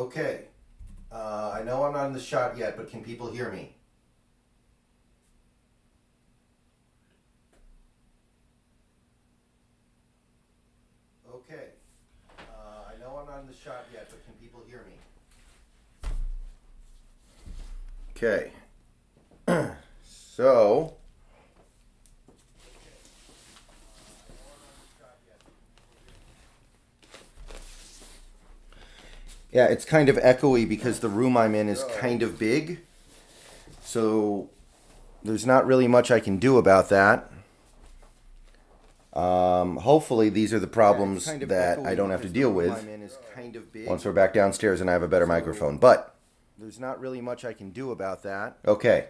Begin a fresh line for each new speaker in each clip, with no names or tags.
Okay. I know I'm not in the shot yet, but can people hear me? Okay. I know I'm not in the shot yet, but can people hear me? Okay. So... yeah, it's kind of echoey because the room I'm in is kind of big. So there's not really much I can do about that. Hopefully these are the problems that I don't have to deal with once we're back downstairs and I have a better microphone. But there's not really much I can do about that. Okay.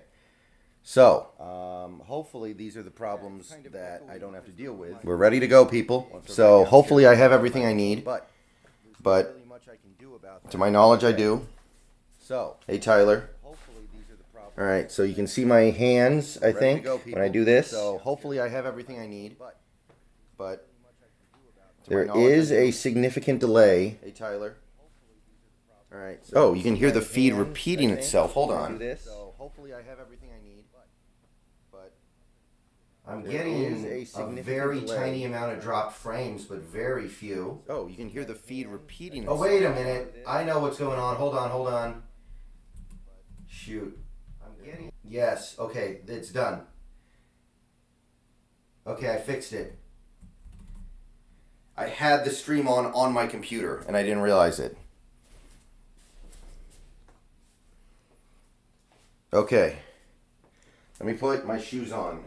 So, hopefully these are the problems that I don't have to deal with. We're ready to go, people. So hopefully I have everything I need. But to my knowledge, I do. So, hey Tyler. All right, so you can see my hands, I think, when I do this. So hopefully I have everything I need. But there is a significant delay. Hey Tyler. All right. Oh, you can hear the feed repeating itself. Hold on. So hopefully I have everything I need. But I'm getting a very tiny amount of dropped frames, but very few. Oh, you can hear the feed repeating itself. Oh, wait a minute. I know what's going on. Hold on. Shoot. I'm getting... yes. Okay, it's done. Okay, I fixed it. I had the stream on my computer, and I didn't realize it. Okay. Let me put my shoes on.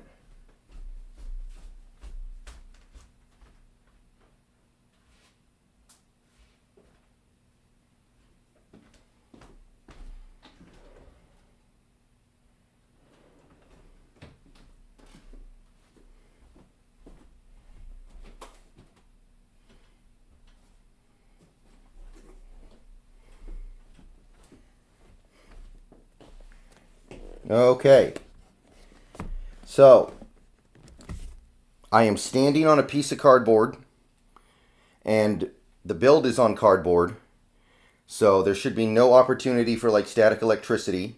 Okay, so I am standing on a piece of cardboard and the build is on cardboard, so there should be no opportunity for like static electricity.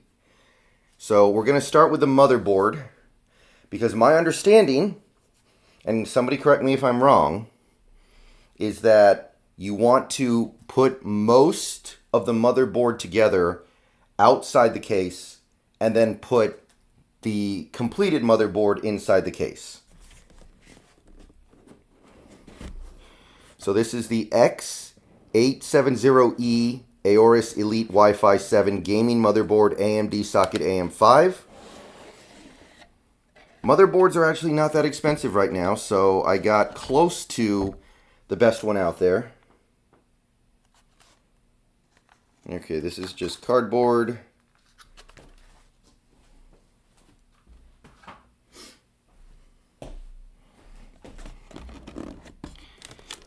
So we're going to start with the motherboard because my understanding, and somebody correct me if I'm wrong, is that you want to put most of the motherboard together outside the case and then put the completed motherboard inside the case. So this is the X870E AORUS Elite Wi-Fi 7 gaming motherboard, AMD socket AM5. Motherboards are actually not that expensive right now, so I got close to the best one out there. Okay, this is just cardboard.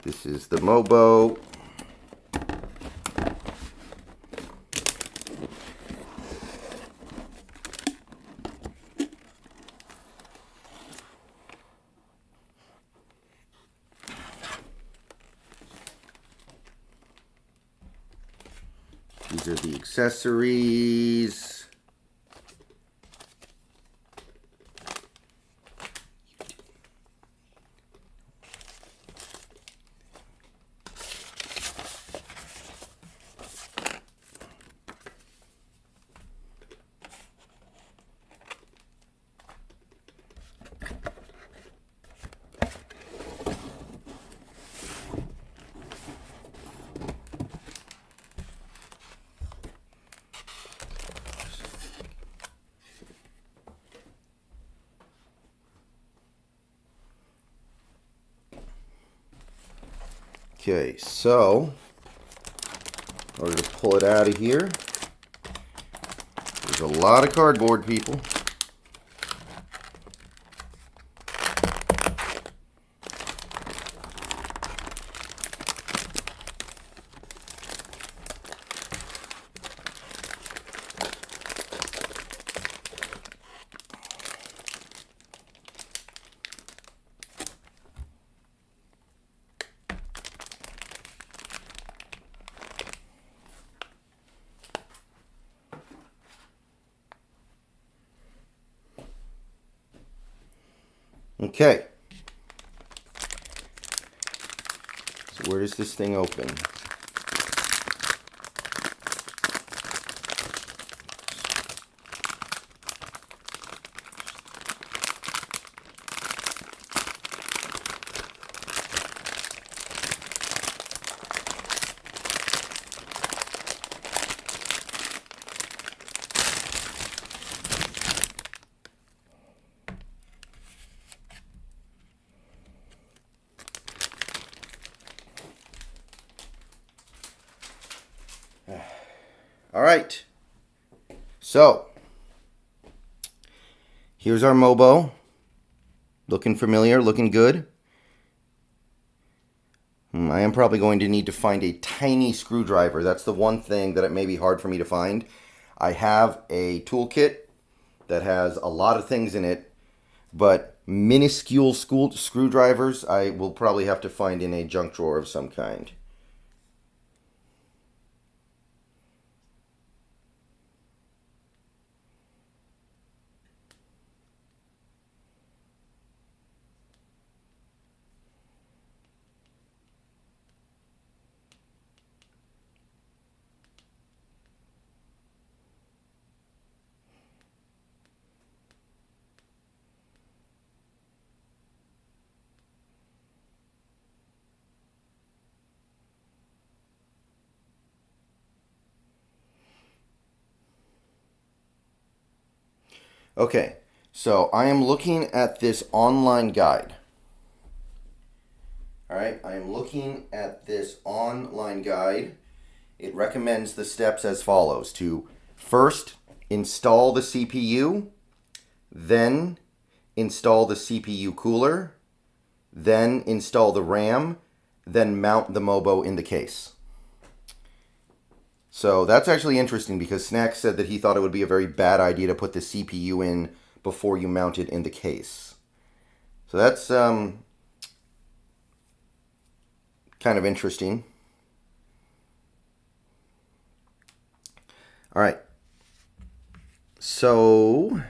This is the Mobo. These are the accessories. Okay, so in order to pull it out of here, there's a lot of cardboard, people. Okay. So where does this thing open? All right, so here's our Mobo. Looking familiar, looking good. I am probably going to need to find a tiny screwdriver. That's the one thing that it may be hard for me to find. I have a toolkit that has a lot of things in it, but minuscule screwdrivers I will probably have to find in a junk drawer of some kind. Okay, so I am looking at this online guide. All right, I am looking at this online guide. It recommends the steps as follows: to first install the CPU, then install the CPU cooler, then install the RAM, then mount the Mobo in the case. So that's actually interesting because Snack said that he thought it would be a very bad idea to put the CPU in before you mount it in the case. So that's kind of interesting. All right. So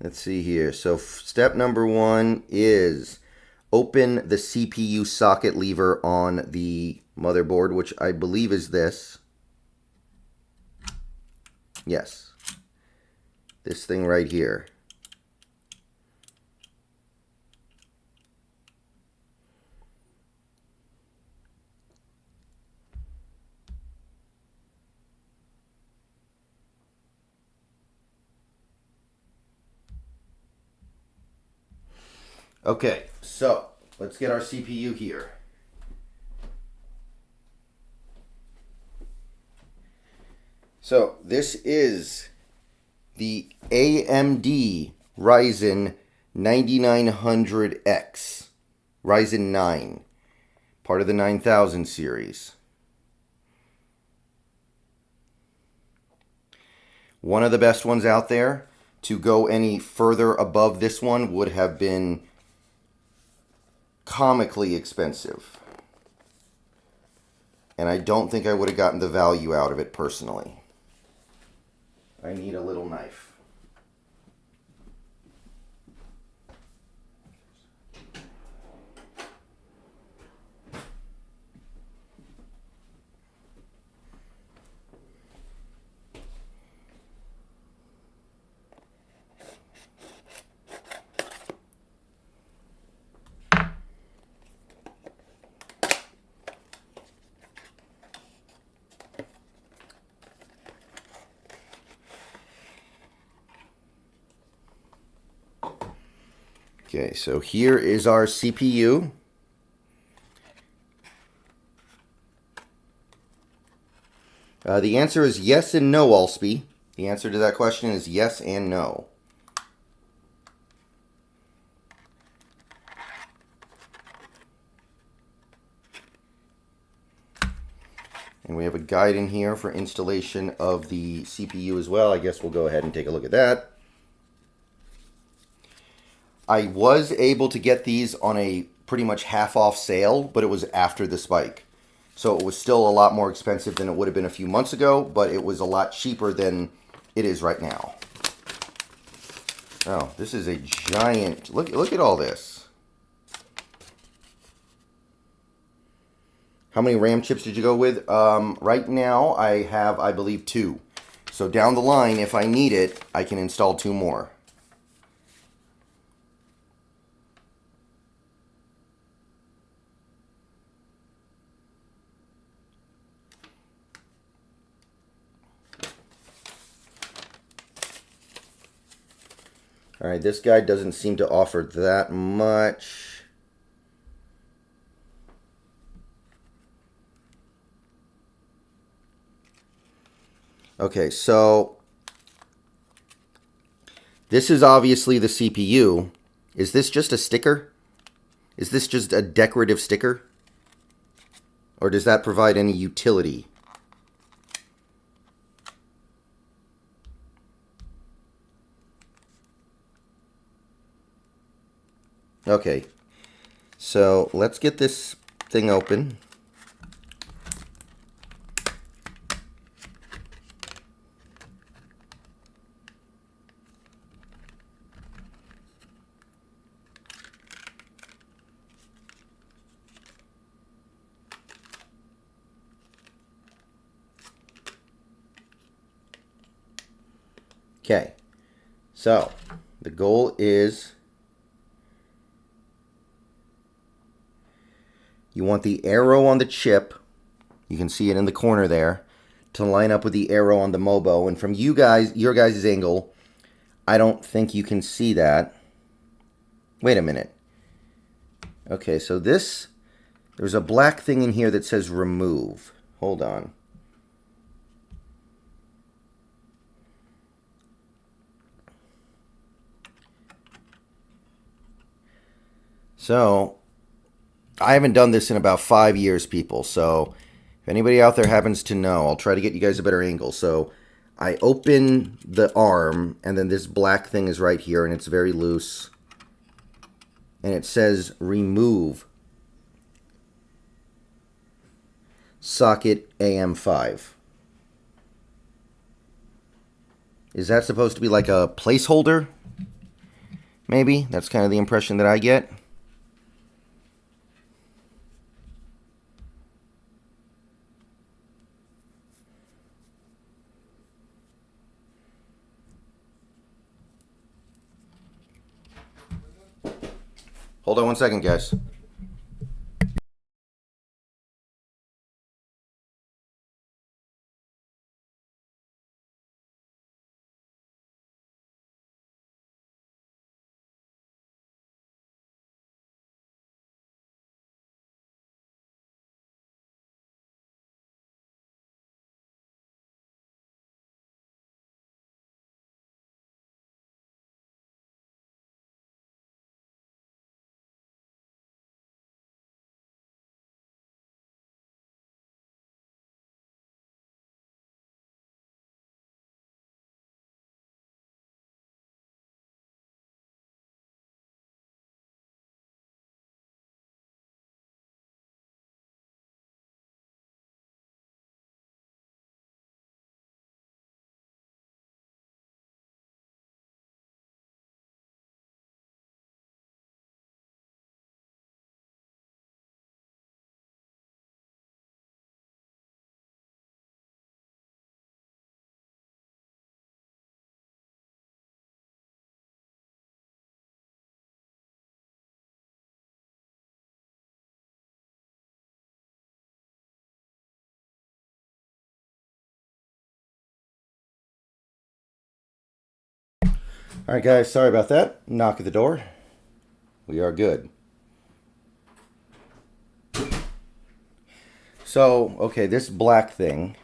let's see here. So step number 1 is open the CPU socket lever on the motherboard, which I believe is this. Yes. This thing right here. Okay, so let's get our CPU here. So this is the AMD Ryzen 9900X, Ryzen 9, part of the 9000 series. One of the best ones out there. To go any further above this one would have been comically expensive. And I don't think I would have gotten the value out of it personally. I need a little knife. Okay, so here is our CPU. The answer is yes and no, Alsby. The answer to that question is yes and no. And we have a guide in here for installation of the CPU as well. I guess we'll go ahead and take a look at that. I was able to get these on a pretty much half-off sale, but it was after the spike. So it was still a lot more expensive than it would have been a few months ago, but it was a lot cheaper than it is right now. Oh, this is a giant, look at all this. How many RAM chips did you go with? Right now I have, I believe, 2. So down the line, if I need it, I can install 2 more. All right, this guy doesn't seem to offer that much. Okay, so this is obviously the CPU. Is this just a sticker? Is this just a decorative sticker? Or does that provide any utility? Okay, so let's get this thing open. Okay, so the goal is you want the arrow on the chip, you can see it in the corner there, to line up with the arrow on the MOBO. And from you guys, your guys' angle, I don't think you can see that. Wait a minute. Okay, so this, there's a black thing in here that says remove. Hold on. So, I haven't done this in about 5 years, people. So, if anybody out there happens to know, I'll try to get you guys a better angle. So, I open the arm, and then this black thing is right here, and it's very loose. And it says remove socket AM5. Is that supposed to be like a placeholder? Maybe? That's kind of the impression that I get. Hold on one second, guys. All right, guys, sorry about that. Knock at the door. We are good. So, okay, this black thing.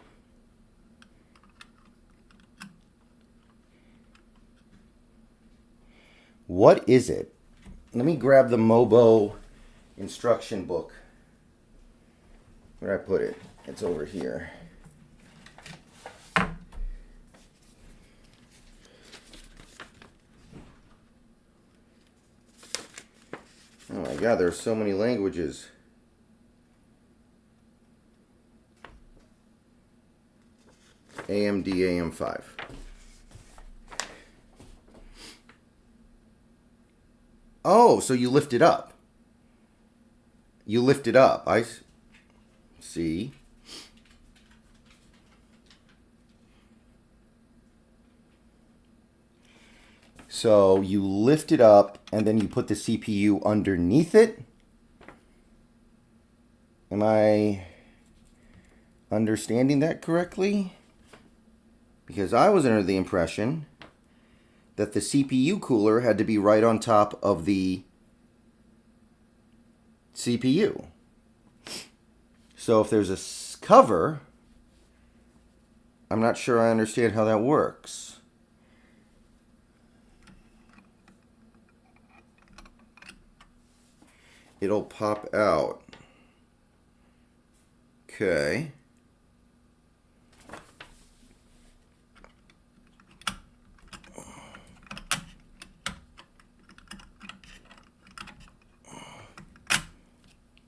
What is it? Let me grab the MOBO instruction book. Where did I put it? It's over here. Oh my God, there's so many languages. AMD AM5. Oh, so you lift it up. You lift it up. I see. So you lift it up and then you put the CPU underneath it. Am I understanding that correctly? Because I was under the impression that the CPU cooler had to be right on top of the CPU. So if there's a cover, I'm not sure I understand how that works. It'll pop out. Okay.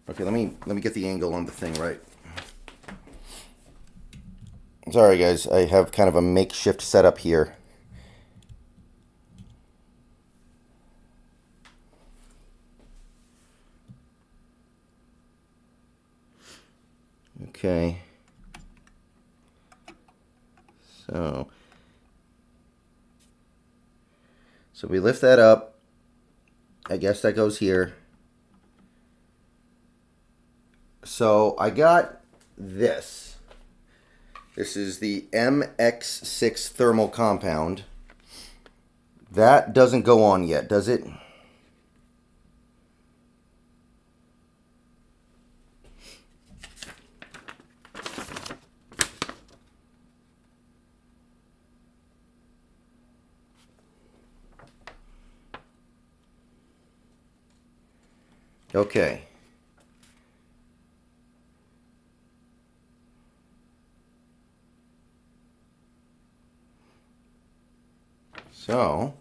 Okay, let me get the angle on the thing right. Sorry guys, I have kind of a makeshift setup here. Okay. So we lift that up. I guess that goes here. So I got this. This is the MX6 thermal compound. That doesn't go on yet, does it? Okay. So,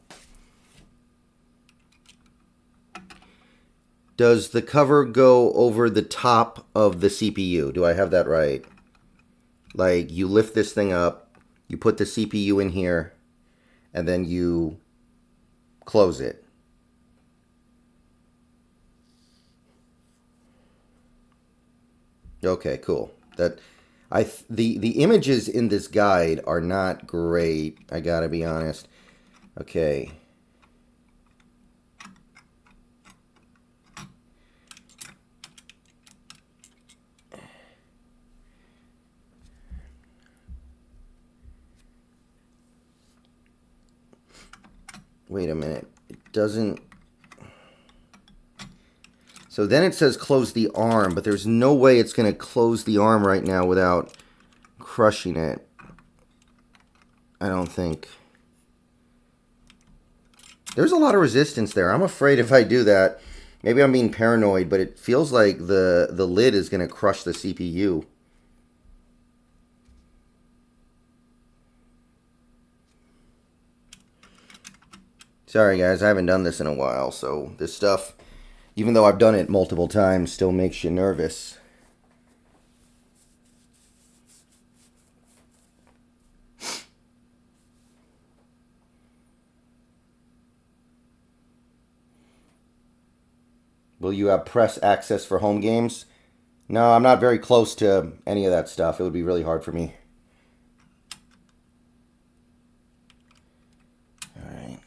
does the cover go over the top of the CPU? Do I have that right? Like, you lift this thing up, you put the CPU in here, and then you close it. Okay, cool. The images in this guide are not great, I gotta be honest. Okay. Wait a minute. It doesn't... So then it says close the arm, but there's no way it's going to close the arm right now without crushing it. I don't think. There's a lot of resistance there. I'm afraid if I do that, maybe I'm being paranoid, but it feels like the lid is going to crush the CPU. Sorry guys, I haven't done this in a while, so this stuff, even though I've done it multiple times, still makes you nervous. Will you have press access for home games? No, I'm not very close to any of that stuff. It would be really hard for me. Alright.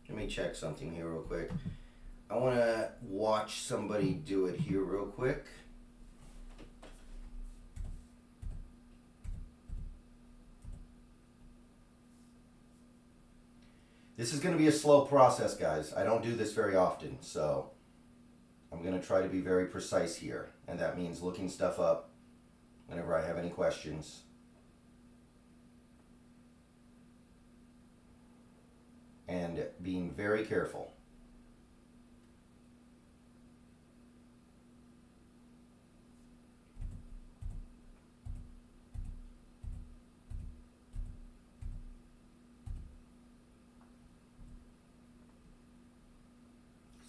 Let me check something here real quick. I want to watch somebody do it here real quick. This is going to be a slow process, guys. I don't do this very often, so I'm going to try to be very precise here. And that means looking stuff up whenever I have any questions. And being very careful.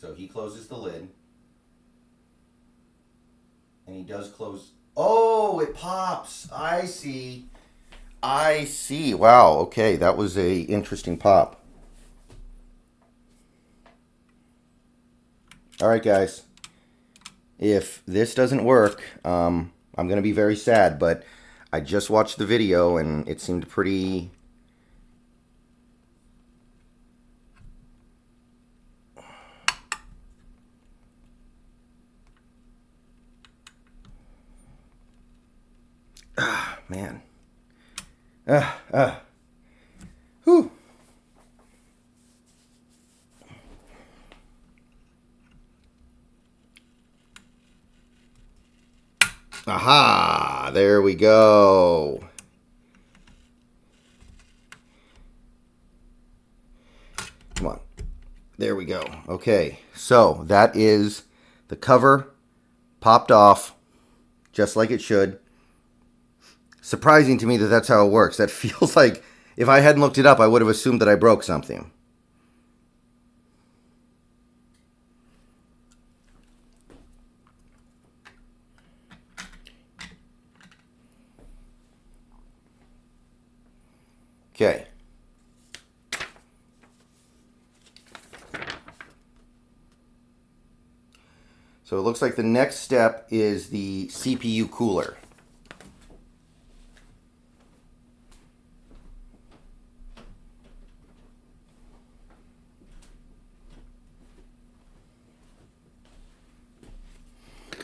So he closes the lid. And he does close. Oh, it pops. I see. I see. Wow. Okay, that was a interesting pop. All right, guys. If this doesn't work, I'm going to be very sad, but I just watched the video and it seemed pretty... Ah, man. Whew. Aha! There we go. Come on. There we go. Okay, so that is the cover popped off just like it should. Surprising to me that that's how it works. That feels like if I hadn't looked it up, I would have assumed that I broke something. Okay. So it looks like the next step is the CPU cooler.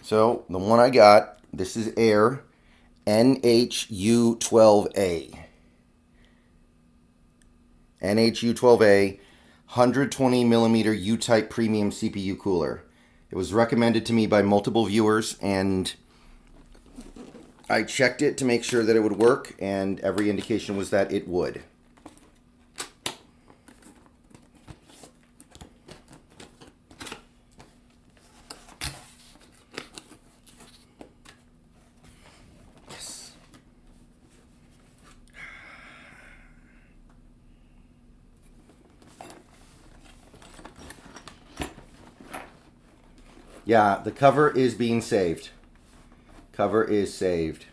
So the one I got, this is Air NHU12A. NHU12A 120 millimeter U-type premium CPU cooler. It was recommended to me by multiple viewers, and I checked it to make sure that it would work, and every indication was that it would. Yes. Yeah, the cover is being saved. Cover is saved.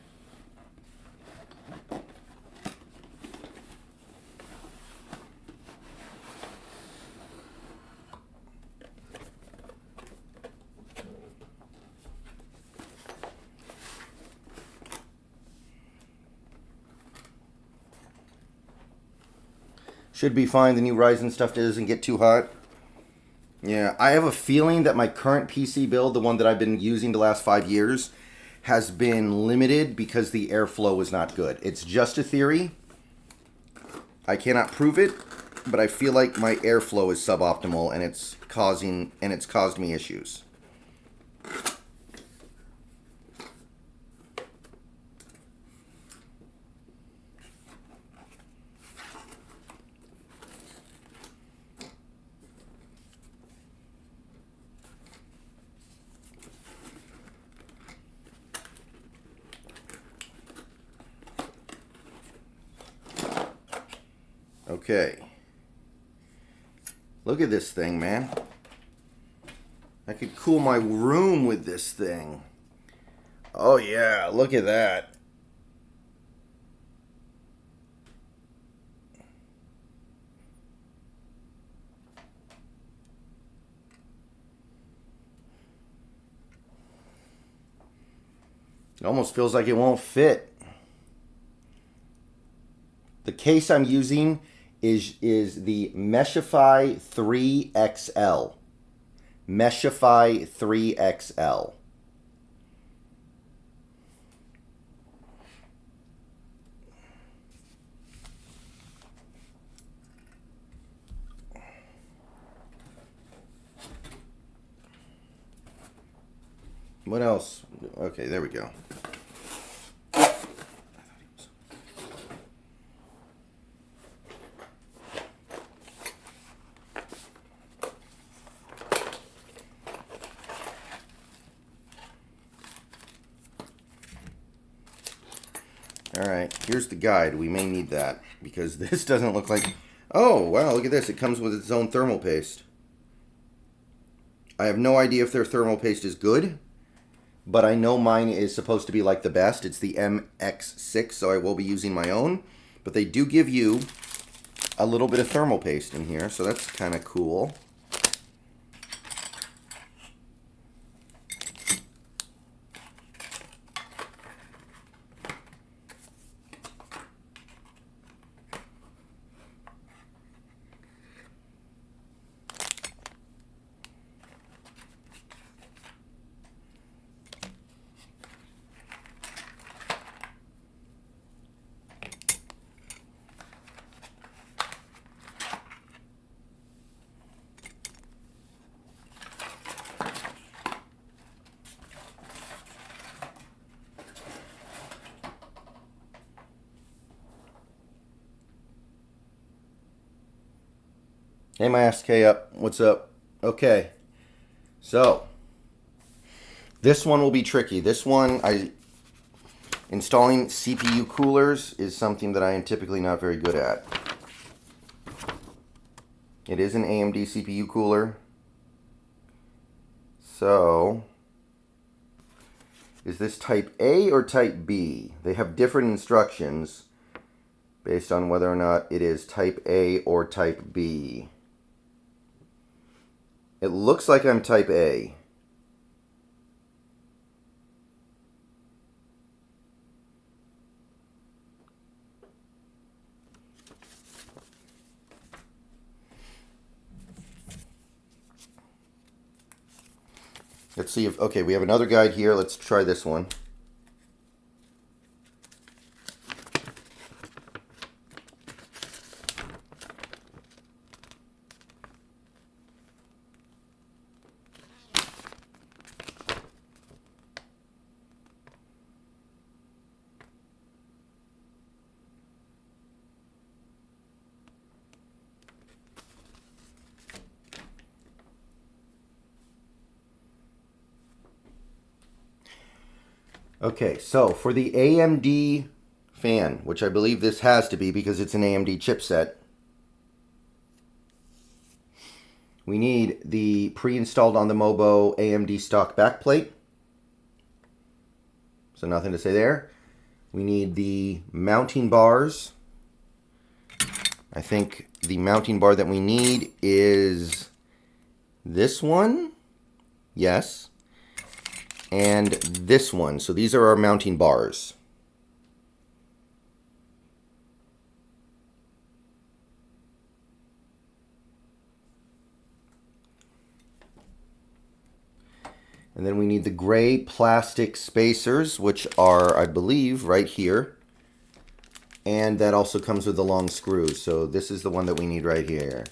Should be fine. The new Ryzen stuff doesn't get too hot. Yeah, I have a feeling that my current PC build, the one that I've been using the last 5 years, has been limited because the airflow is not good. It's just a theory. I cannot prove it, but I feel like my airflow is suboptimal and it's caused me issues. Okay. Look at this thing, man. I could cool my room with this thing. Oh yeah, look at that. It almost feels like it won't fit. The case I'm using is the Meshify 3XL. Meshify 3XL. What else? Okay, there we go. Alright, here's the guide. We may need that because this doesn't look like... Oh, wow, look at this. It comes with its own thermal paste. I have no idea if their thermal paste is good, but I know mine is supposed to be like the best. It's the MX6, so I will be using my own. But they do give you a little bit of thermal paste in here, so that's kind of cool. Hey, my SK up. What's up? Okay. So, this one will be tricky. This one, installing CPU coolers is something that I am typically not very good at. It is an AMD CPU cooler. So, is this type A or type B? They have different instructions based on whether or not it is type A or type B. It looks like I'm type A. Let's see if, okay, we have another guide here. Let's try this one. Okay, so for the AMD fan, which I believe this has to be because it's an AMD chipset, we need the pre-installed on the Mobo AMD stock backplate. So nothing to say there. We need the mounting bars. I think the mounting bar that we need is this one. Yes. And this one. So these are our mounting bars. And then we need the gray plastic spacers, which are, I believe, right here. And that also comes with the long screws. So this is the one that we need right here.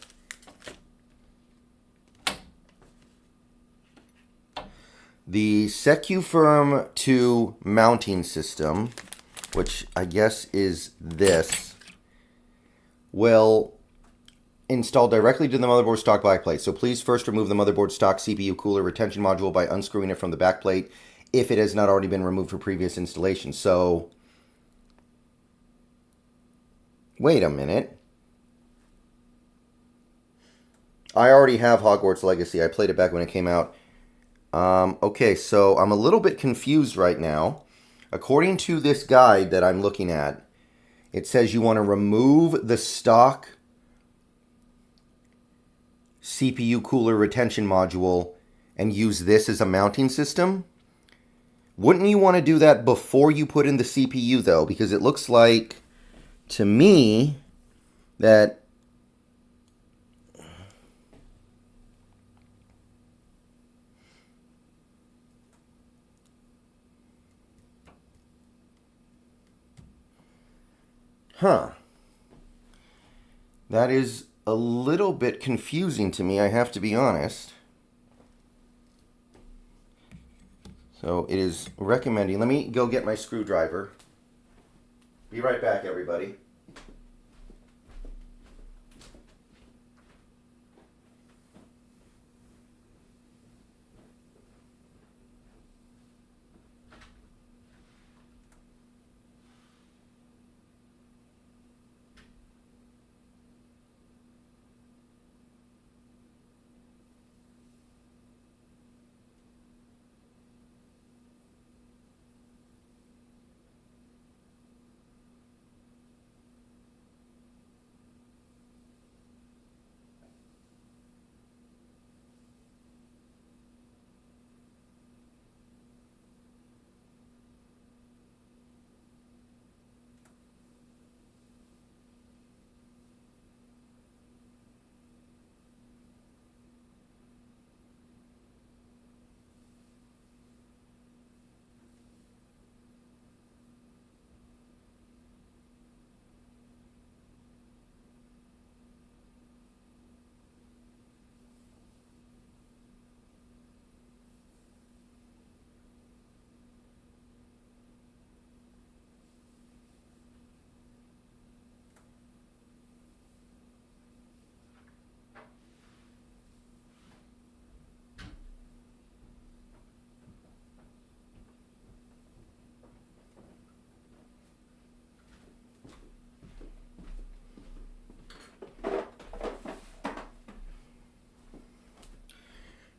The SecuFirm 2 mounting system, which I guess is this, will install directly to the motherboard stock backplate. So please first remove the motherboard stock CPU cooler retention module by unscrewing it from the backplate if it has not already been removed for previous installation. So, wait a minute. I already have Hogwarts Legacy. I played it back when it came out. Okay, so I'm a little bit confused right now. According to this guide that I'm looking at, it says you want to remove the stock CPU cooler retention module and use this as a mounting system. Wouldn't you want to do that before you put in the CPU though? Because it looks like, to me, that that is a little bit confusing to me, I have to be honest. So it is recommending, let me go get my screwdriver. Be right back, everybody.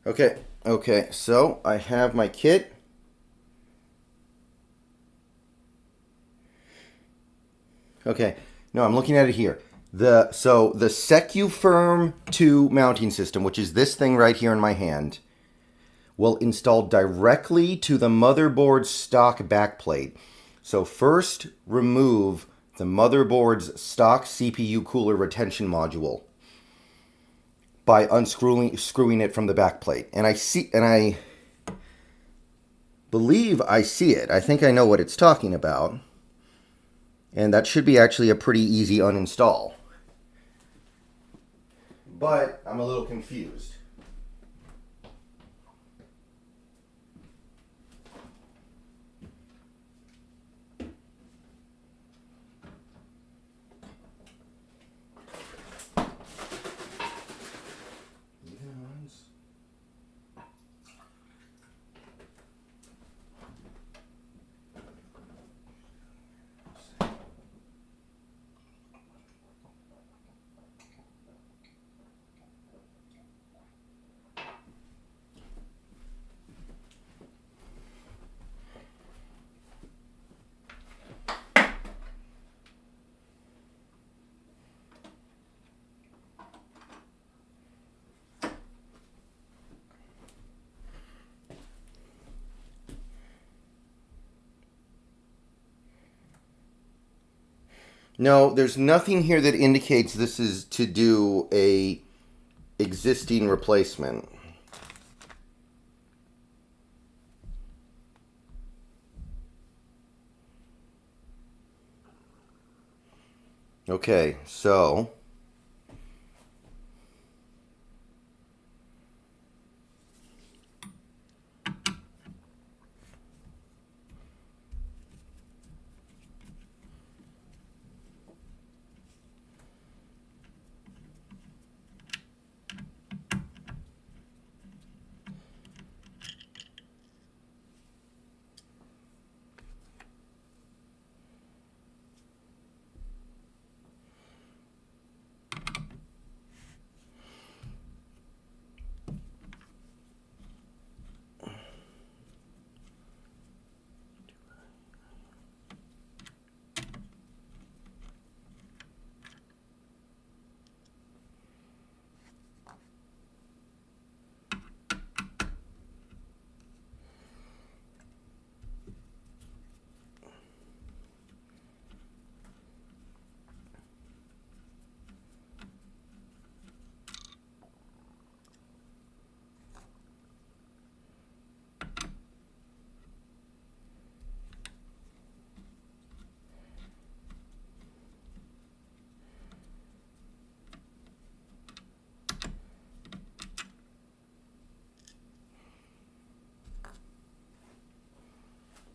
Okay, so I have my kit. Okay, no, I'm looking at it here. So the SecuFirm 2 mounting system, which is this thing right here in my hand, will install directly to the motherboard's stock backplate. So first, remove the motherboard's stock CPU cooler retention module by screwing it from the backplate. And I believe I see it. I think I know what it's talking about. And that should be actually a pretty easy uninstall. But I'm a little confused. No, there's nothing here that indicates this is to do a existing replacement. Okay, so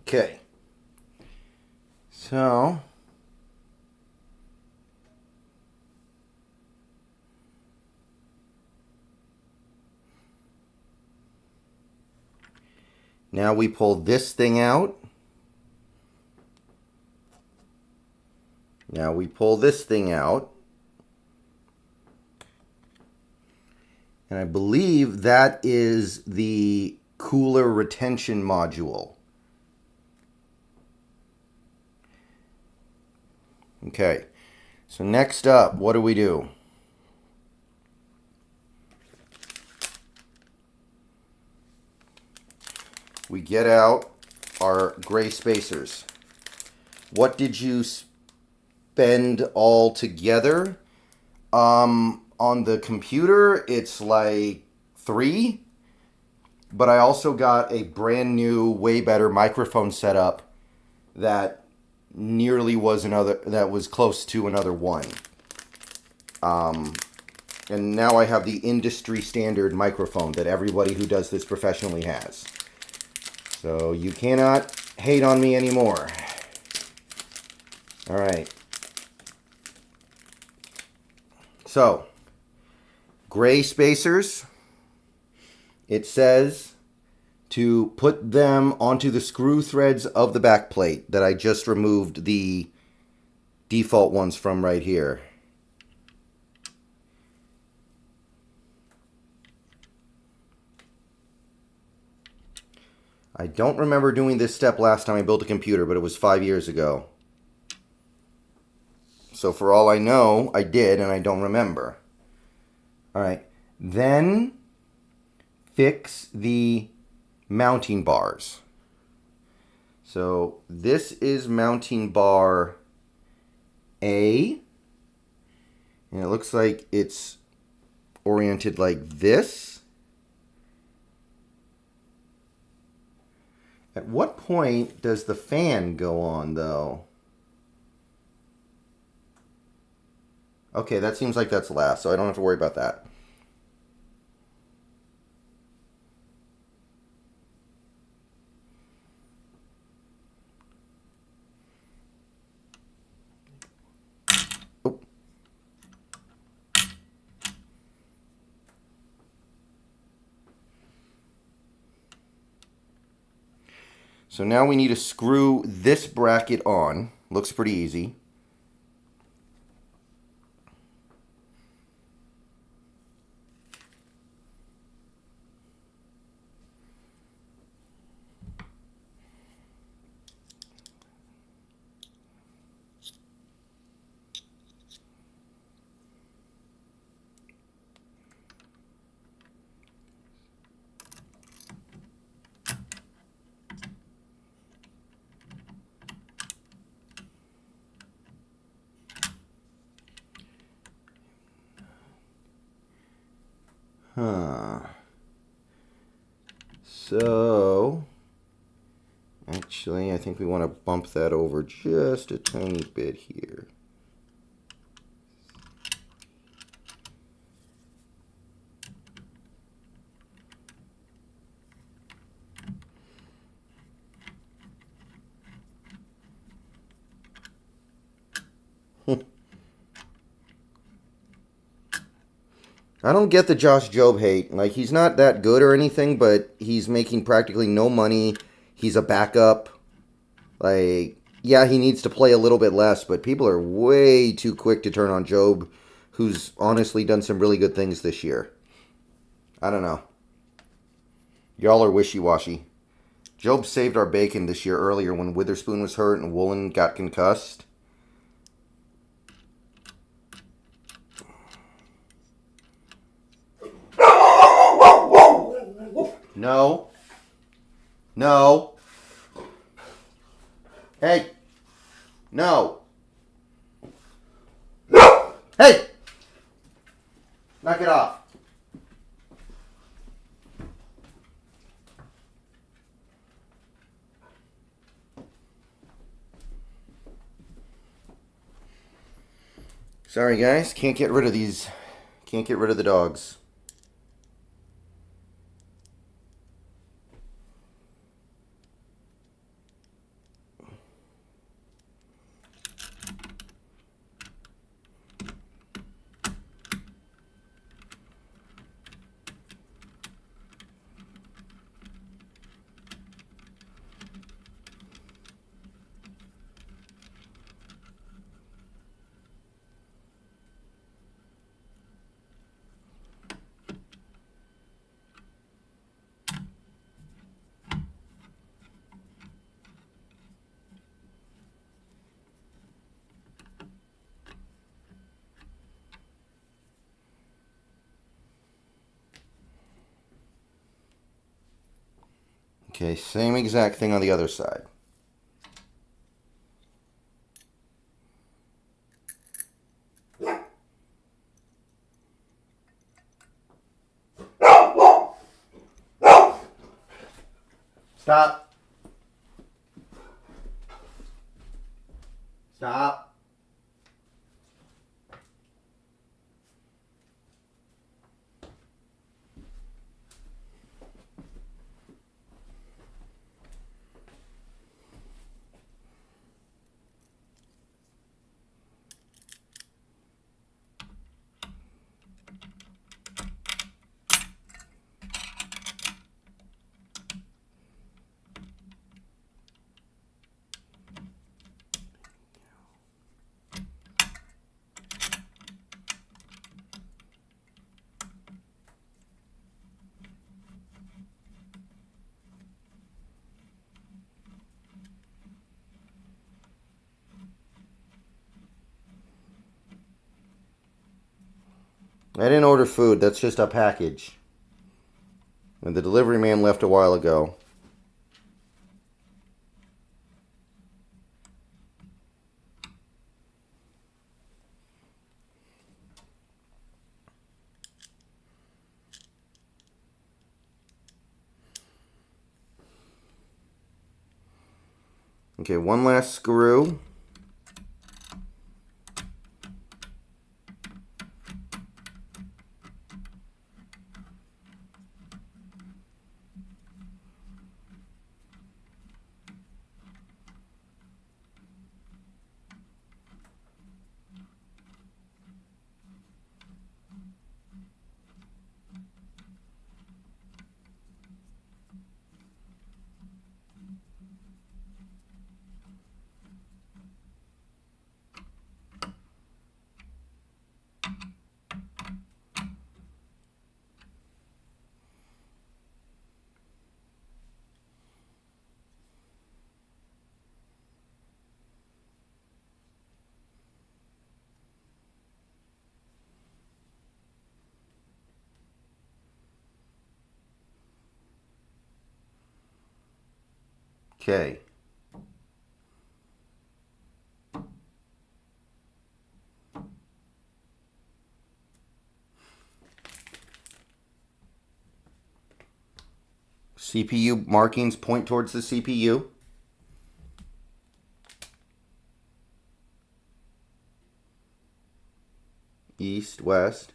okay. So now we pull this thing out. Now we pull this thing out. And I believe that is the cooler retention module. Okay, so next up, what do we do? We get out our gray spacers. What did you spend all together? On the computer, it's like 3. But I also got a brand new, way better microphone setup that nearly was close to another 1. And now I have the industry standard microphone that everybody who does this professionally has. So you cannot hate on me anymore. All right. So, gray spacers. It says to put them onto the screw threads of the back plate that I just removed the default ones from right here. I don't remember doing this step last time I built a computer, but it was 5 years ago. So for all I know, I did, and I don't remember. All right. Then fix the mounting bars. So this is mounting bar A. And it looks like it's oriented like this. At what point does the fan go on, though? Okay, that seems like that's last, so I don't have to worry about that. So now we need to screw this bracket on. Looks pretty easy. So, actually, I think we want to bump that over just a tiny bit here. I don't get the Josh Jobe hate. Like, he's not that good or anything, but he's making practically no money. He's a backup. Like, yeah, he needs to play a little bit less, but people are way too quick to turn on Jobe, who's honestly done some really good things this year. I don't know. Y'all are wishy-washy. Jobe saved our bacon this year earlier when Witherspoon was hurt and Woolen got concussed. No. No. Hey. No. Hey! Knock it off. Sorry guys, can't get rid of these. Can't get rid of the dogs. Okay, same exact thing on the other side. Stop. Stop. I didn't order food. That's just a package. And the delivery man left a while ago. Okay, one last screw. Okay. CPU markings point towards the CPU. East, west.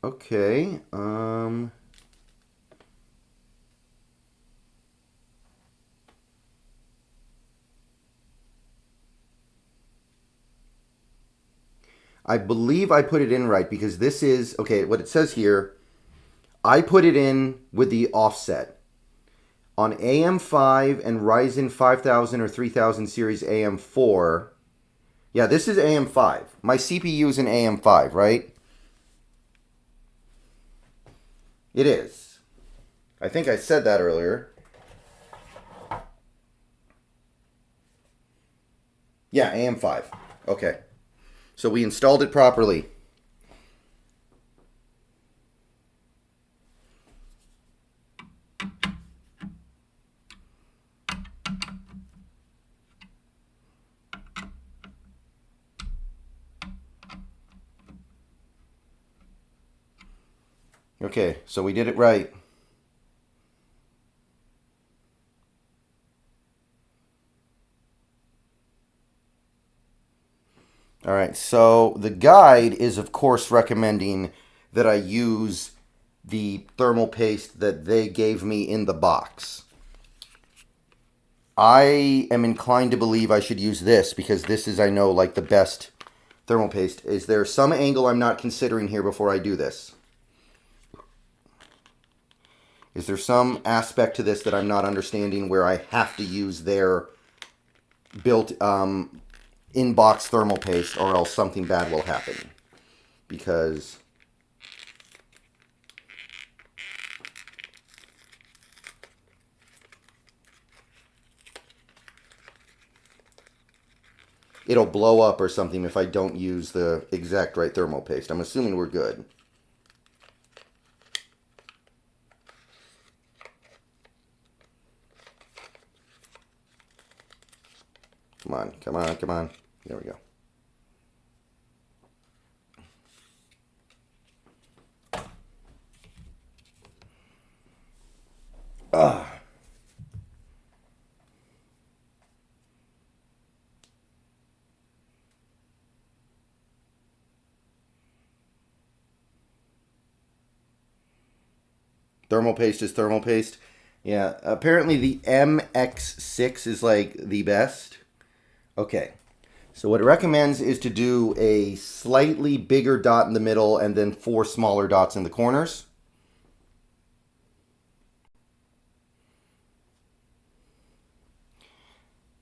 Okay, I believe I put it in right because this is, okay, what it says here, I put it in with the offset. On AM5 and Ryzen 5000 or 3000 series AM4, yeah, this is AM5. My CPU is an AM5, right? It is. I think I said that earlier. Yeah, AM5. Okay. So we installed it properly. Okay, so we did it right. All right, so the guide is, of course, recommending that I use the thermal paste that they gave me in the box. I am inclined to believe I should use this because this is, I know, like the best thermal paste. Is there some angle I'm not considering here before I do this? Is there some aspect to this that I'm not understanding where I have to use their built in-box thermal paste or else something bad will happen? Because it'll blow up or something if I don't use the exact right thermal paste. I'm assuming we're good. Come on, come on, come on. There we go. Thermal paste is thermal paste. Yeah, apparently the MX6 is like the best. Okay, so what it recommends is to do a slightly bigger dot in the middle and then 4 smaller dots in the corners.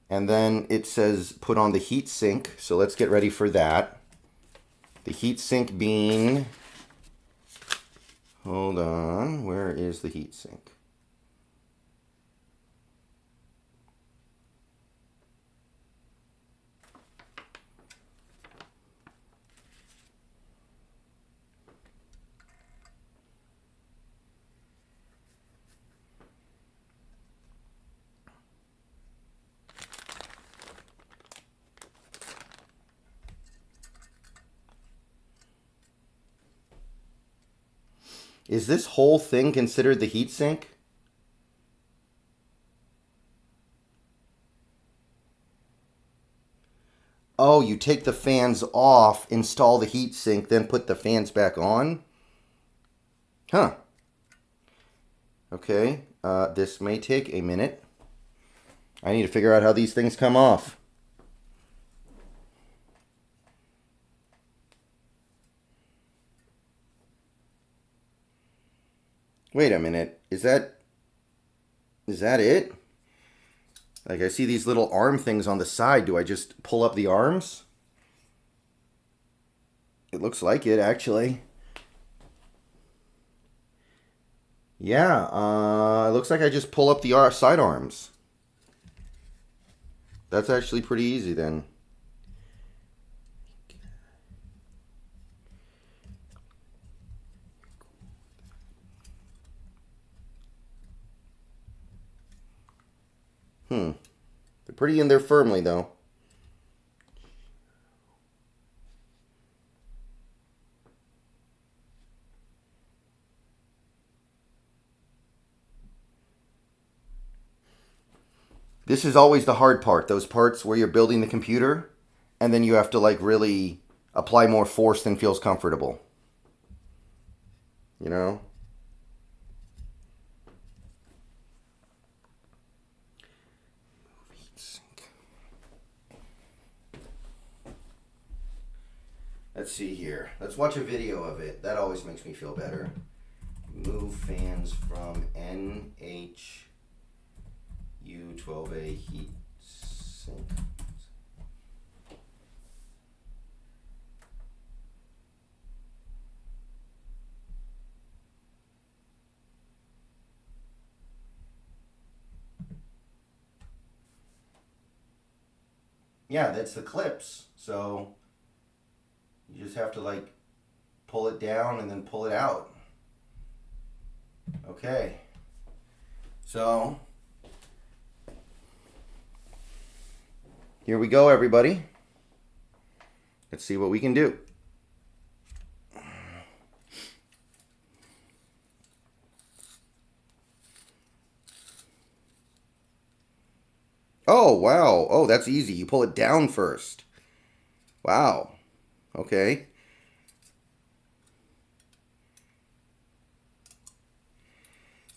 And then it says put on the heat sink, so let's get ready for that. The heat sink being, hold on, where is the heat sink? Is this whole thing considered the heatsink? Oh, you take the fans off, install the heatsink, then put the fans back on? Huh. Okay, this may take a minute. I need to figure out how these things come off. Wait a minute. Is that it? Like, I see these little arm things on the side. Do I just pull up the arms? It looks like it, actually. Yeah, it looks like I just pull up the side arms. That's actually pretty easy then. They're pretty in there firmly, though. This is always the hard part. Those parts where you're building the computer, and then you have to, like, really apply more force than feels comfortable. You know? Let's see here. Let's watch a video of it. That always makes me feel better. Move fans from NHU12A heat sink. Yeah, that's the clips. So you just have to, like, pull it down and then pull it out. Okay. So here we go, everybody. Let's see what we can do. Oh, wow. Oh, that's easy. You pull it down first. Wow. Okay.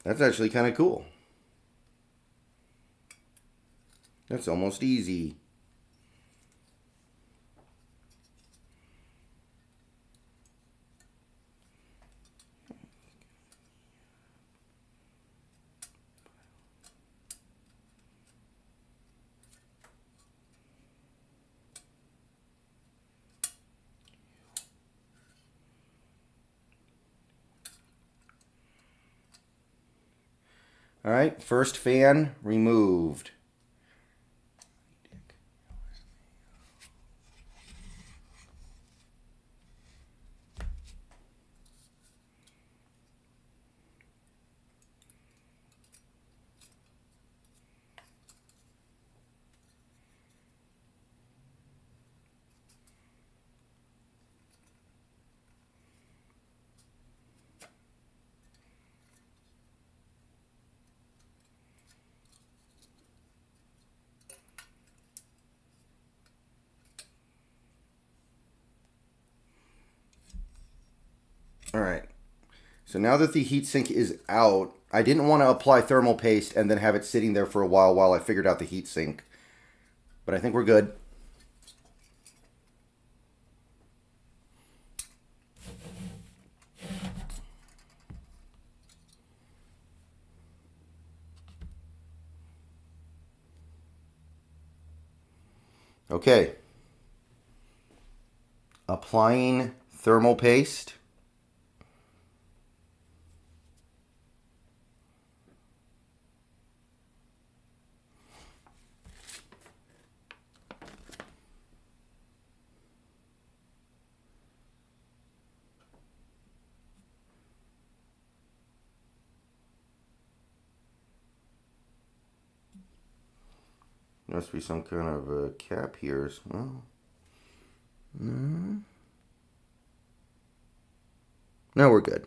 That's actually kind of cool. That's almost easy. All right, first fan removed. All right, so now that the heatsink is out, I didn't want to apply thermal paste and then have it sitting there for a while I figured out the heatsink. But I think we're good. Okay. Applying thermal paste. Must be some kind of a cap here. Well, no, we're good.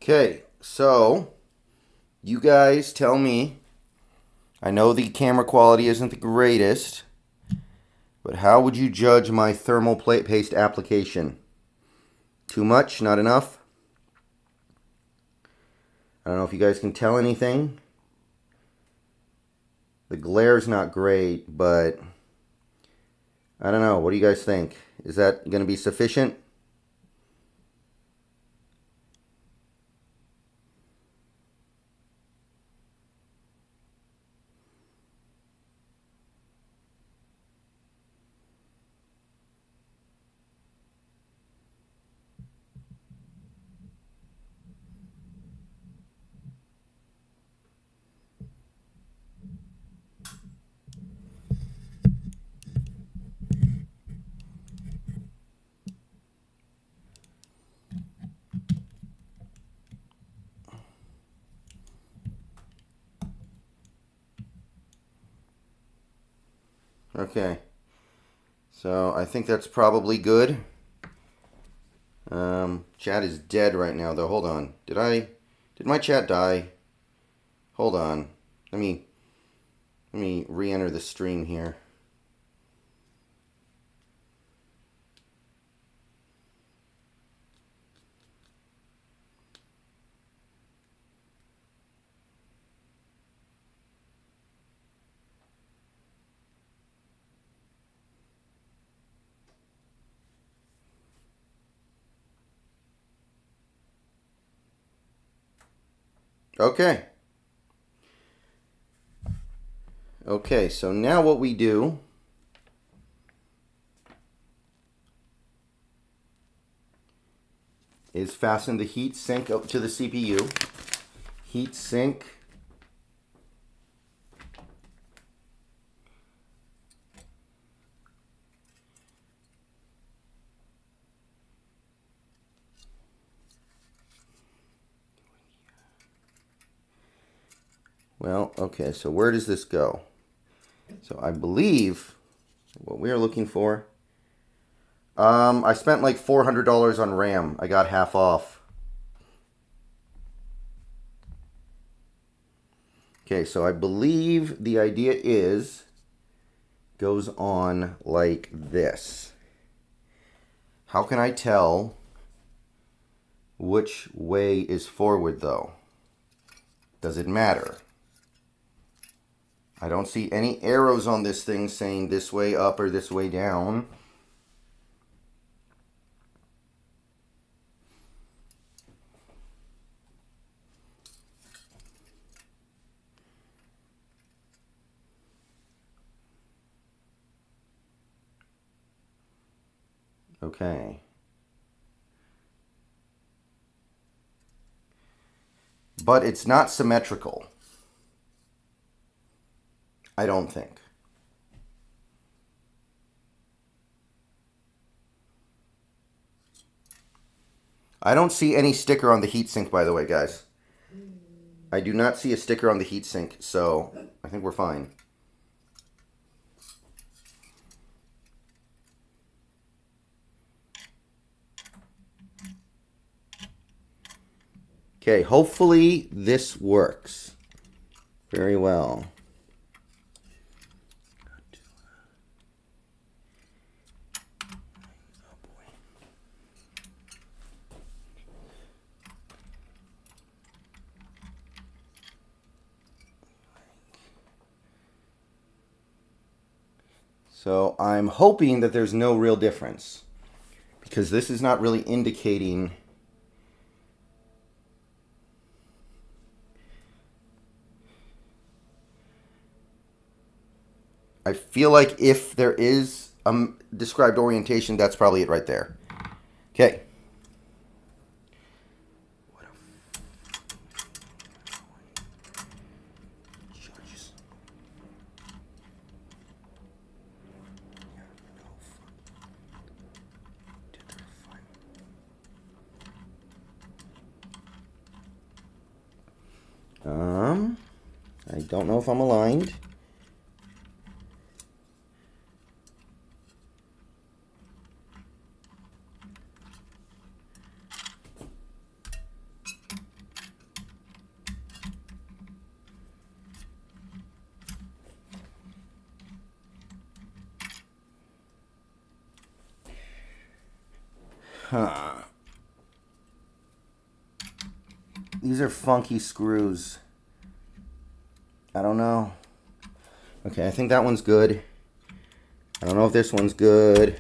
Okay, so you guys tell me. I know the camera quality isn't the greatest, but how would you judge my thermal plate paste application? Too much? Not enough? I don't know if you guys can tell anything. The glare's not great, but I don't know. What do you guys think? Is that going to be sufficient? Okay, so I think that's probably good. Chat is dead right now, though. Hold on. Did my chat die? Hold on. Let me re-enter the stream here. Okay. Okay, so now what we do is fasten the heat sink up to the CPU. Heat sink. Well, okay, so where does this go? So I believe what we are looking for. I spent like $400 on RAM. I got half off. Okay, so I believe the idea is goes on like this. How can I tell which way is forward though? Does it matter? I don't see any arrows on this thing saying this way up or this way down. Okay. But it's not symmetrical. I don't think. I don't see any sticker on the heatsink, by the way, guys. I do not see a sticker on the heatsink, so I think we're fine. Okay, hopefully this works very well. So I'm hoping that there's no real difference, because this is not really indicating. I feel like if there is a described orientation, that's probably it right there. Okay. I don't know if I'm aligned. Huh. These are funky screws. I don't know. Okay, I think that one's good. I don't know if this one's good.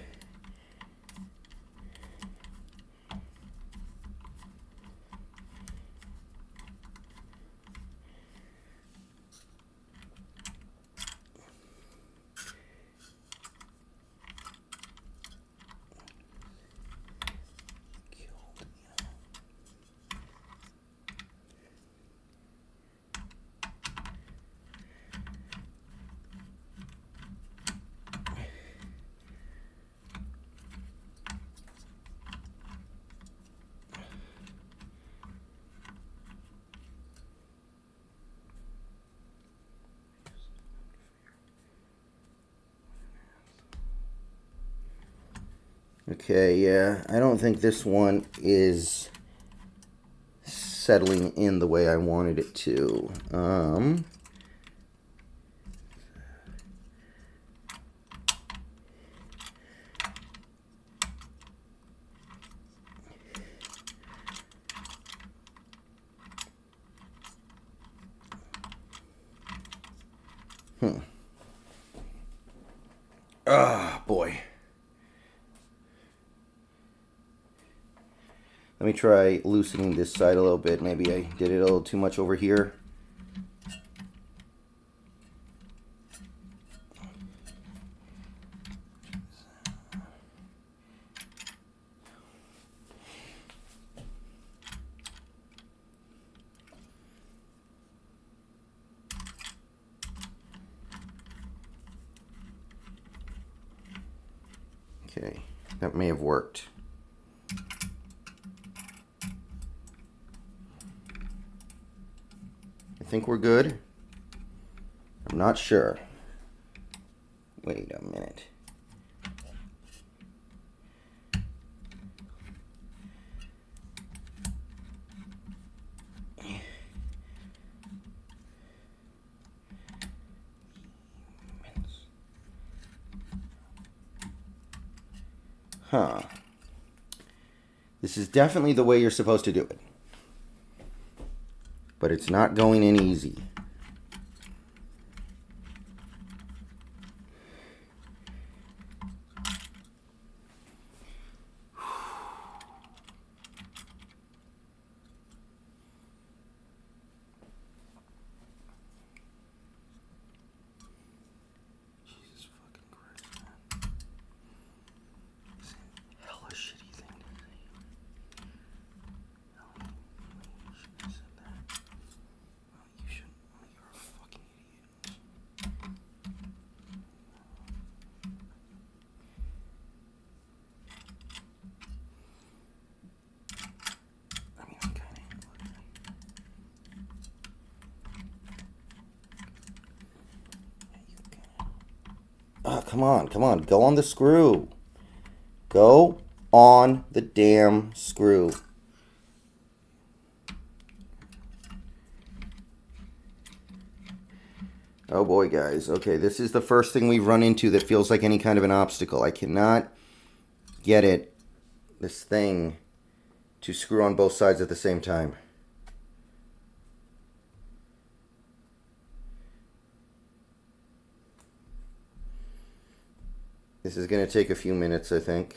Okay, yeah, I don't think this one is settling in the way I wanted it to. Ah, boy. Let me try loosening this side a little bit. Maybe I did it a little too much over here. Okay, that may have worked. I think we're good. I'm not sure. Wait a minute. Huh. This is definitely the way you're supposed to do it. But it's not going in easy. Jesus fucking Christ, man. This is a hella shitty thing to say. No, you shouldn't have said that. No, you shouldn't. You're a fucking idiot. I mean, I kind of am. Ah, come on, come on. Go on the screw. Go on the damn screw. Oh boy, guys. Okay, this is the first thing we've run into that feels like any kind of an obstacle. I cannot get it, this thing, to screw on both sides at the same time. This is going to take a few minutes, I think.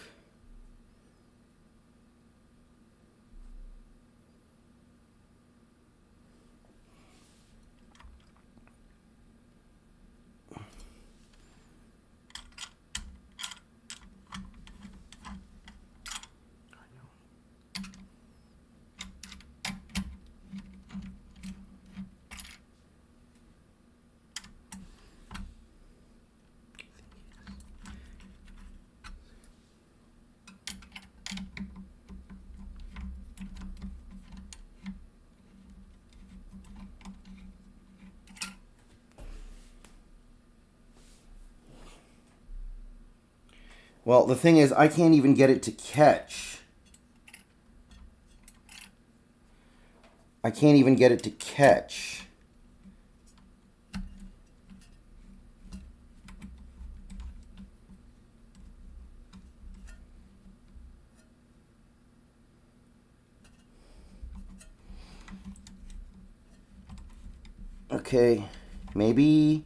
Well, the thing is, I can't even get it to catch. I can't even get it to catch. Okay, maybe.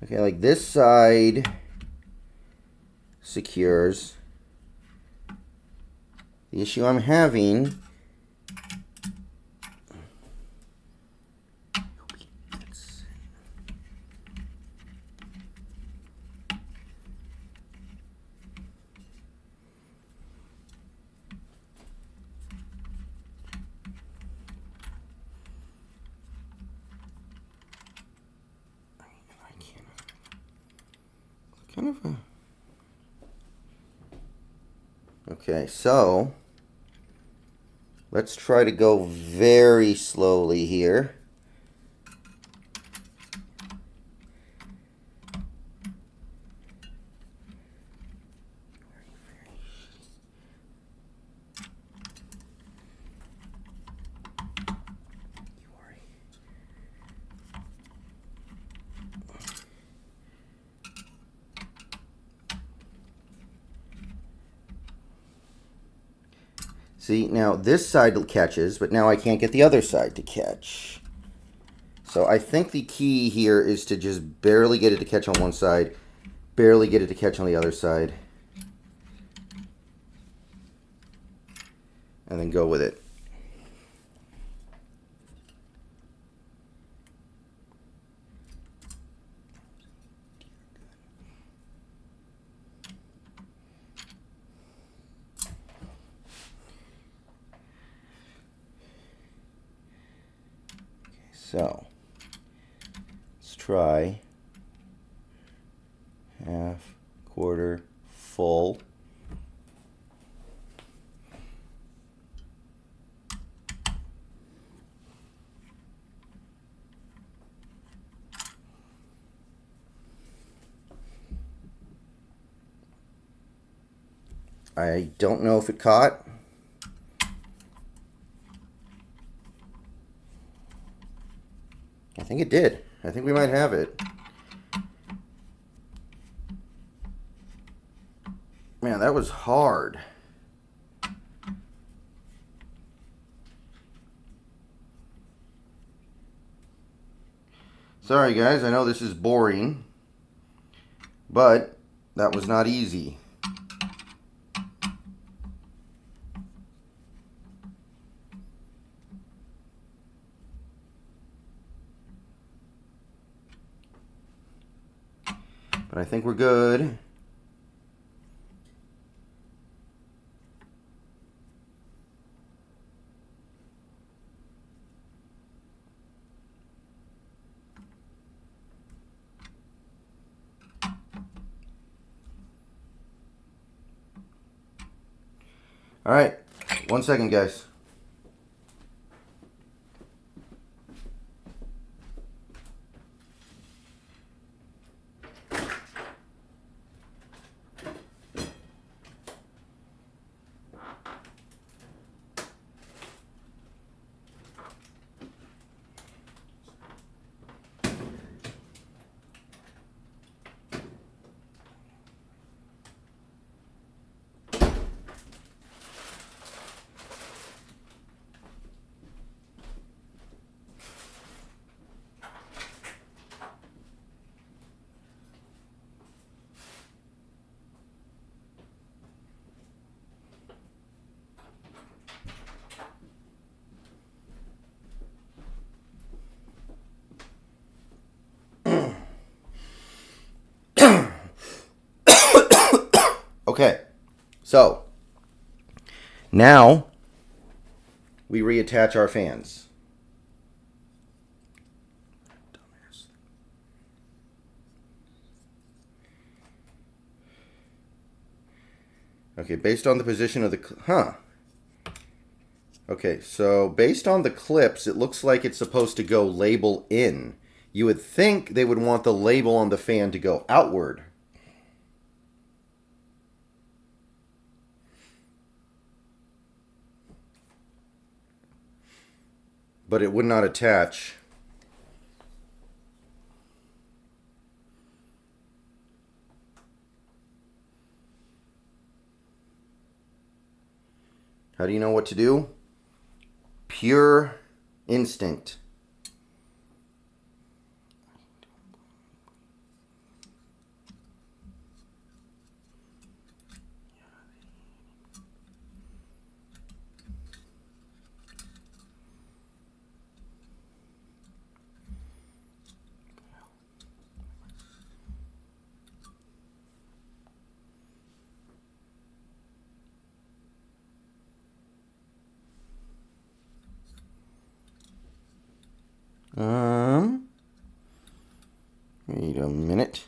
Okay, like this side secures. The issue I'm having kind of a... Okay, so let's try to go very slowly here. See, now this side catches, but now I can't get the other side to catch. So I think the key here is to just barely get it to catch on one side, barely get it to catch on the other side, and then go with it. So, let's try half, quarter, full. I don't know if it caught. I think it did. I think we might have it. Man, that was hard. Sorry guys, I know this is boring, but that was not easy. But I think we're good. All right, 1 second, guys. Okay, so now we reattach our fans. Okay, based on the position of the... Okay, so based on the clips, it looks like it's supposed to go label in. You would think they would want the label on the fan to go outward. But it would not attach. How do you know what to do? Pure instinct. Wait a minute.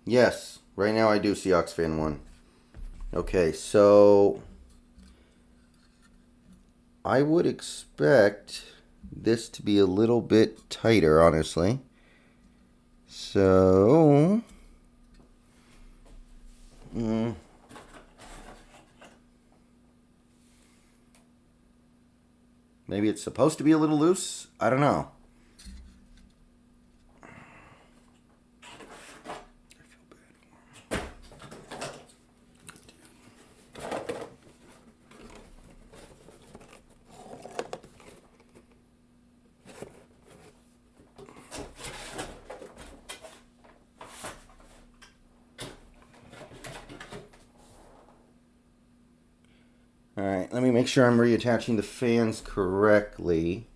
Yes, right now I do see ConciergeWithNolan 1. Okay, so I would expect this to be a little bit tighter, honestly. So maybe it's supposed to be a little loose. I don't know. Alright, let me make sure I'm reattaching the fans correctly.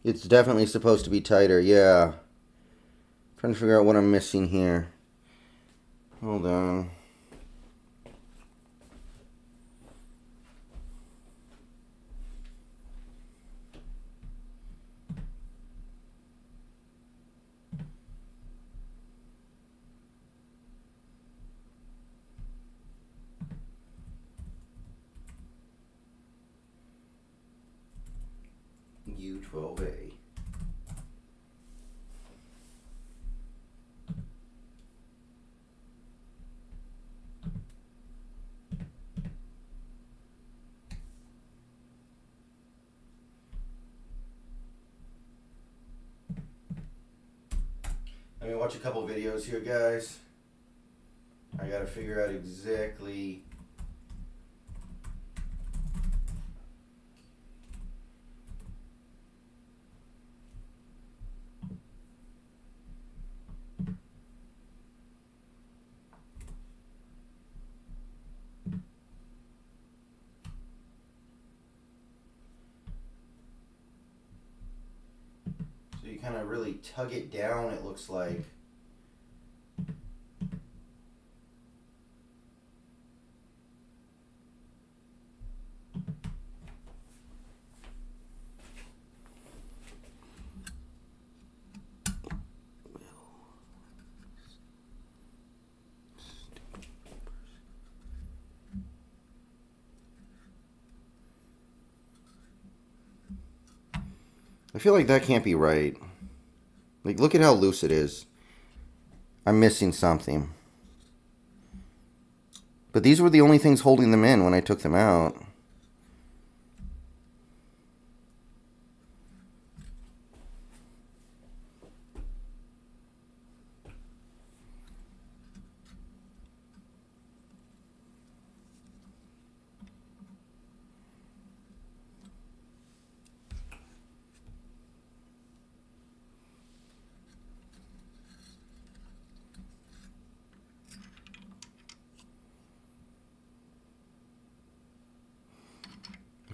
It's definitely supposed to be tighter, yeah. Trying to figure out what I'm missing here. Hold on. U12A. Let me watch a couple videos here, guys. I gotta figure out exactly. So you kind of really tug it down, it looks like. I feel like that can't be right. Like, look at how loose it is. I'm missing something. But these were the only things holding them in when I took them out.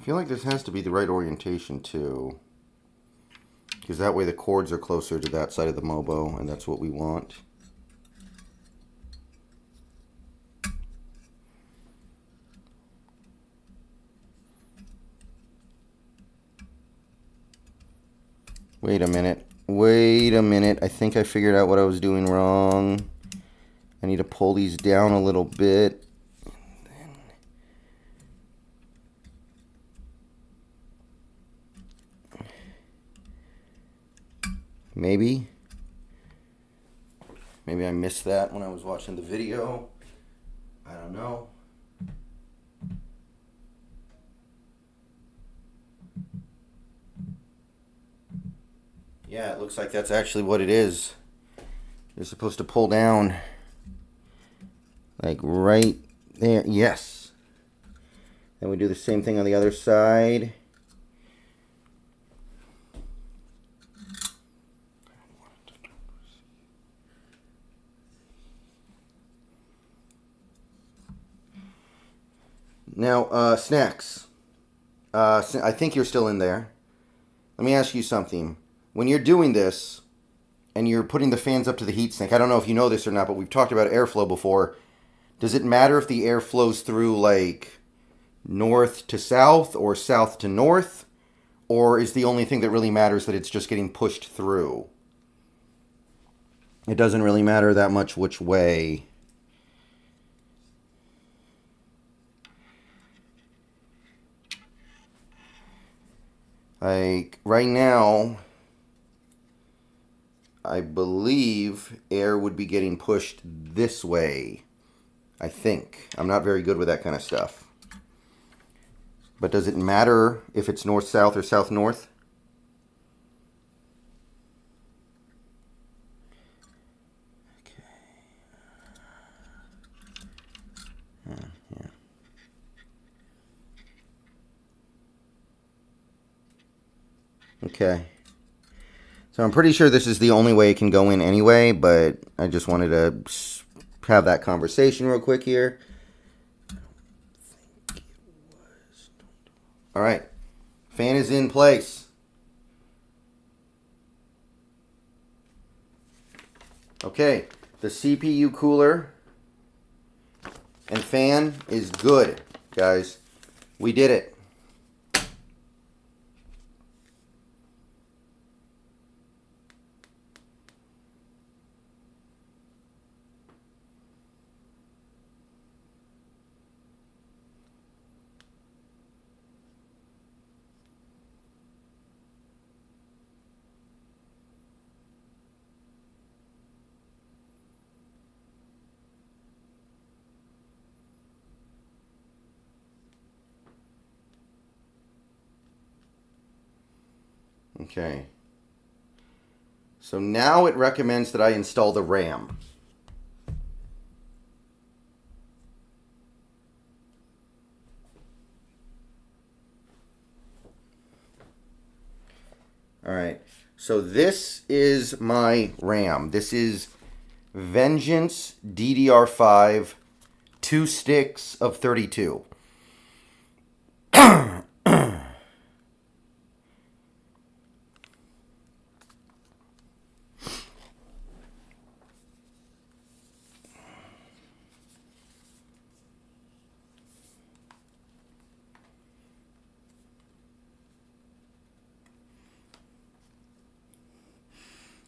feel like this has to be the right orientation too, because that way the cords are closer to that side of the Mobo, and that's what we want. Wait a minute. Wait a minute. I think I figured out what I was doing wrong. I need to pull these down a little bit. Maybe I missed that when I was watching the video. I don't know. Yeah, it looks like that's actually what it is. You're supposed to pull down like right there. Yes. Then we do the same thing on the other side. Now, Snacks. I think you're still in there. Let me ask you something. When you're doing this, and you're putting the fans up to the heatsink, I don't know if you know this or not, but we've talked about airflow before. Does it matter if the air flows through, like, north to south or south to north? Or is the only thing that really matters that it's just getting pushed through? It doesn't really matter that much which way. Like, right now, I believe air would be getting pushed this way. I think. I'm not very good with that kind of stuff. But does it matter if it's north-south or south-north? Okay. Yeah. Okay. So I'm pretty sure this is the only way it can go in anyway, but I just wanted to have that conversation real quick here. All right. Fan is in place. Okay. The CPU cooler and fan is good, guys. We did it. Okay. So now it recommends that I install the RAM. All right. So this is my RAM. This is Vengeance DDR5, 2 sticks of 32.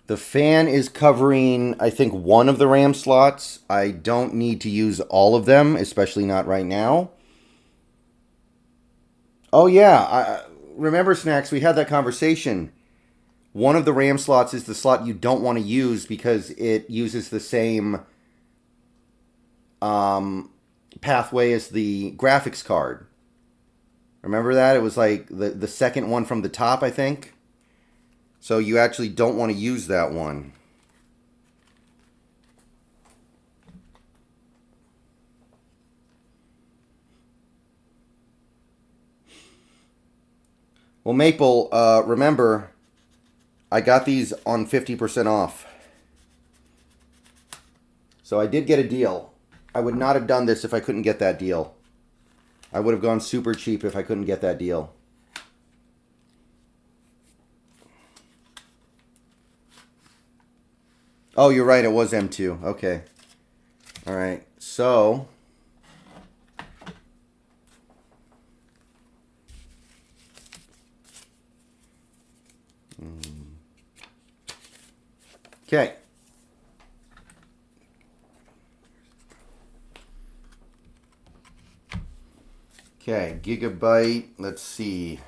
The fan is covering, I think, one of the RAM slots. I don't need to use all of them, especially not right now. Oh, yeah. Remember, Snacks, we had that conversation. One of the RAM slots is the slot you don't want to use because it uses the same pathway as the graphics card. Remember that? It was like the second one from the top, I think. So you actually don't want to use that one. Well, Maple, remember, I got these on 50% off. So I did get a deal. I would not have done this if I couldn't get that deal. I would have gone super cheap if I couldn't get that deal. Oh, you're right. It was M2. Okay. All right. So... Okay. Okay, Gigabyte, let's see.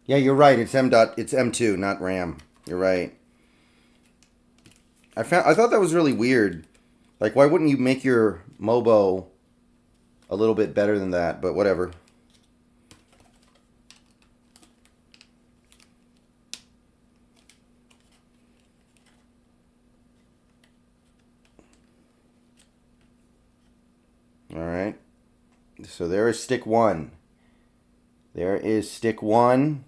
Yeah, you're right. It's M2, not RAM. You're right. I thought that was really weird. Like, why wouldn't you make your Mobo a little bit better than that? But whatever. All right. So there is stick one. There is stick one.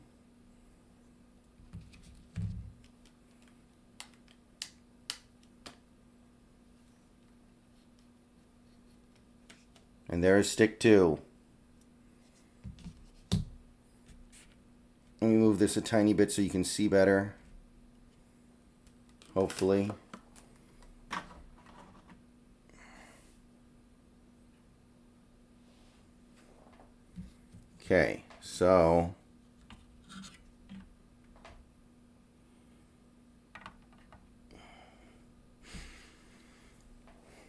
And there is stick two. Let me move this a tiny bit so you can see better. Hopefully. Okay, so...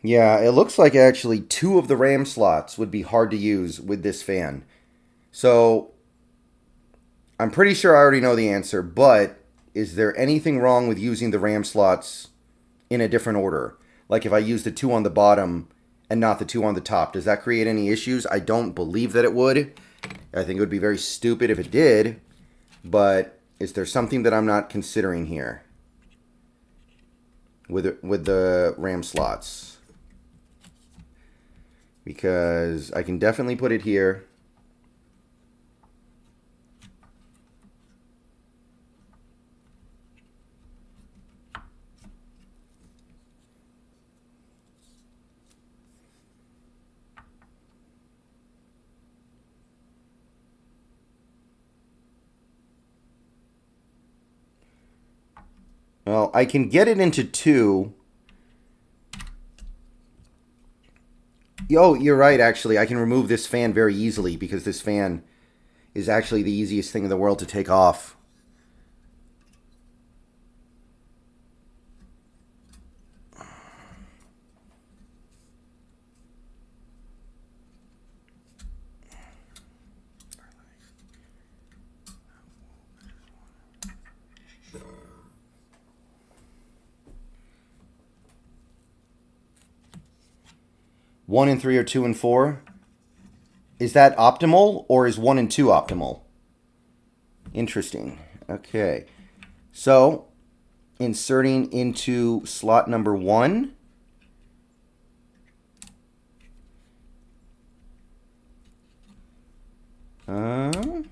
Yeah, it looks like actually 2 of the RAM slots would be hard to use with this fan. So, I'm pretty sure I already know the answer, but is there anything wrong with using the RAM slots in a different order? Like if I use the 2 on the bottom and not the 2 on the top, does that create any issues? I don't believe that it would. I think it would be very stupid if it did, but is there something that I'm not considering here with the RAM slots? Because I can definitely put it here. Well, I can get it into 2. Oh, you're right, actually. I can remove this fan very easily because this fan is actually the easiest thing in the world to take off. One and 3 or 2 and 4. Is that optimal or is 1 and 2 optimal? Interesting. Okay. So, inserting into slot number 1. I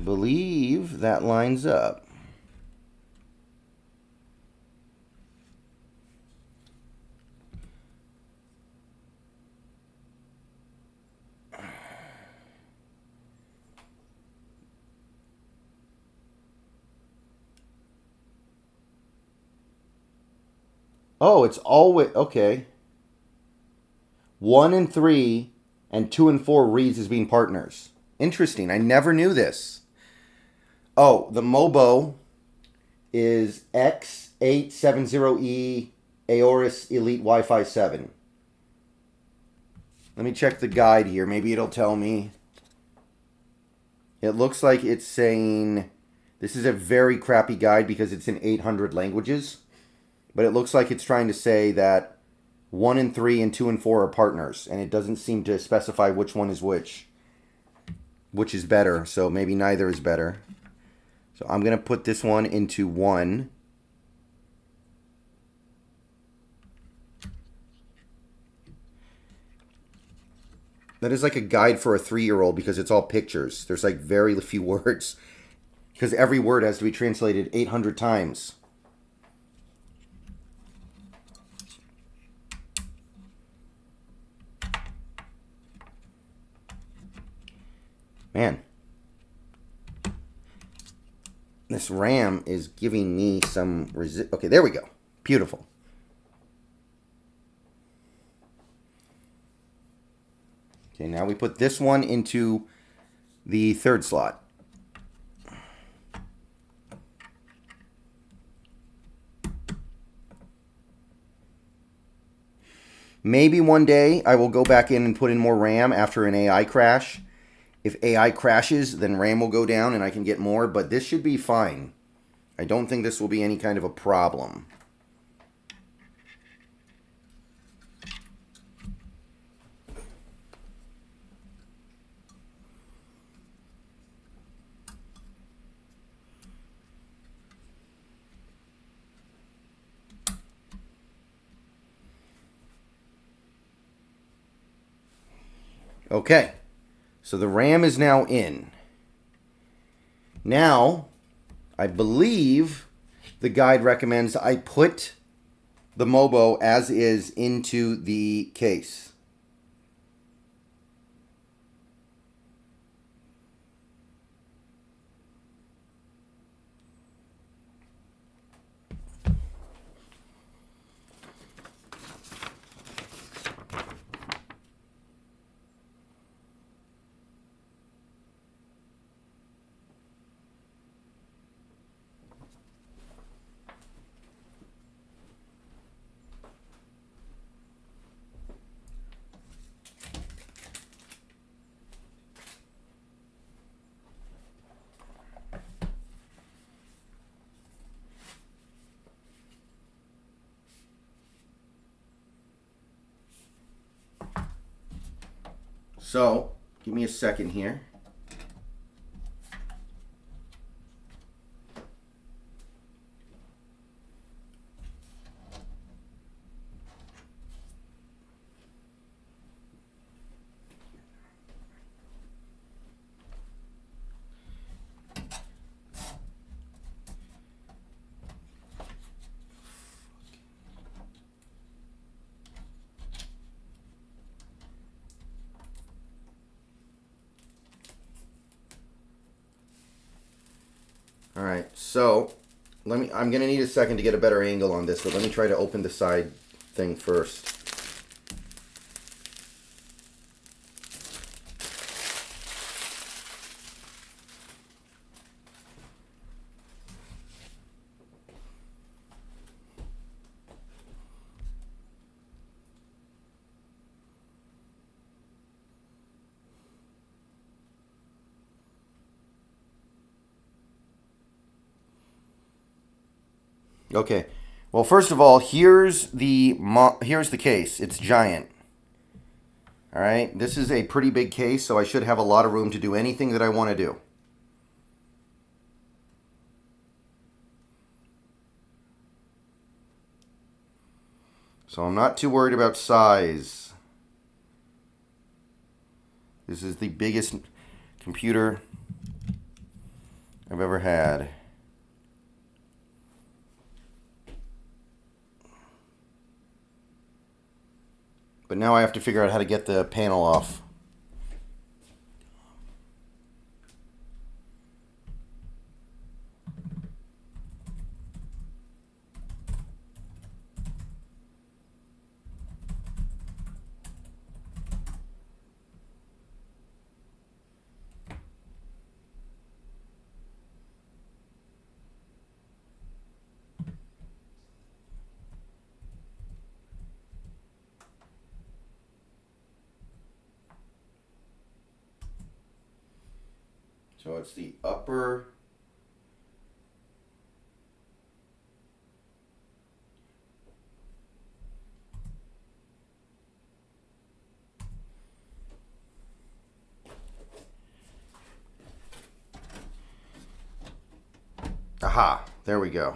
believe that lines up. Oh, it's always... Okay. 1 and 3 and 2 and 4 reads as being partners. Interesting. I never knew this. Oh, the Mobo is X870E AORUS Elite Wi-Fi 7. Let me check the guide here. Maybe it'll tell me. It looks like it's saying... This is a very crappy guide because it's in 800 languages. But it looks like it's trying to say that 1 and 3 and 2 and 4 are partners. And it doesn't seem to specify which one is which. which is better. So maybe neither is better. So I'm going to put this one into 1. That is like a guide for a 3-year-old because it's all pictures. There's like very few words because every word has to be translated 800 times. Man, this RAM is giving me some resist. Okay, there we go. Beautiful. Okay, now we put this one into the 3rd slot. Maybe one day I will go back in and put in more RAM after an AI crash. If AI crashes, then RAM will go down and I can get more, but this should be fine. I don't think this will be any kind of a problem. Okay, so the RAM is now in. Now, I believe the guide recommends I put the Mobo as is into the case. So, give me a second here. All right, so I'm gonna need a second to get a better angle on this, but let me try to open the side thing first. Okay. Well, first of all, here's the case. It's giant. All right. This is a pretty big case, so I should have a lot of room to do anything that I want to do. So I'm not too worried about size. This is the biggest computer I've ever had. But now I have to figure out how to get the panel off. So it's the upper Aha, there we go.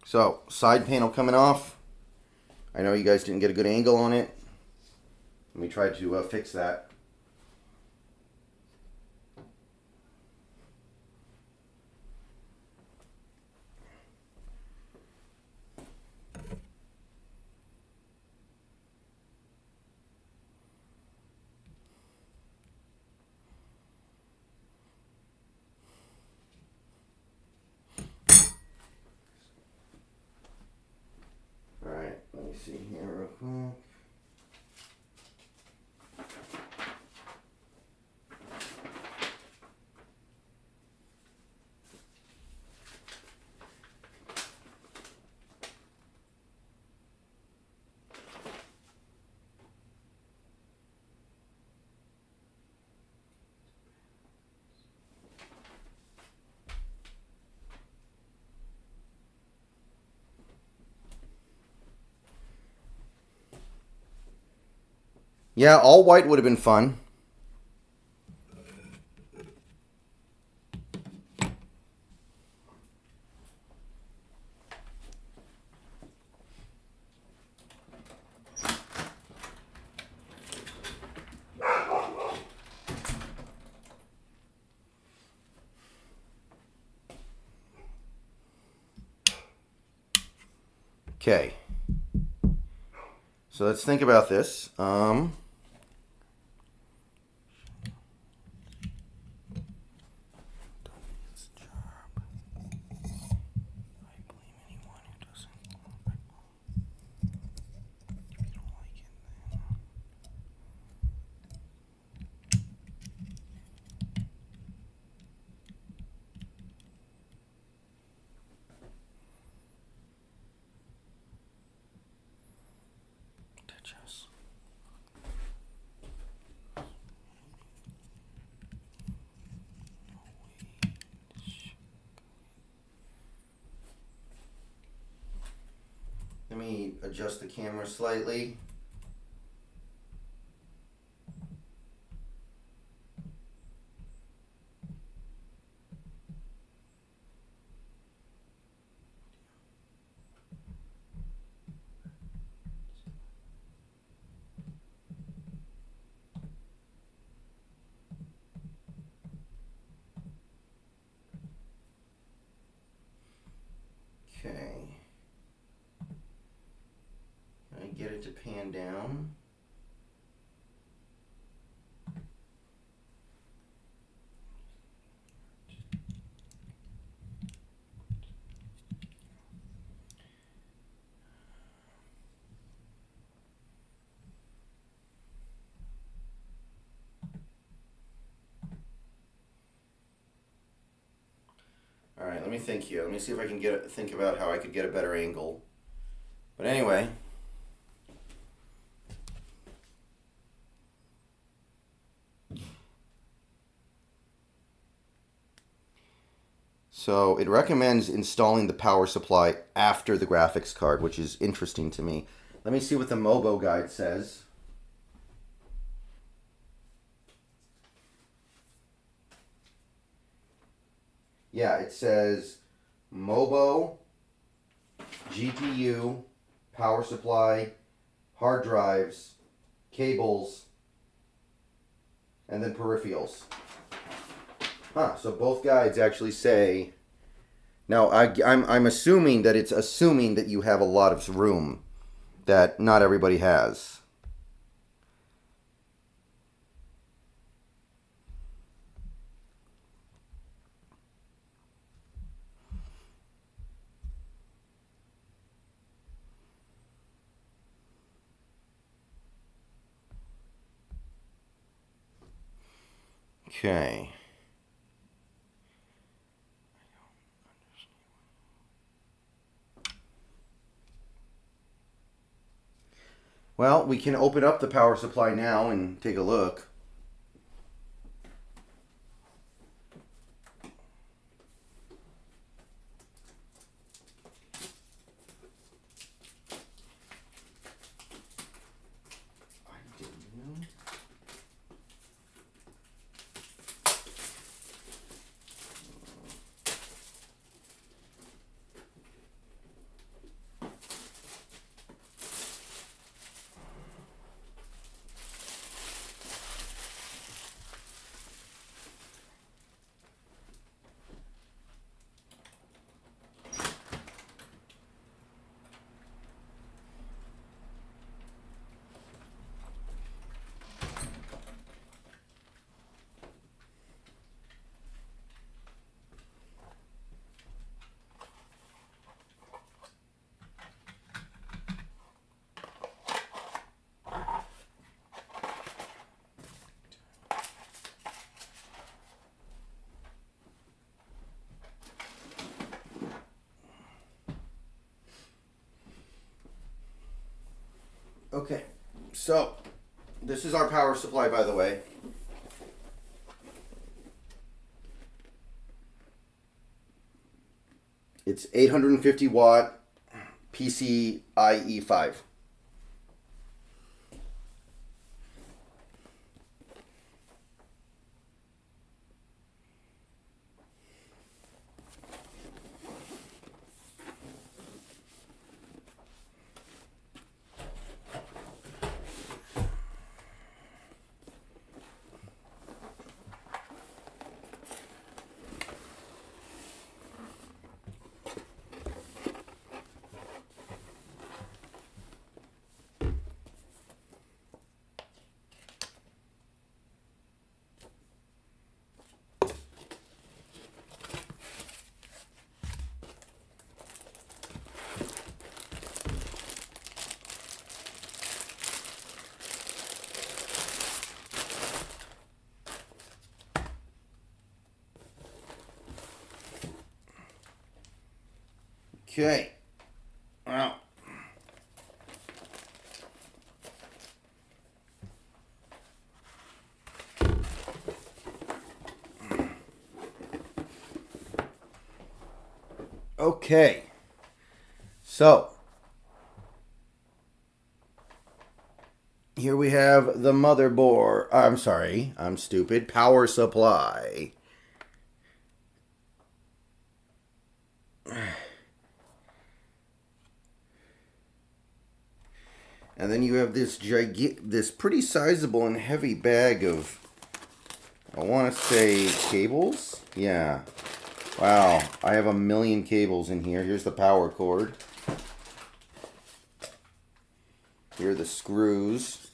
So, side panel coming off. I know you guys didn't get a good angle on it. Let me try to fix that. Alright, let me see here real quick. Yeah, all white would have been fun. Okay. So let's think about this. Let me adjust the camera slightly. Okay. I get it to pan down. All right, let me think here. Let me see if I can think about how I could get a better angle. But anyway. So it recommends installing the power supply after the graphics card, which is interesting to me. Let me see what the Mobo guide says. Yeah, it says Mobo, GPU, power supply, hard drives, cables, and then peripherals. Huh, so both guides actually say... Now, I'm assuming that it's assuming that you have a lot of room that not everybody has. Okay. Well, we can open up the power supply now and take a look. Okay, so this is our power supply, by the way. It's 850 watt PCIe 5. Okay. Wow. Okay. So, here we have the motherboard. I'm sorry, I'm stupid. Power supply. And then you have this this pretty sizable and heavy bag of, I want to say, cables? Yeah. Wow, I have a million cables in here. Here's the power cord. Here are the screws.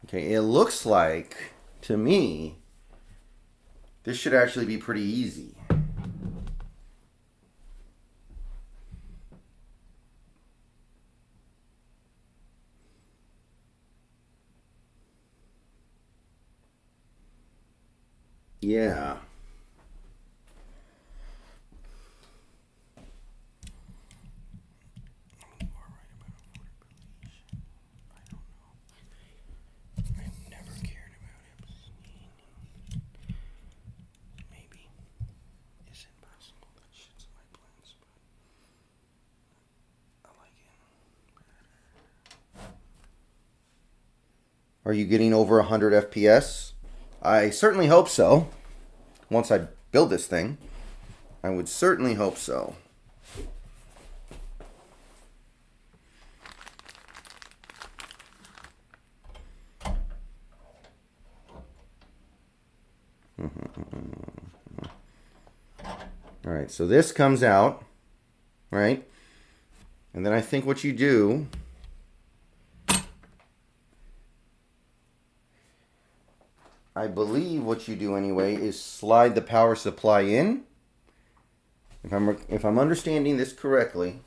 Okay, it looks like, to me, this should actually be pretty easy. Yeah. Are you getting over 100 FPS? I certainly hope so. Once I build this thing, I would certainly hope so. All right, so this comes out, right? And then I think what you do, I believe what you do anyway, is slide the power supply in. If I'm understanding this correctly.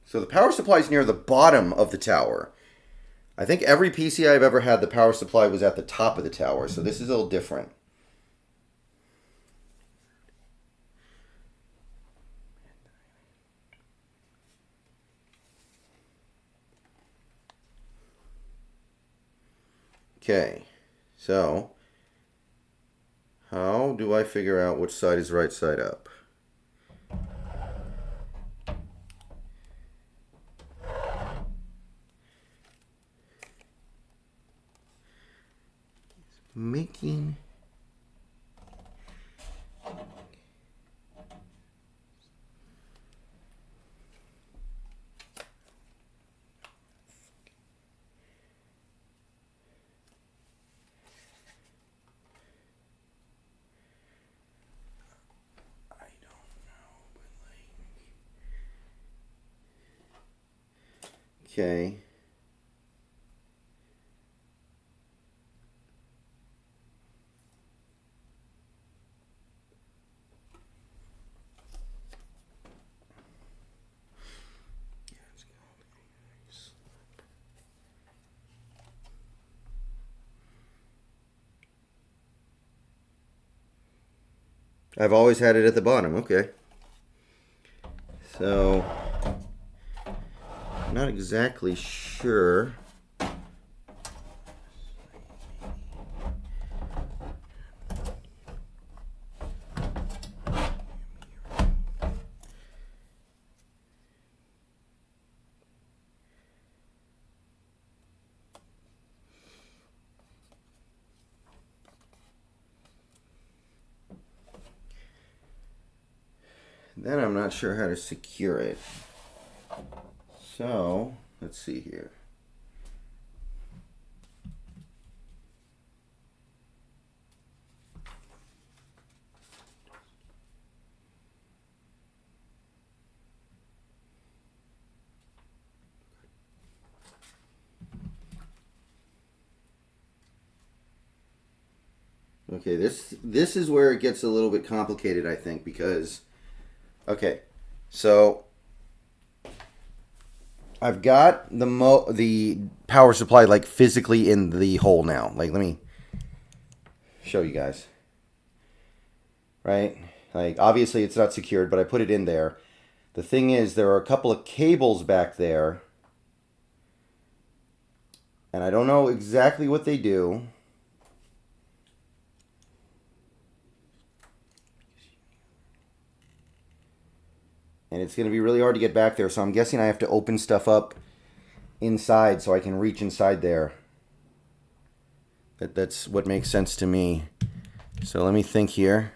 So the power supply is near the bottom of the tower. I think every PC I've ever had, the power supply was at the top of the tower. So this is a little different. Okay, so how do I figure out which side is right side up? Making okay. I've always had it at the bottom. Okay. So, not exactly sure. Then I'm not sure how to secure it. So, let's see here. Okay, this is where it gets a little bit complicated, I think, because okay, so I've got the power supply like physically in the hole now. Like, let me show you guys. Right? Like, obviously it's not secured, but I put it in there. The thing is, there are a couple of cables back there, and I don't know exactly what they do. And it's going to be really hard to get back there, so I'm guessing I have to open stuff up inside so I can reach inside there. That's what makes sense to me. So let me think here.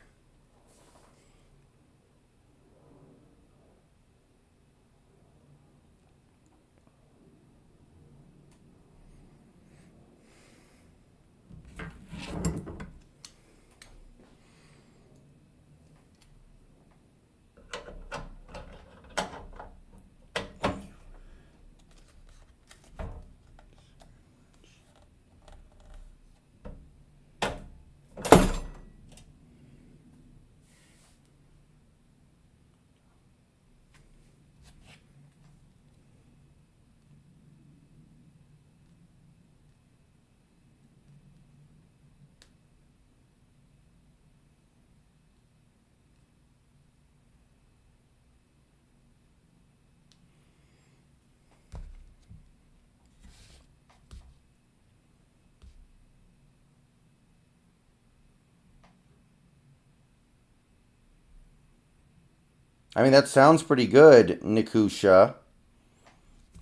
I mean, that sounds pretty good, Nikusha.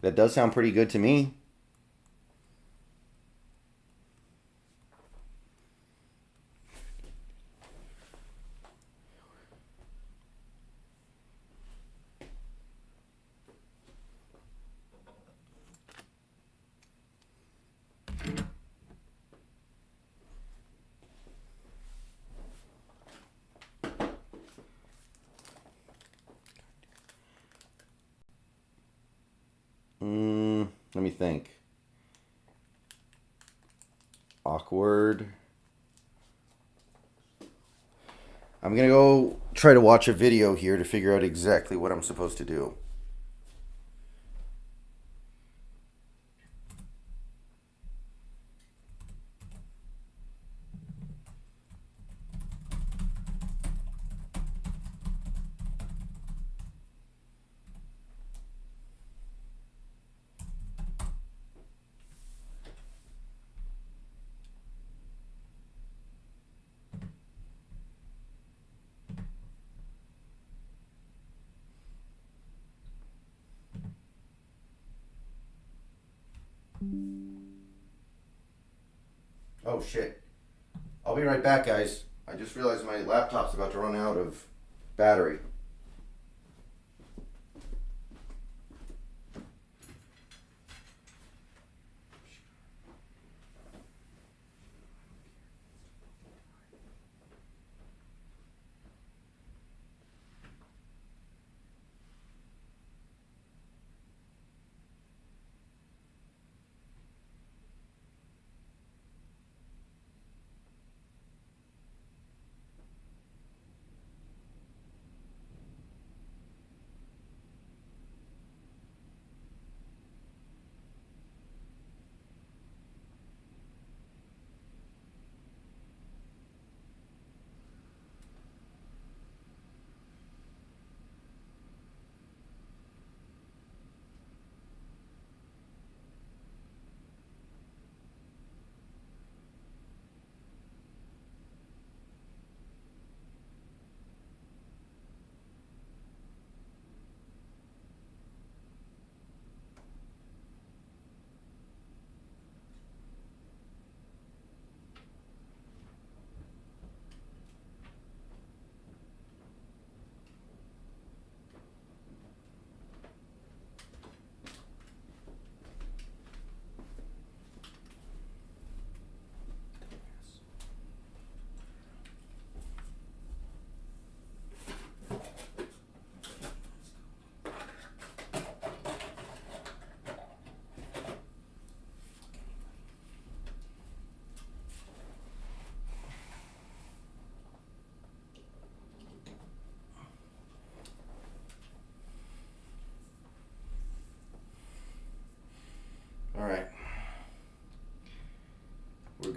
That does sound pretty good to me. Let me think. Awkward. I'm going to go try to watch a video here to figure out exactly what I'm supposed to do. Oh shit. I'll be right back, guys. I just realized my laptop's about to run out of battery.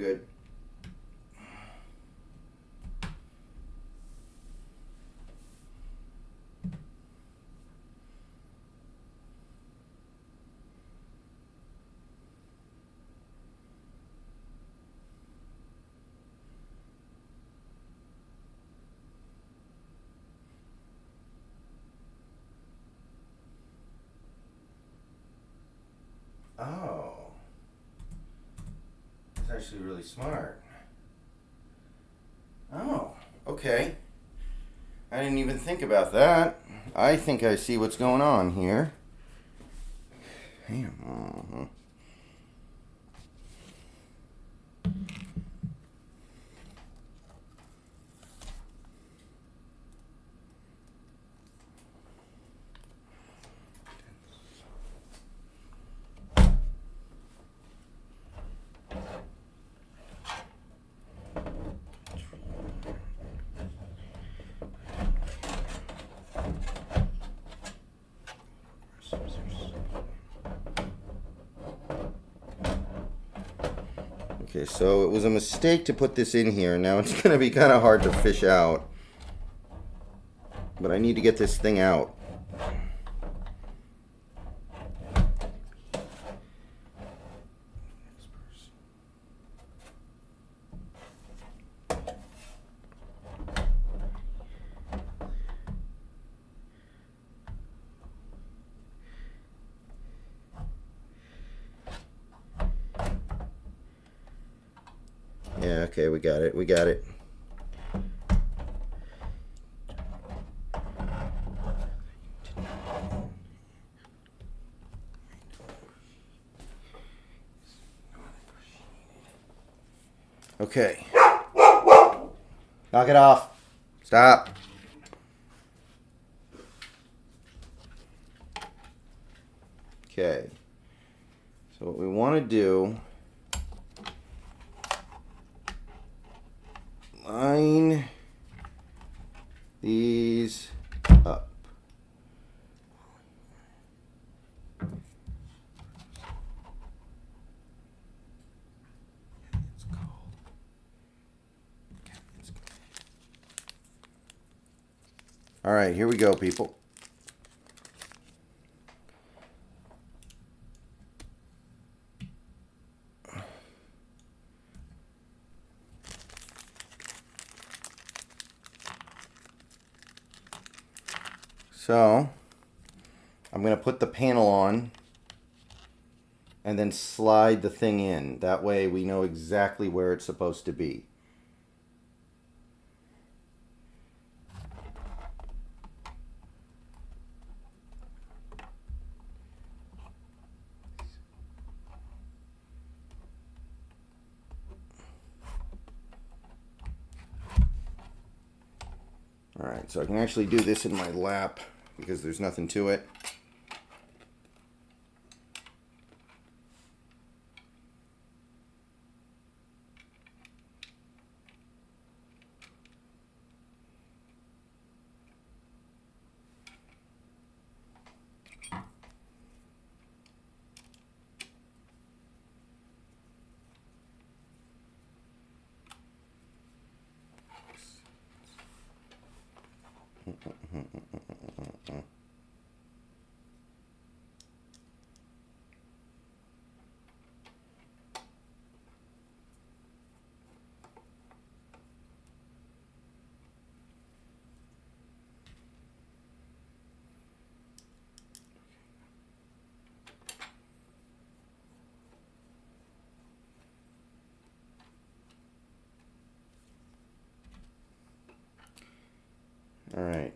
good. Oh, that's actually really smart. Oh, okay. I didn't even think about that. I think I see what's going on here. Damn. Okay, so it was a mistake to put this in here. Now it's going to be kind of hard to fish out. But I need to get this thing out. Yeah, okay, we got it. We got it. Okay. Knock it off. Stop. Okay. So what we want to do, line these up. All right, here we go, people. So, I'm going to put the panel on and then slide the thing in. That way we know exactly where it's supposed to be. Alright, so I can actually do this in my lap because there's nothing to it. All right.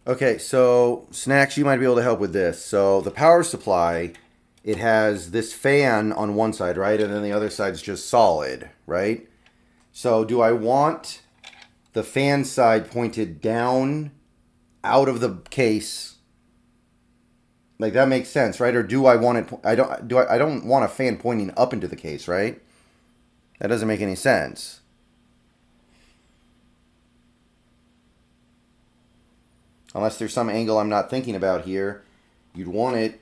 Okay, so Snacks, you might be able to help with this. So the power supply, it has this fan on one side, right? And then the other side's just solid, right? So do I want the fan side pointed down out of the case? Like that makes sense, right? Or do I want it? I don't want a fan pointing up into the case, right? That doesn't make any sense. Unless there's some angle I'm not thinking about here, you'd want it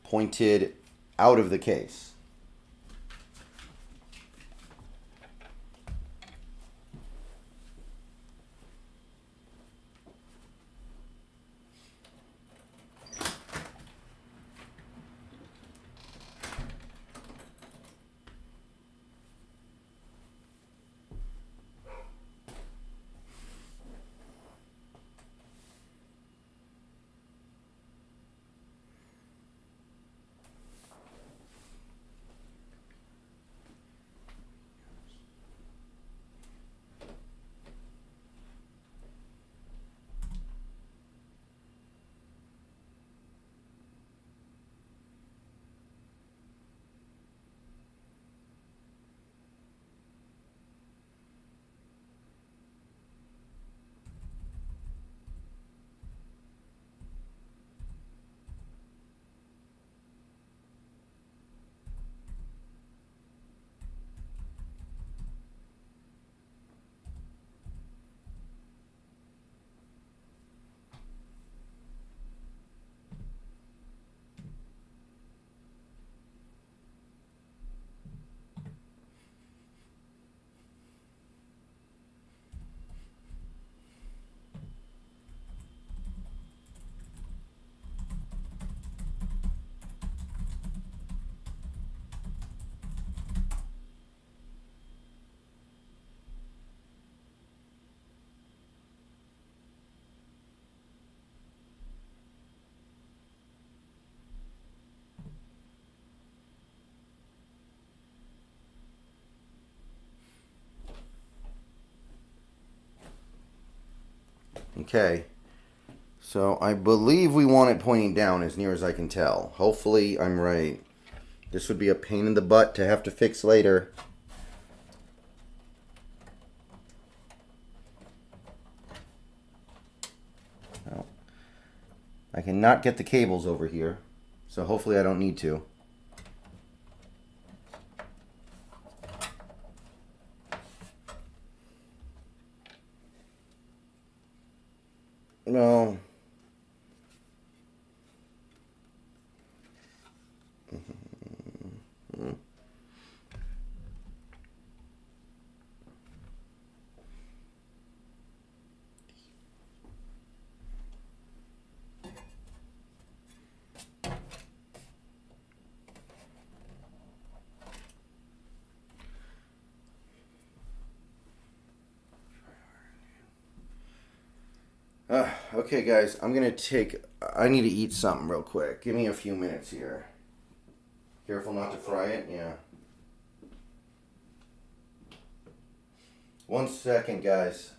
pointed out of the case. Okay, so I believe we want it pointing down as near as I can tell. Hopefully I'm right. This would be a pain in the butt to have to fix later. Well, I cannot get the cables over here, so hopefully I don't need to. No. Okay, guys, I need to eat something real quick. Give me a few minutes here. Careful not to fry it, yeah. 1 second, guys.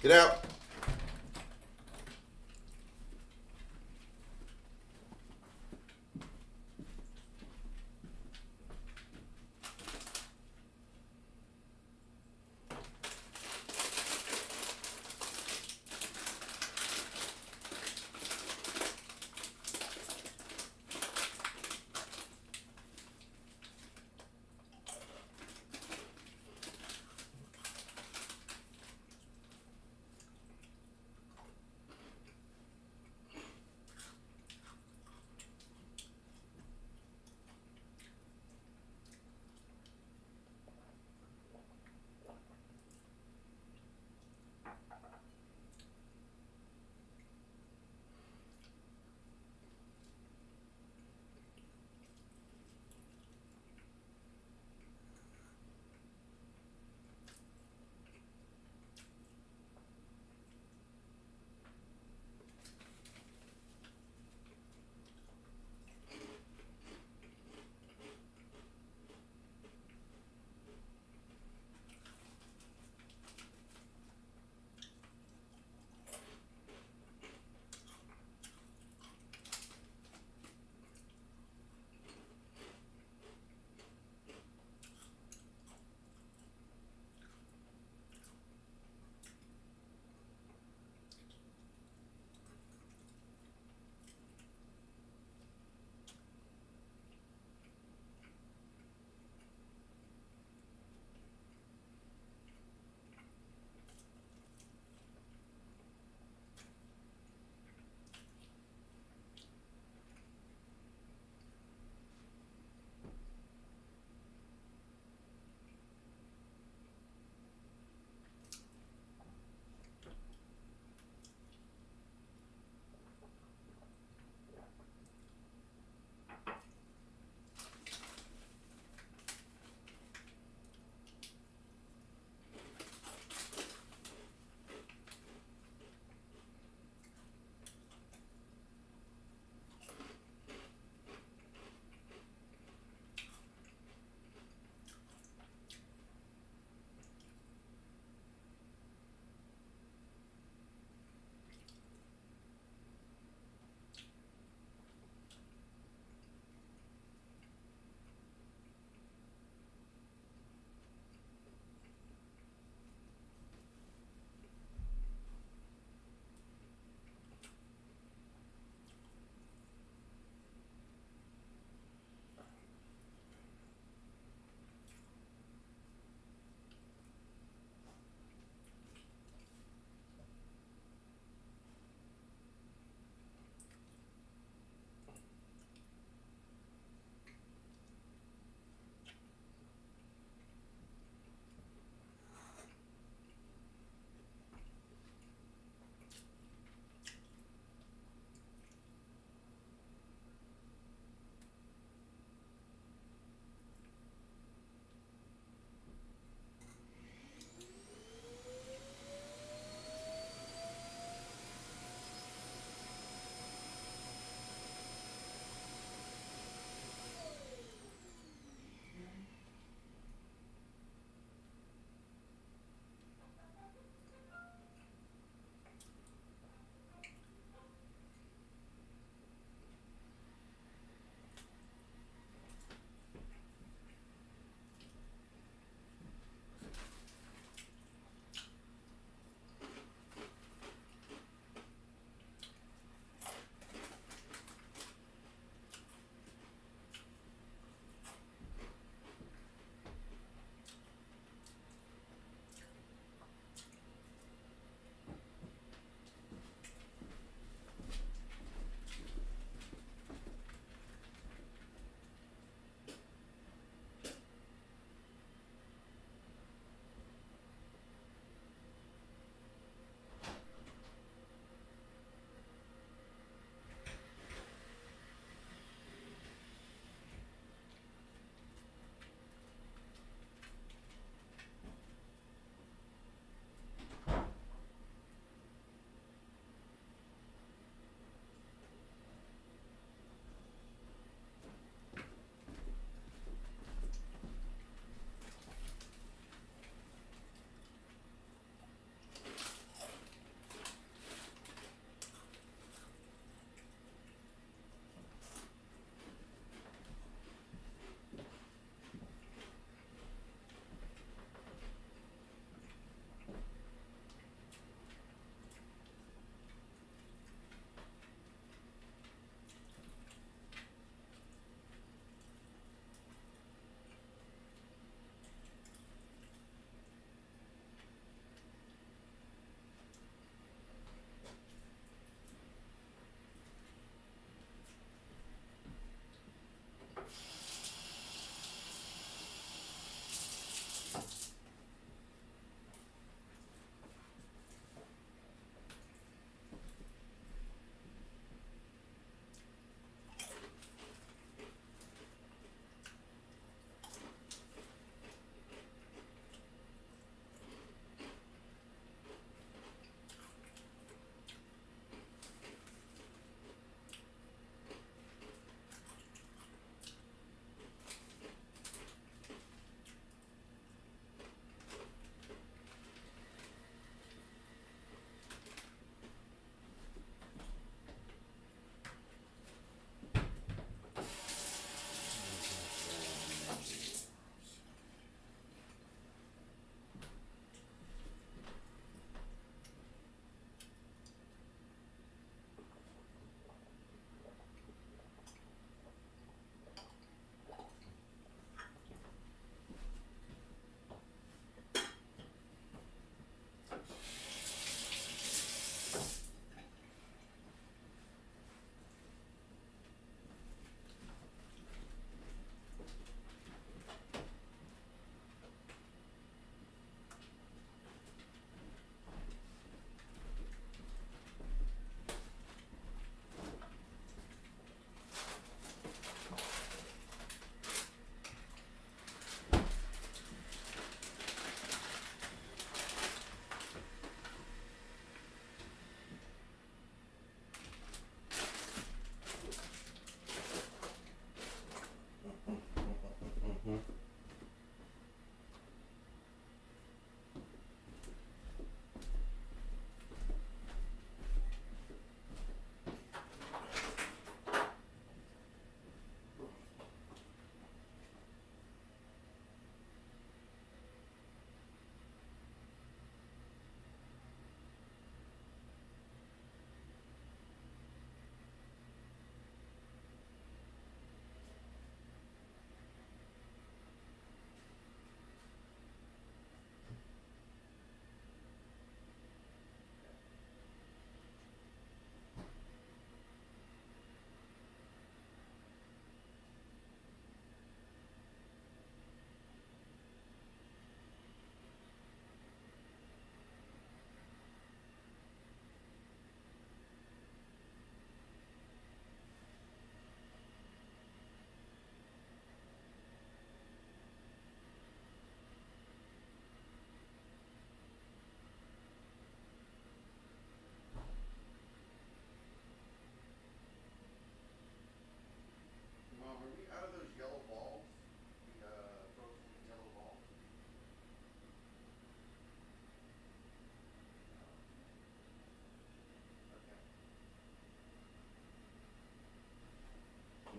Get out.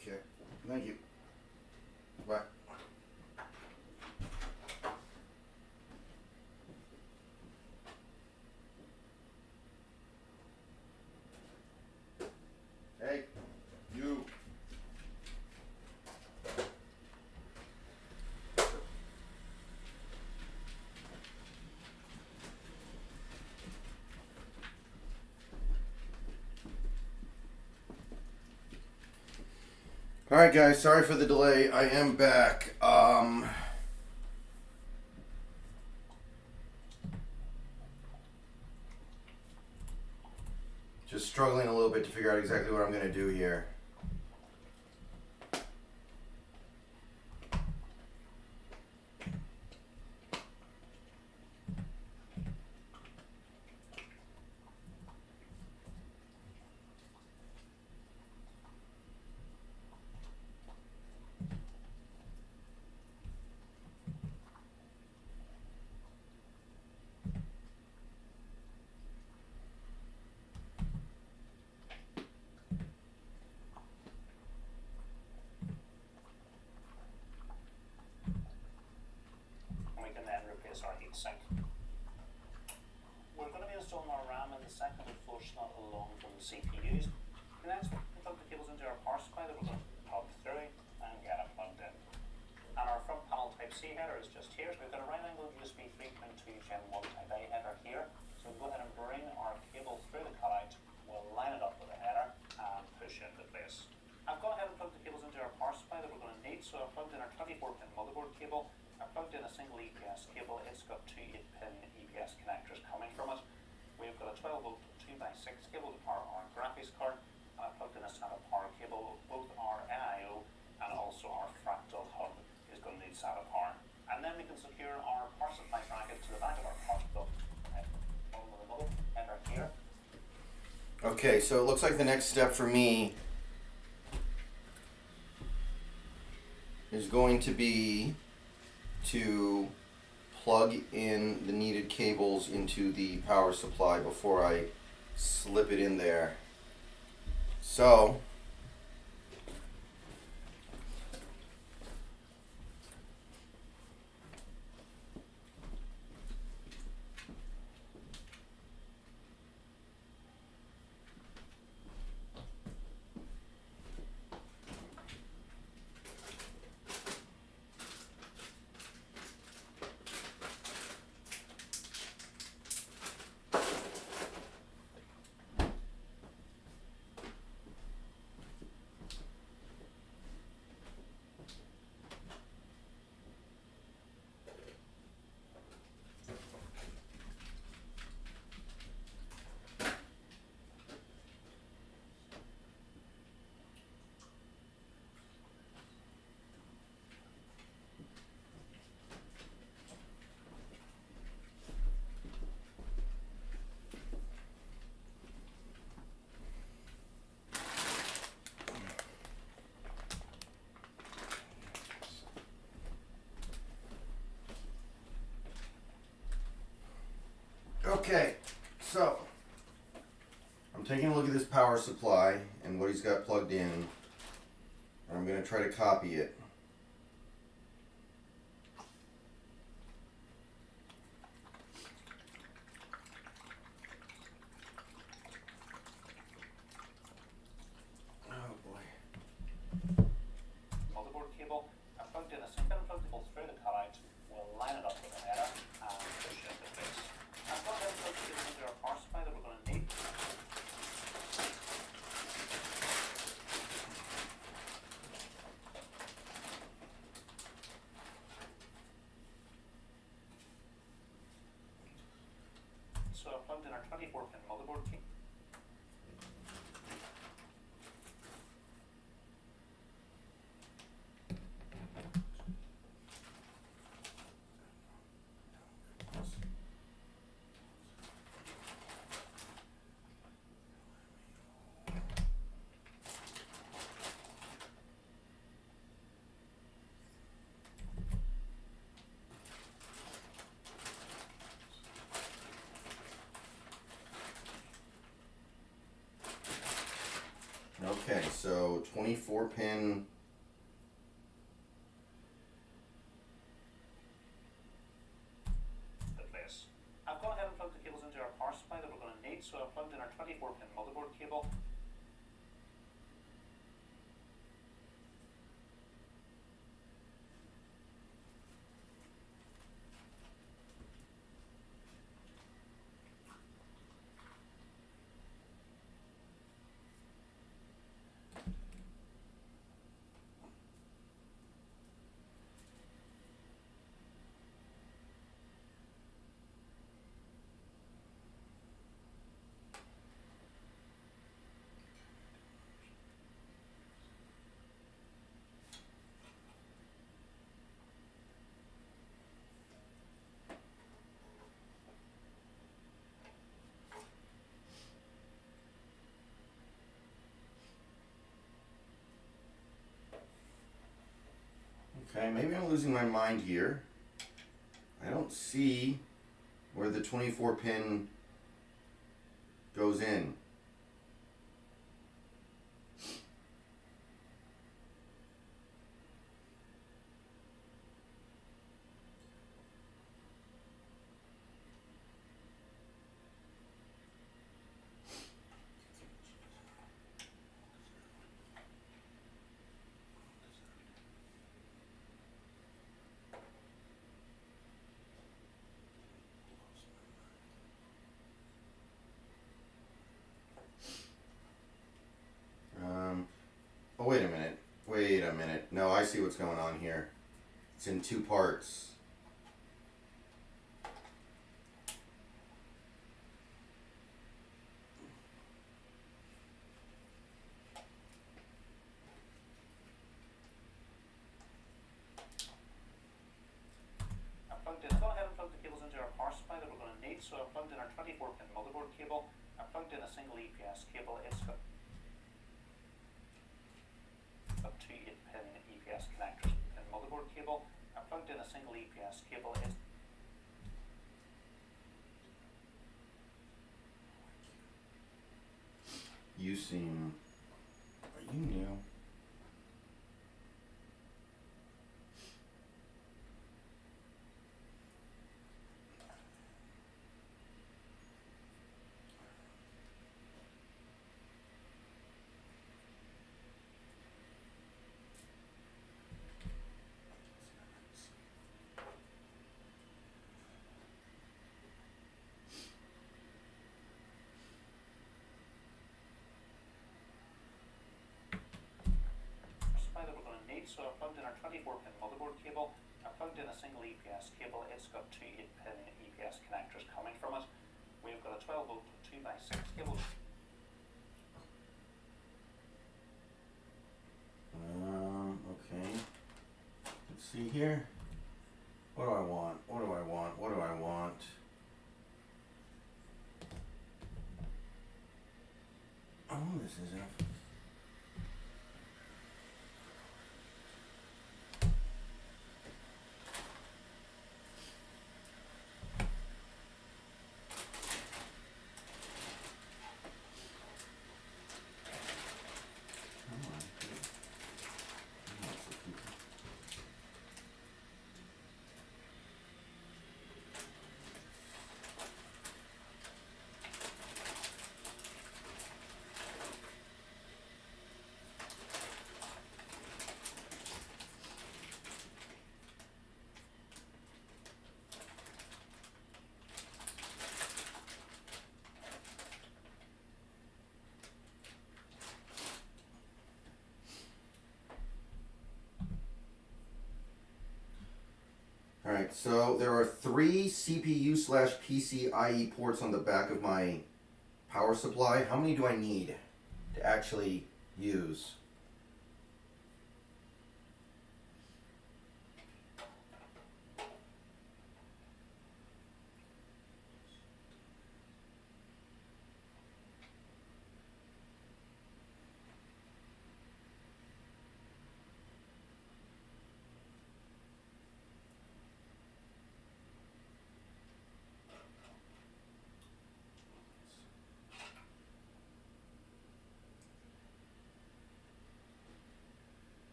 Okay. Thank you. Bye. Hey, you. All right, guys. Sorry for the delay. I am back. Just struggling a little bit to figure out exactly what I'm going to do here.
Our heatsink. We're going to be installing our RAM in the second and flush not along from the CPUs. Next, we plug the cables into our power supply that we're going to plug through and get it plugged in. And our front panel type C header is just here. So we've got a right angle USB 3.2 Gen 1 type A header here. So we'll go ahead and bring our cable through the cutout. We'll line it up with the header and push it into place. I've gone ahead and plugged the cables into our power supply that we're going to need. So I've plugged in our 24-pin motherboard cable. I plugged in a single EPS cable. It's got two 8-pin EPS connectors coming from it. We've got a 12-volt 2x6 cable to power our graphics card. And I plugged in a SATA power cable. Both our NIO and also our fractal hub is going to need SATA power. And then we can secure our power supply bracket to the back of our power supply. One with another header here.
Okay, so it looks like the next step for me is going to be to plug in the needed cables into the power supply before I slip it in there. So okay, so I'm taking a look at this power supply and what he's got plugged in. I'm going to try to copy it. Oh boy.
Motherboard cable. I plugged in a single plug cable through the cutout. We'll line it up with the header and push it into place. I've got ahead and plugged the cables into our power supply that we're going to need. So I've plugged in our 24-pin motherboard cable.
24 pin.
I've gone ahead and plugged the cables into our power supply that we're going to need, so I've plugged in our 24 pin motherboard cable.
Okay, maybe I'm losing my mind here. I don't see where the 24 pin goes in. Oh, wait a minute. Wait a minute. No, I see what's going on here. It's in two parts.
I've plugged in, go ahead and plug the cables into our power supply that we're going to need, so I've plugged in our 24 pin motherboard cable. I've plugged in a single EPS cable. It's got two 8-pin EPS connectors and motherboard cable. I plugged in a single EPS cable.
You seem... Are you new?
So I plugged in our 24 pin motherboard cable. I plugged in a single EPS cable. It's got two 8-pin EPS connectors coming from it. We've got a 12 volt 2x6 cable.
Okay. Let's see here. What do I want? What do I want? What do I want? Oh, this is it. Alright, so there are 3 CPU/PCIe ports on the back of my power supply. How many do I need to actually use?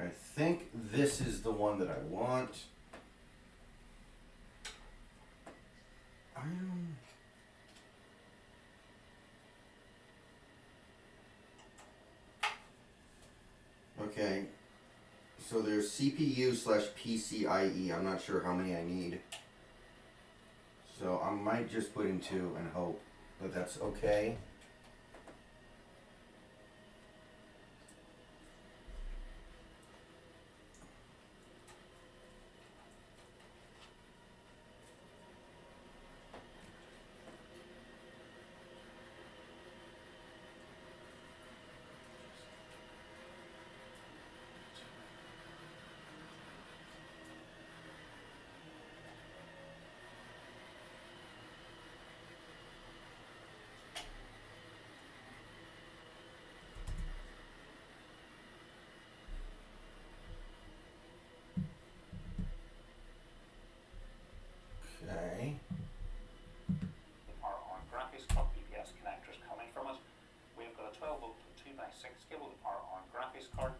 I think this is the one that I want. Okay, so there's CPU slash PCIe. I'm not sure how many I need. So I might just put in 2 and hope that that's okay. Okay.
Our graphics card UPS connectors coming from it. We've got a 12 volt 2x6 cable to power our graphics card.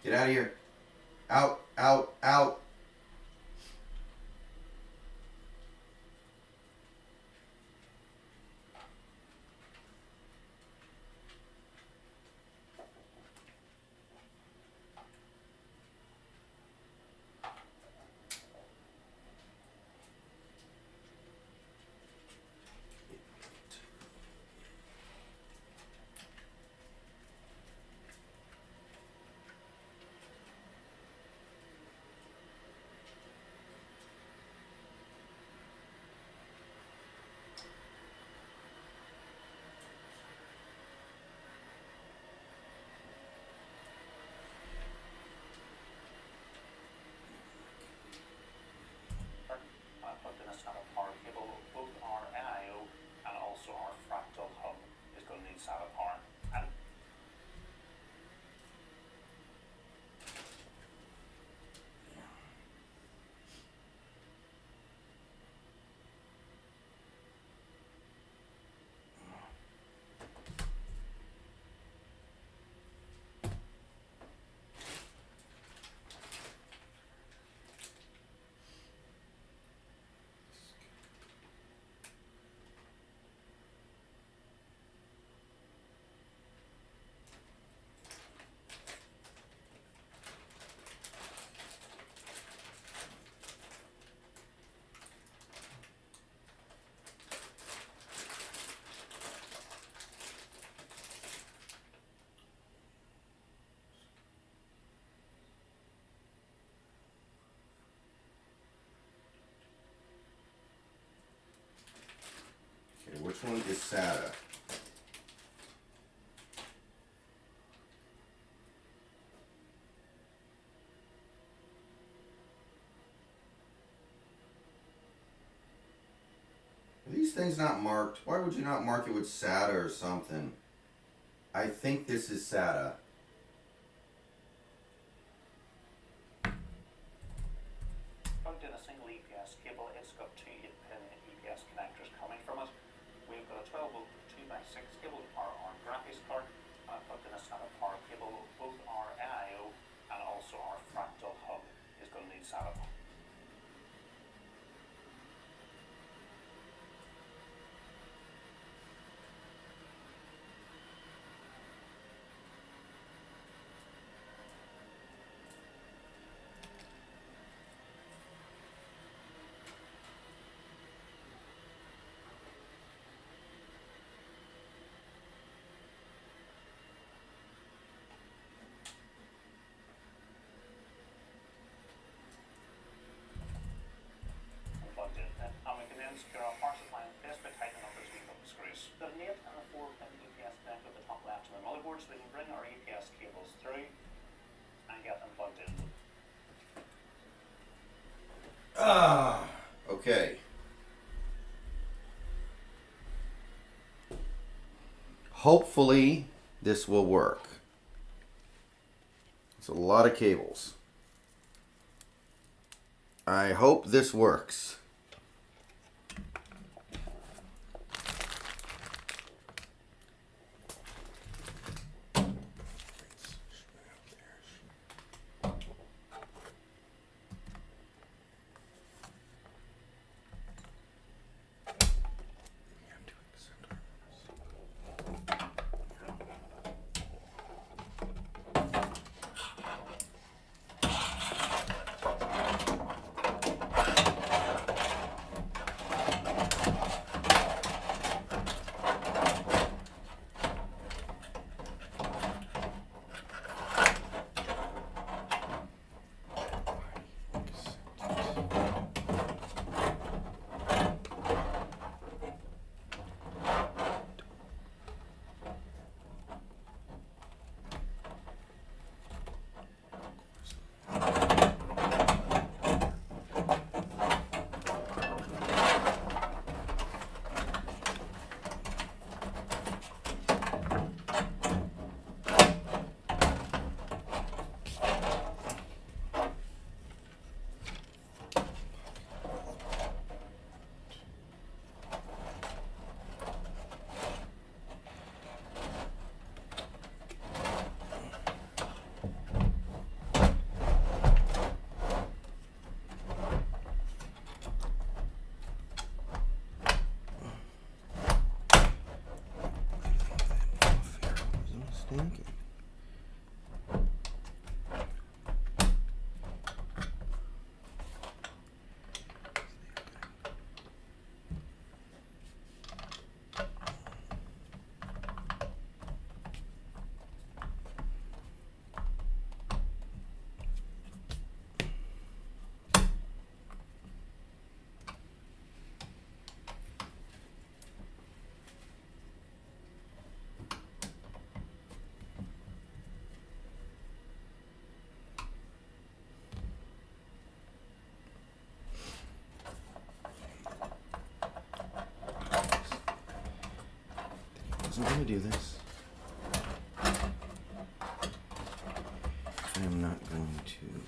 Get out of here. Out, out, out. Which one is SATA? Are these things not marked? Why would you not mark it with SATA or something? I think this is SATA.
Plugged in a single EPS cable. It's got 2 8-pin EPS connectors coming from it. We've got a 12 volt 2x6 cable to power our graphics card. And I've plugged in a SATA power cable. Both our NIO and also our fractal hub is going to need SATA. And we can then secure our power supply and placement works, we can bring our UPS cables through and get them plugged in.
Okay. Hopefully this will work. It's a lot of cables. I hope this works. I'm going to do this. I am not going to.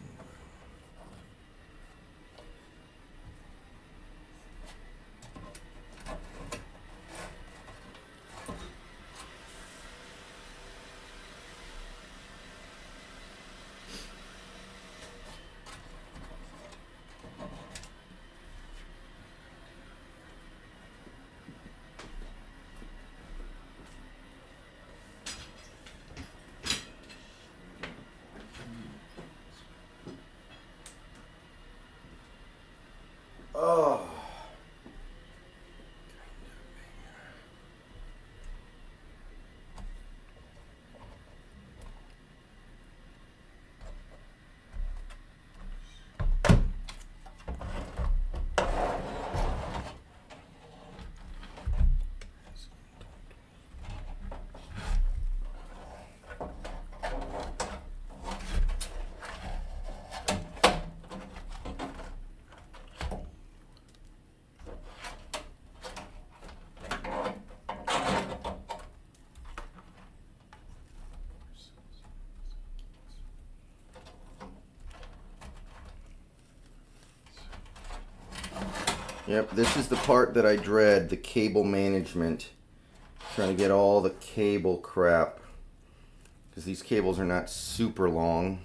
Oh. Yep, this is the part that I dread, the cable management. Trying to get all the cable crap. Because these cables are not super long.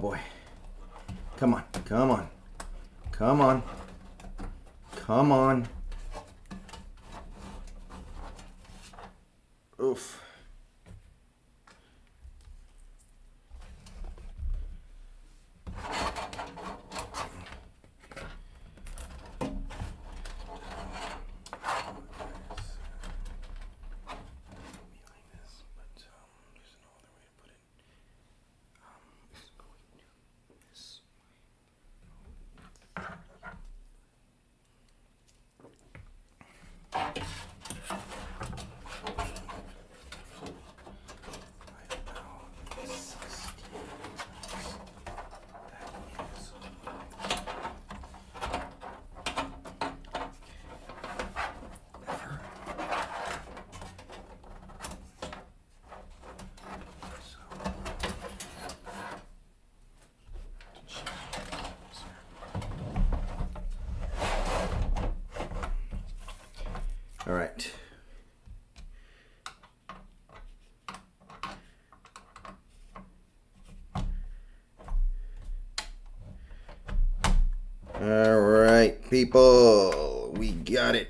boy. Come on. Come on. Come on. Come on. Oof. All right. All right, people, we got it.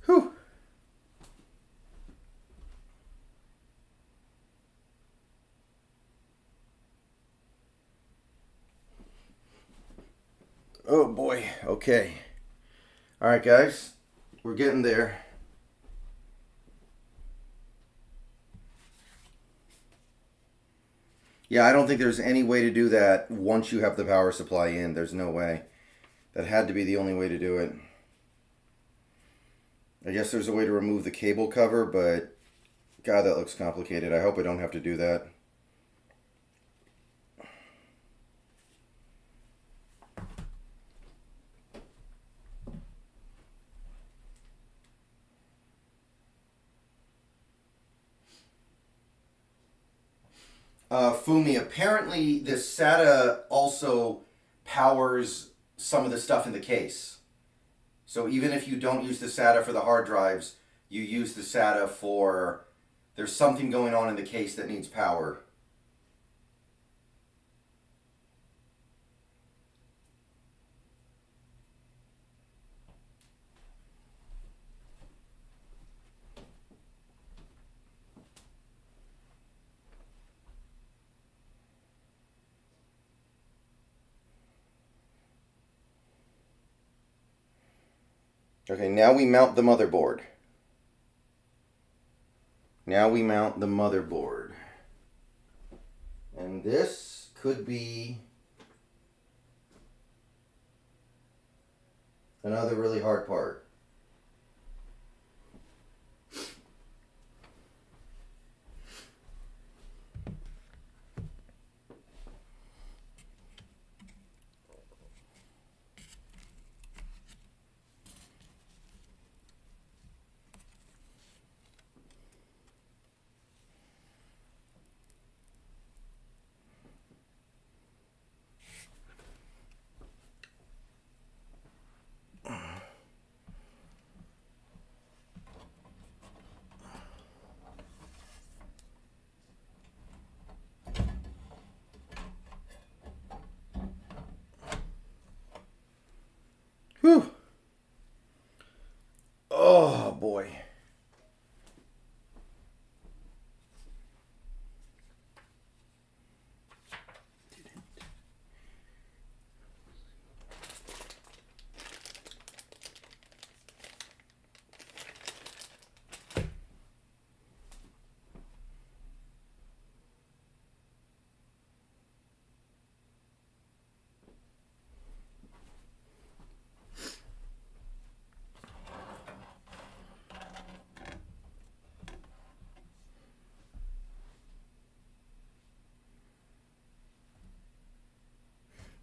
Whew. Oh boy, okay. All right, guys, we're getting there. Yeah, I don't think there's any way to do that once you have the power supply in. There's no way. That had to be the only way to do it. I guess there's a way to remove the cable cover, but God, that looks complicated. I hope I don't have to do that. Fumi, apparently this SATA also powers some of the stuff in the case. So even if you don't use the SATA for the hard drives, you use the SATA for... There's something going on in the case that needs power. Okay, now we mount the motherboard. Now we mount the motherboard. And this could be another really hard part.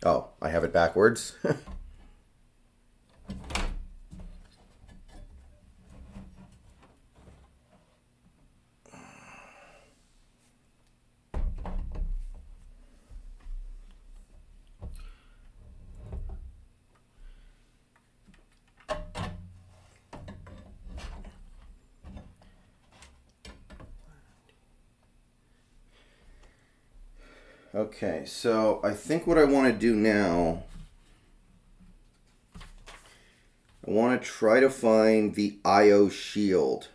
Oh, I have it backwards. Okay, so I think what I want to do now, I want to try to find the I/O shield.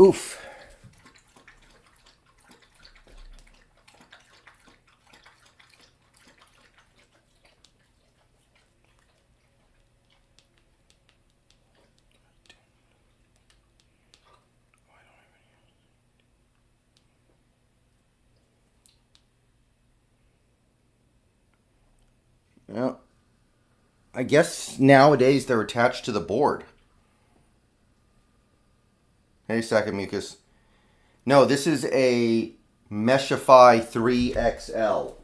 Oof. Well, I guess nowadays they're attached to the board. Hey, Sakamukas. No, this is a Meshify 3XL.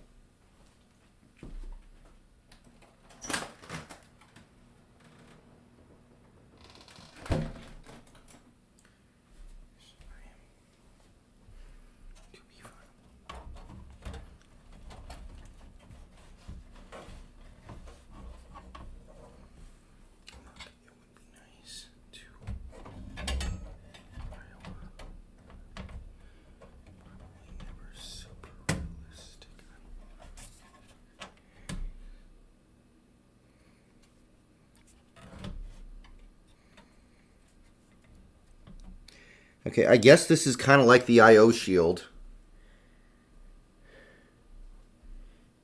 Okay, I guess this is kind of like the I/O shield,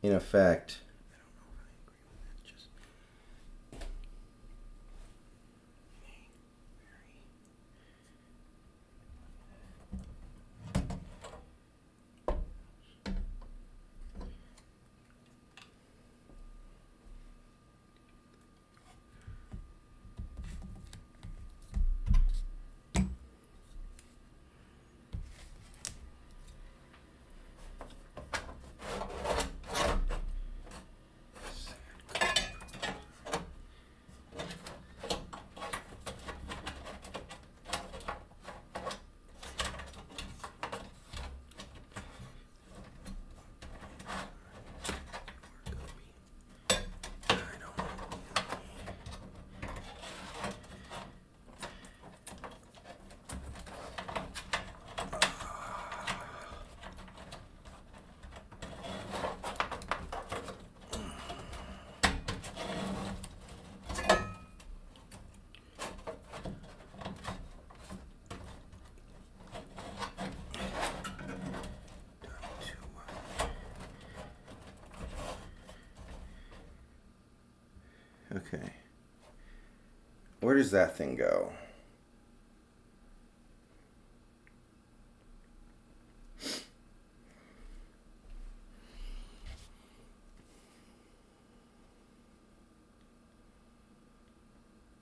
in effect. Okay. Where does that thing go?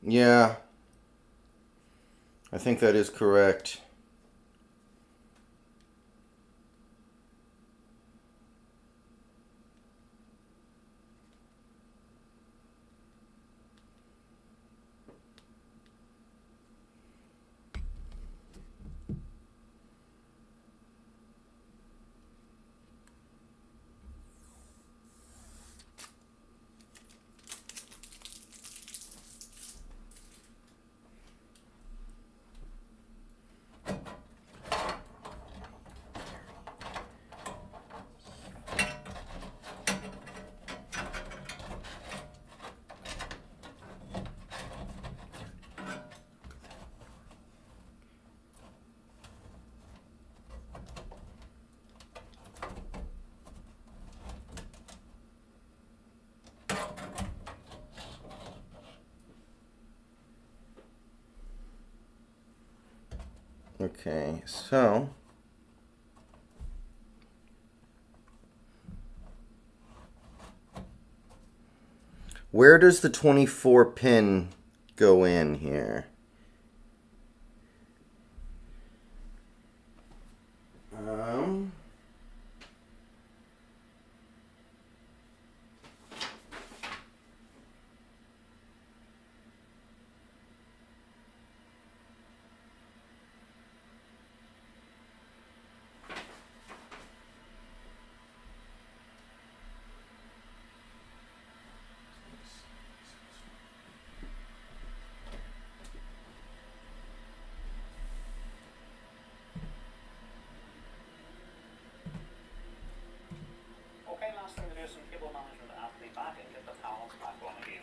Yeah. I think that is correct. Okay, so where does the 24 pin go in here?
Okay, last thing to do is some cable management after the back and get the panels back on again.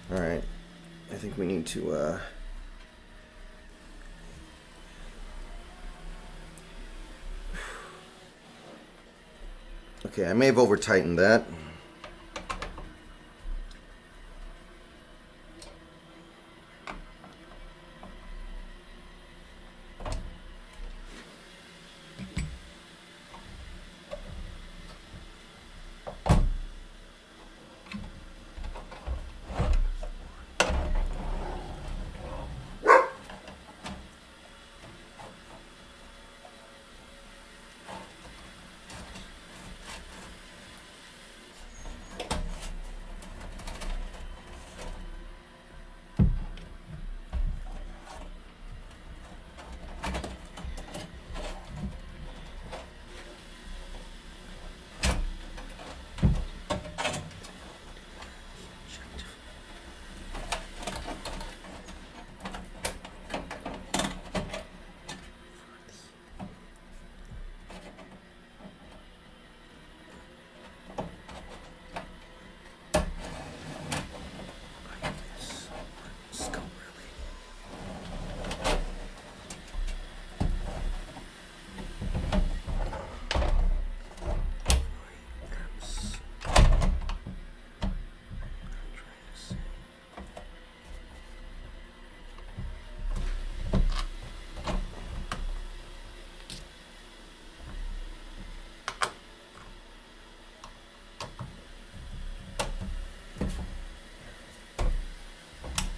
All right, I think we need to okay, I may have over tightened that.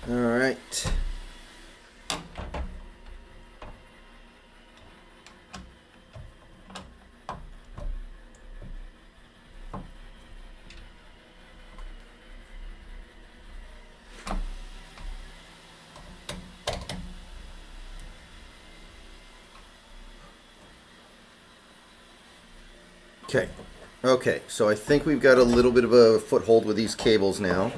All right. Okay. Okay, so I think we've got a little bit of a foothold with these cables now.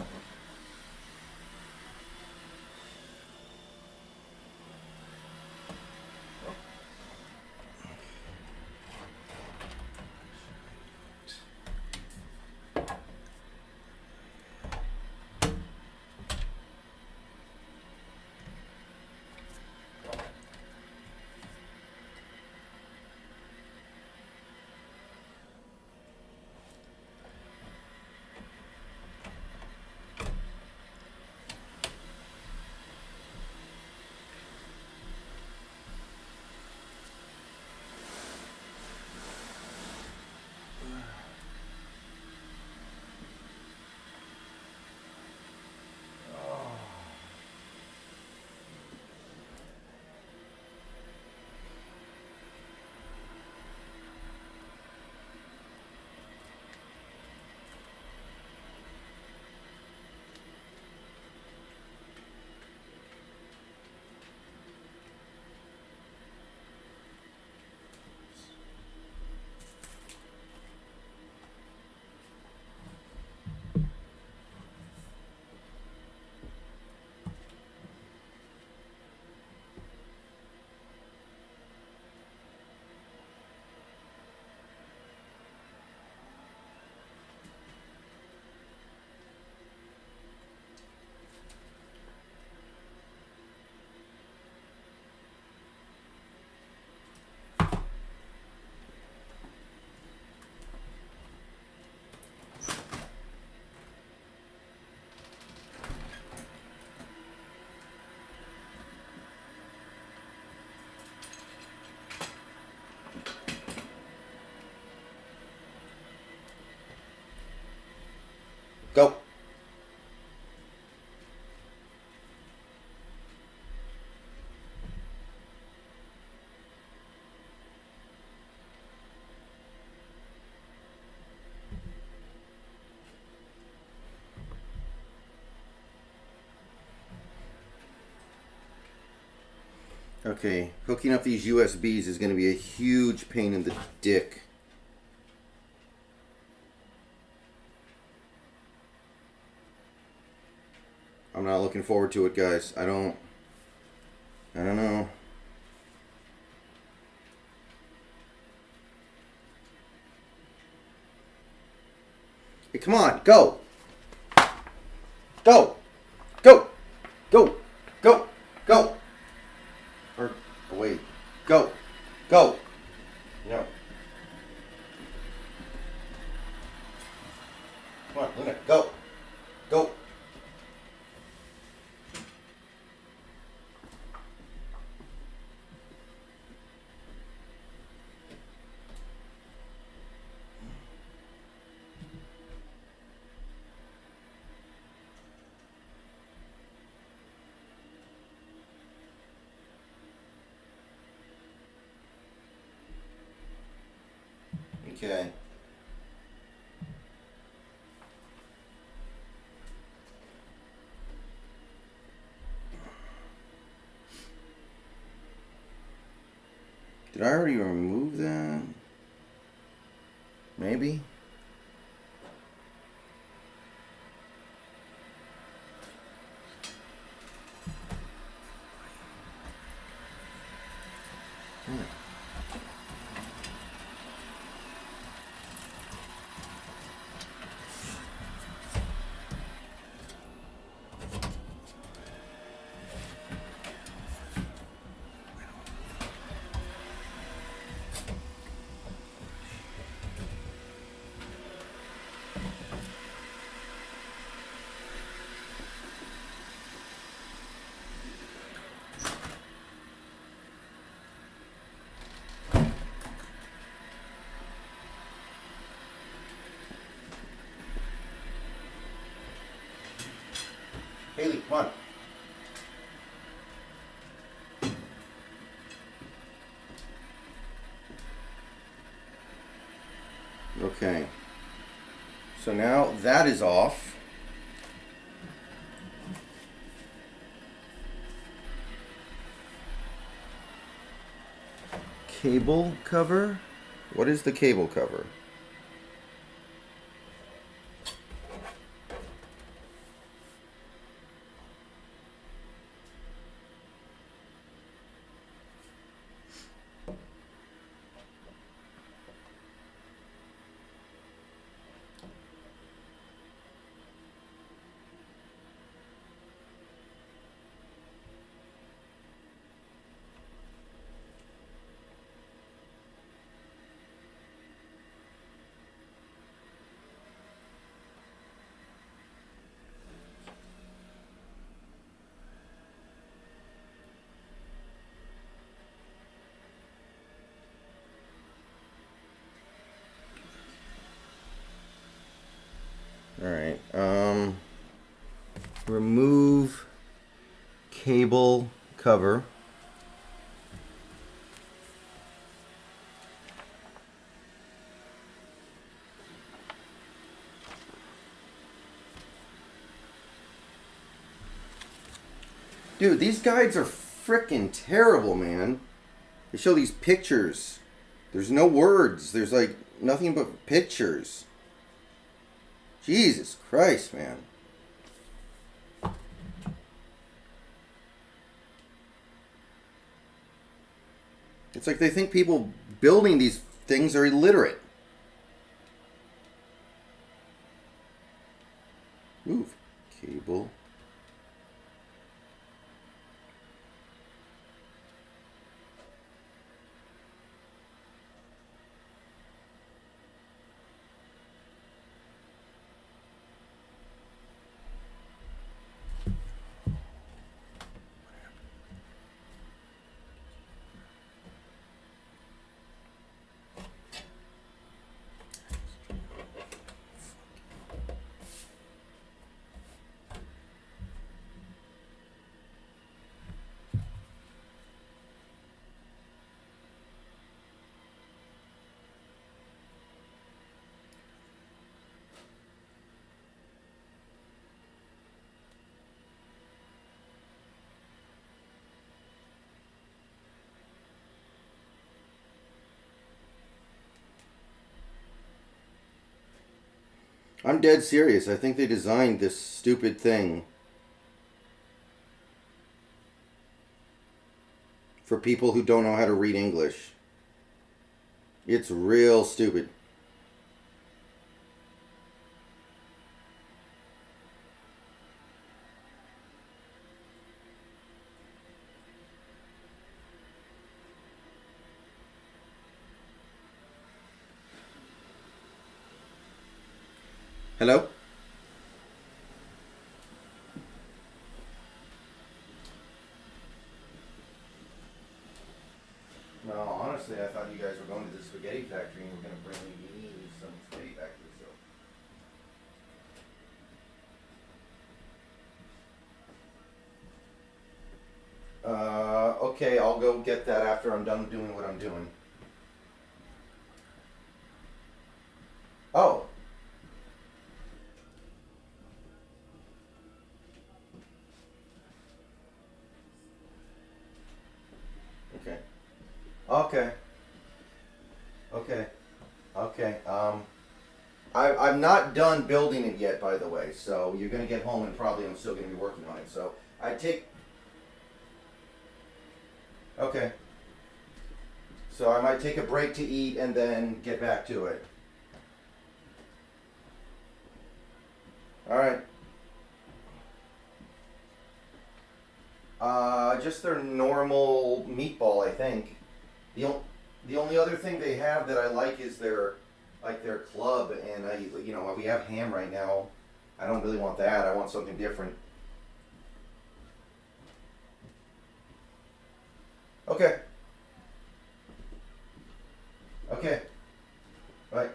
Okay, hooking up these USBs is going to be a huge pain in the dick. I'm not looking forward to it, guys. I don't know. Hey, come on, go. Go. Go. Go. Go. Go. Or, oh, wait. Go. Go. No. Come on, Luna, go. Go. Okay. Did I already remove that? Maybe? Haley, come on. Okay. So now that is off. Cable cover? What is the cable cover? Alright, remove cable cover. Dude, these guides are freaking terrible, man. They show these pictures. There's no words. There's like nothing but pictures. Jesus Christ, man. It's like they think people building these things are illiterate. Move. Cable. I'm dead serious. I think they designed this stupid thing for people who don't know how to read English. It's real stupid. Hello? No, honestly, I thought you guys were going to the spaghetti factory and were going to bring me some spaghetti factory stuff. Okay, I'll go get that after I'm done doing what I'm doing. Oh. Okay. Okay. Okay. Okay. I'm not done building it yet, by the way. So you're gonna get home and probably I'm still gonna be working on it. So I take. Okay. So I might take a break to eat and then get back to it. All right. Just their normal meatball, I think. The only other thing they have that I like is their club, and we have ham right now. I don't really want that. I want something different. Okay. Okay. Bye.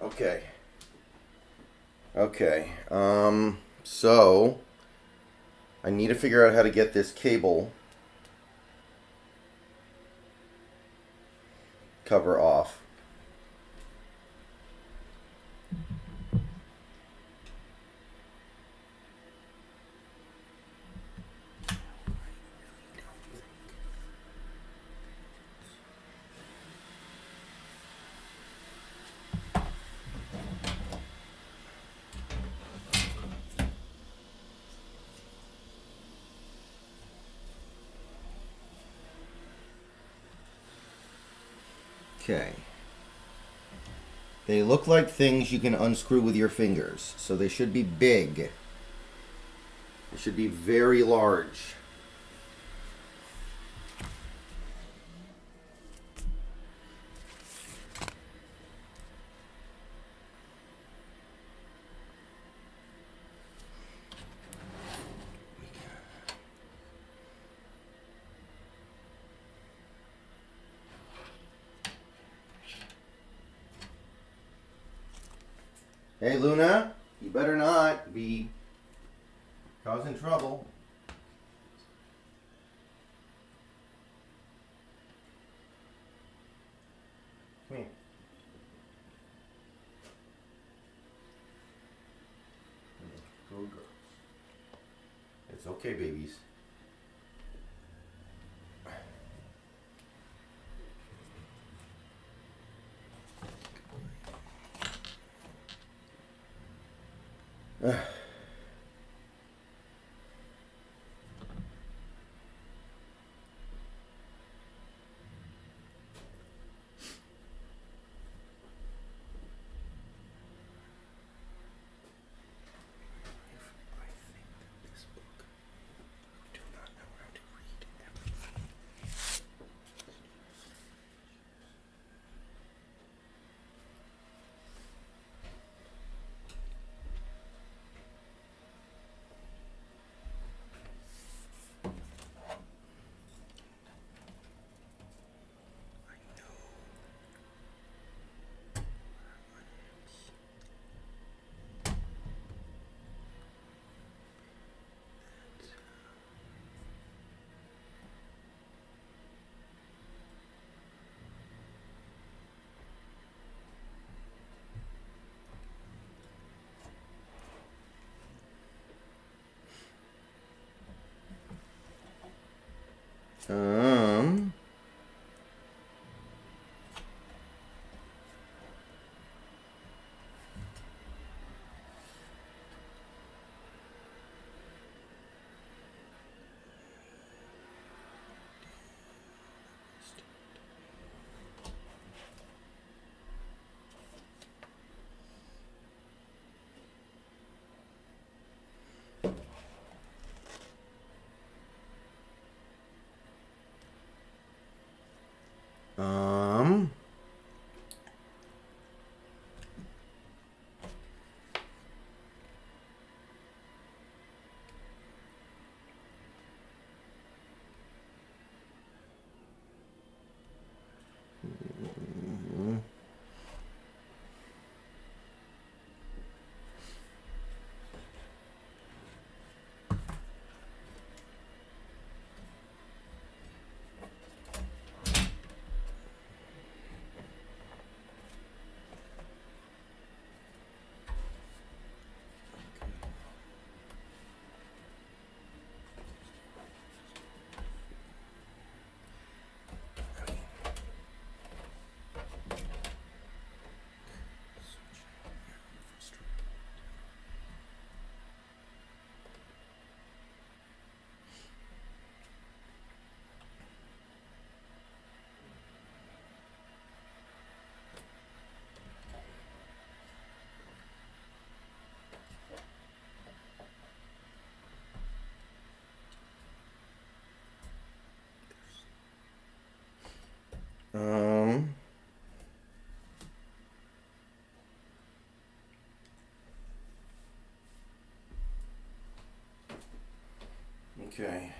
Okay. Okay. So I need to figure out how to get this cable cover off. Okay. They look like things you can unscrew with your fingers, so they should be big. They should be very large. Hey, Luna, you better not be causing trouble. Come here. Go, girls. It's okay, babies. Oh. Okay.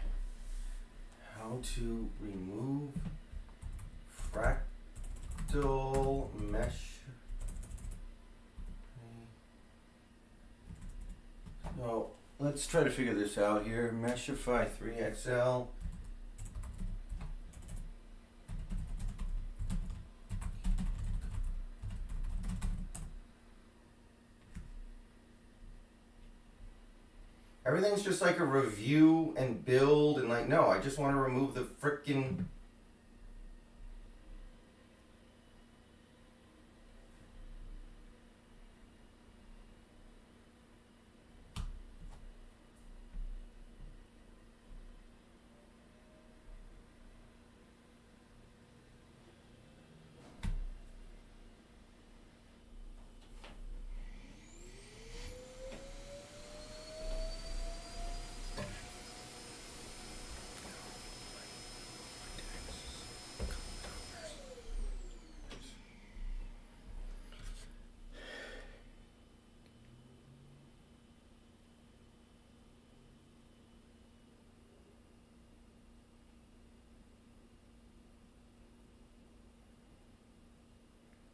How to remove fractal mesh. So let's try to figure this out here. Meshify 3XL. Everything's just like a review and build and like, no, I just want to remove the frickin'...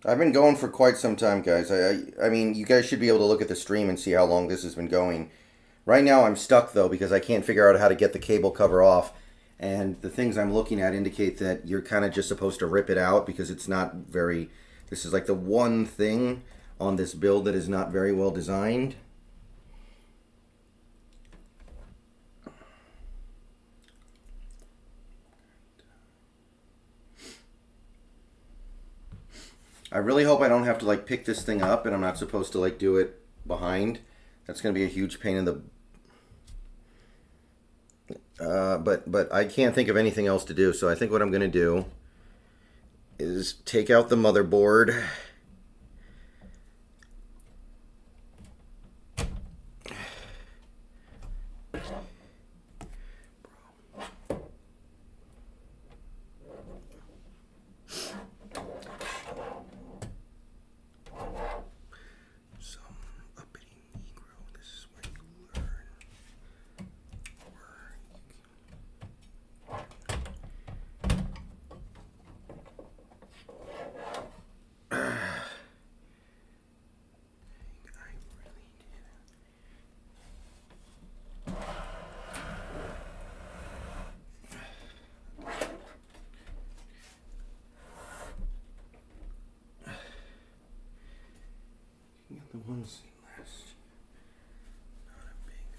I've been going for quite some time, guys. I mean, you guys should be able to look at the stream and see how long this has been going. Right now I'm stuck, though, because I can't figure out how to get the cable cover off. And the things I'm looking at indicate that you're kind of just supposed to rip it out because it's not very... This is like the one thing on this build that is not very well designed. I really hope I don't have to like pick this thing up and I'm not supposed to like do it behind. That's going to be a huge pain in the... But I can't think of anything else to do. So I think what I'm going to do is take out the motherboard.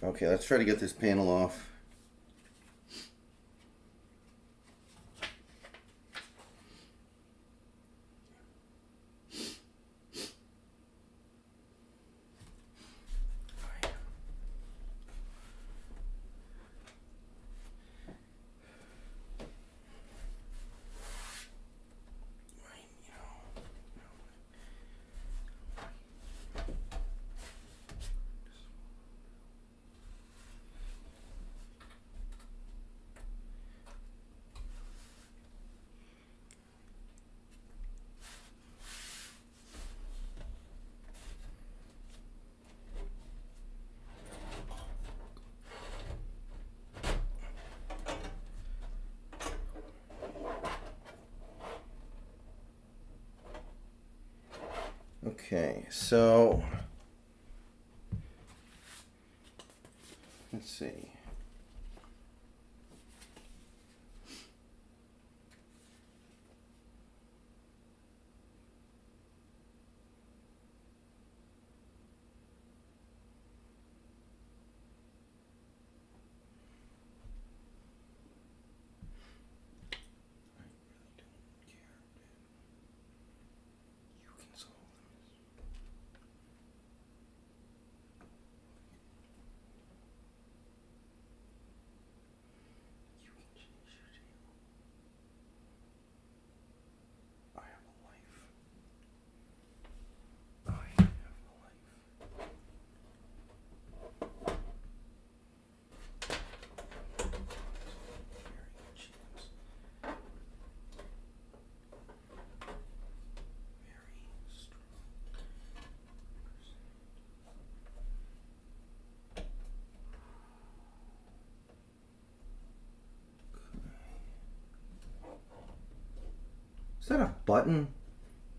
Okay, let's try to get this panel off. Okay, so let's see. Is that a button?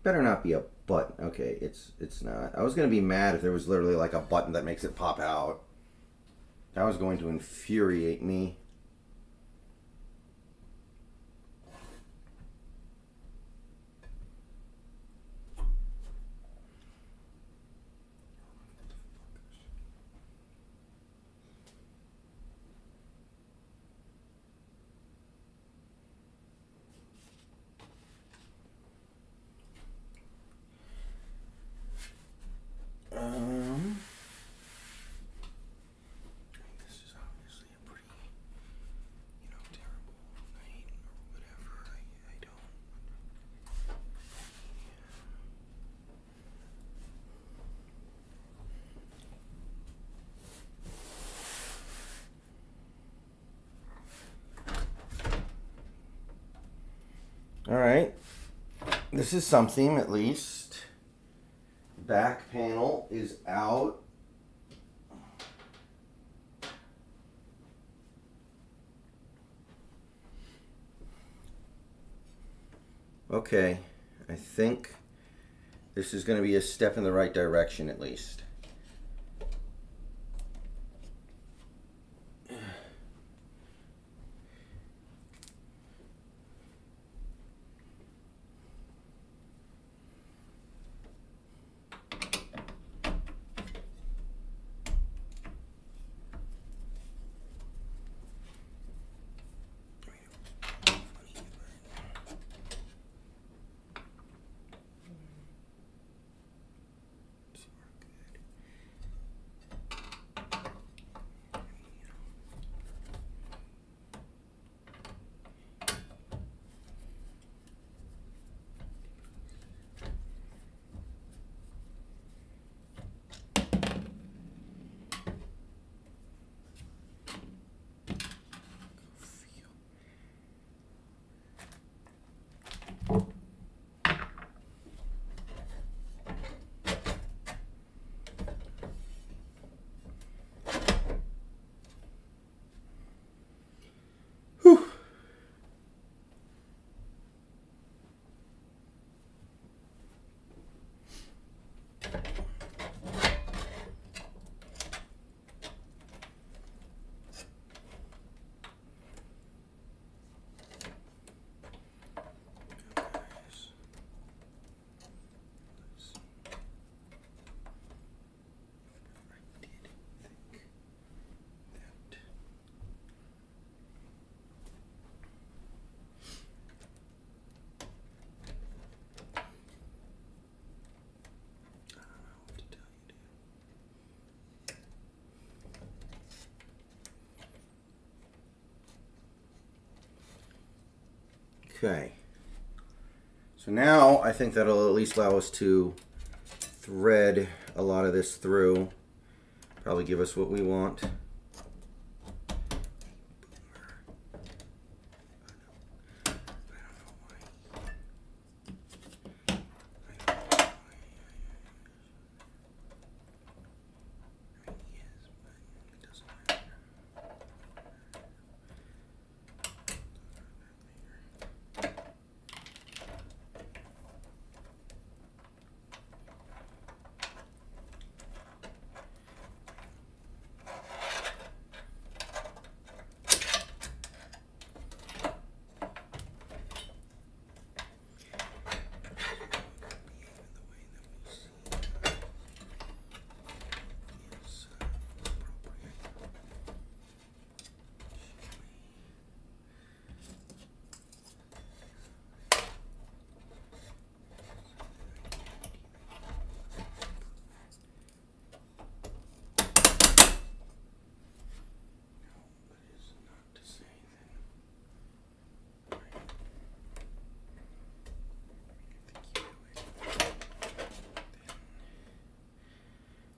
Better not be a button. Okay, it's not. I was gonna be mad if there was literally like a button that makes it pop out. That was going to infuriate me. This is obviously a pretty, terrible night or whatever. I don't. All right. This is something, at least. Back panel is out. Okay, I think this is going to be a step in the right direction, at least. Okay, so now I think that'll at least allow us to thread a lot of this through, probably give us what we want.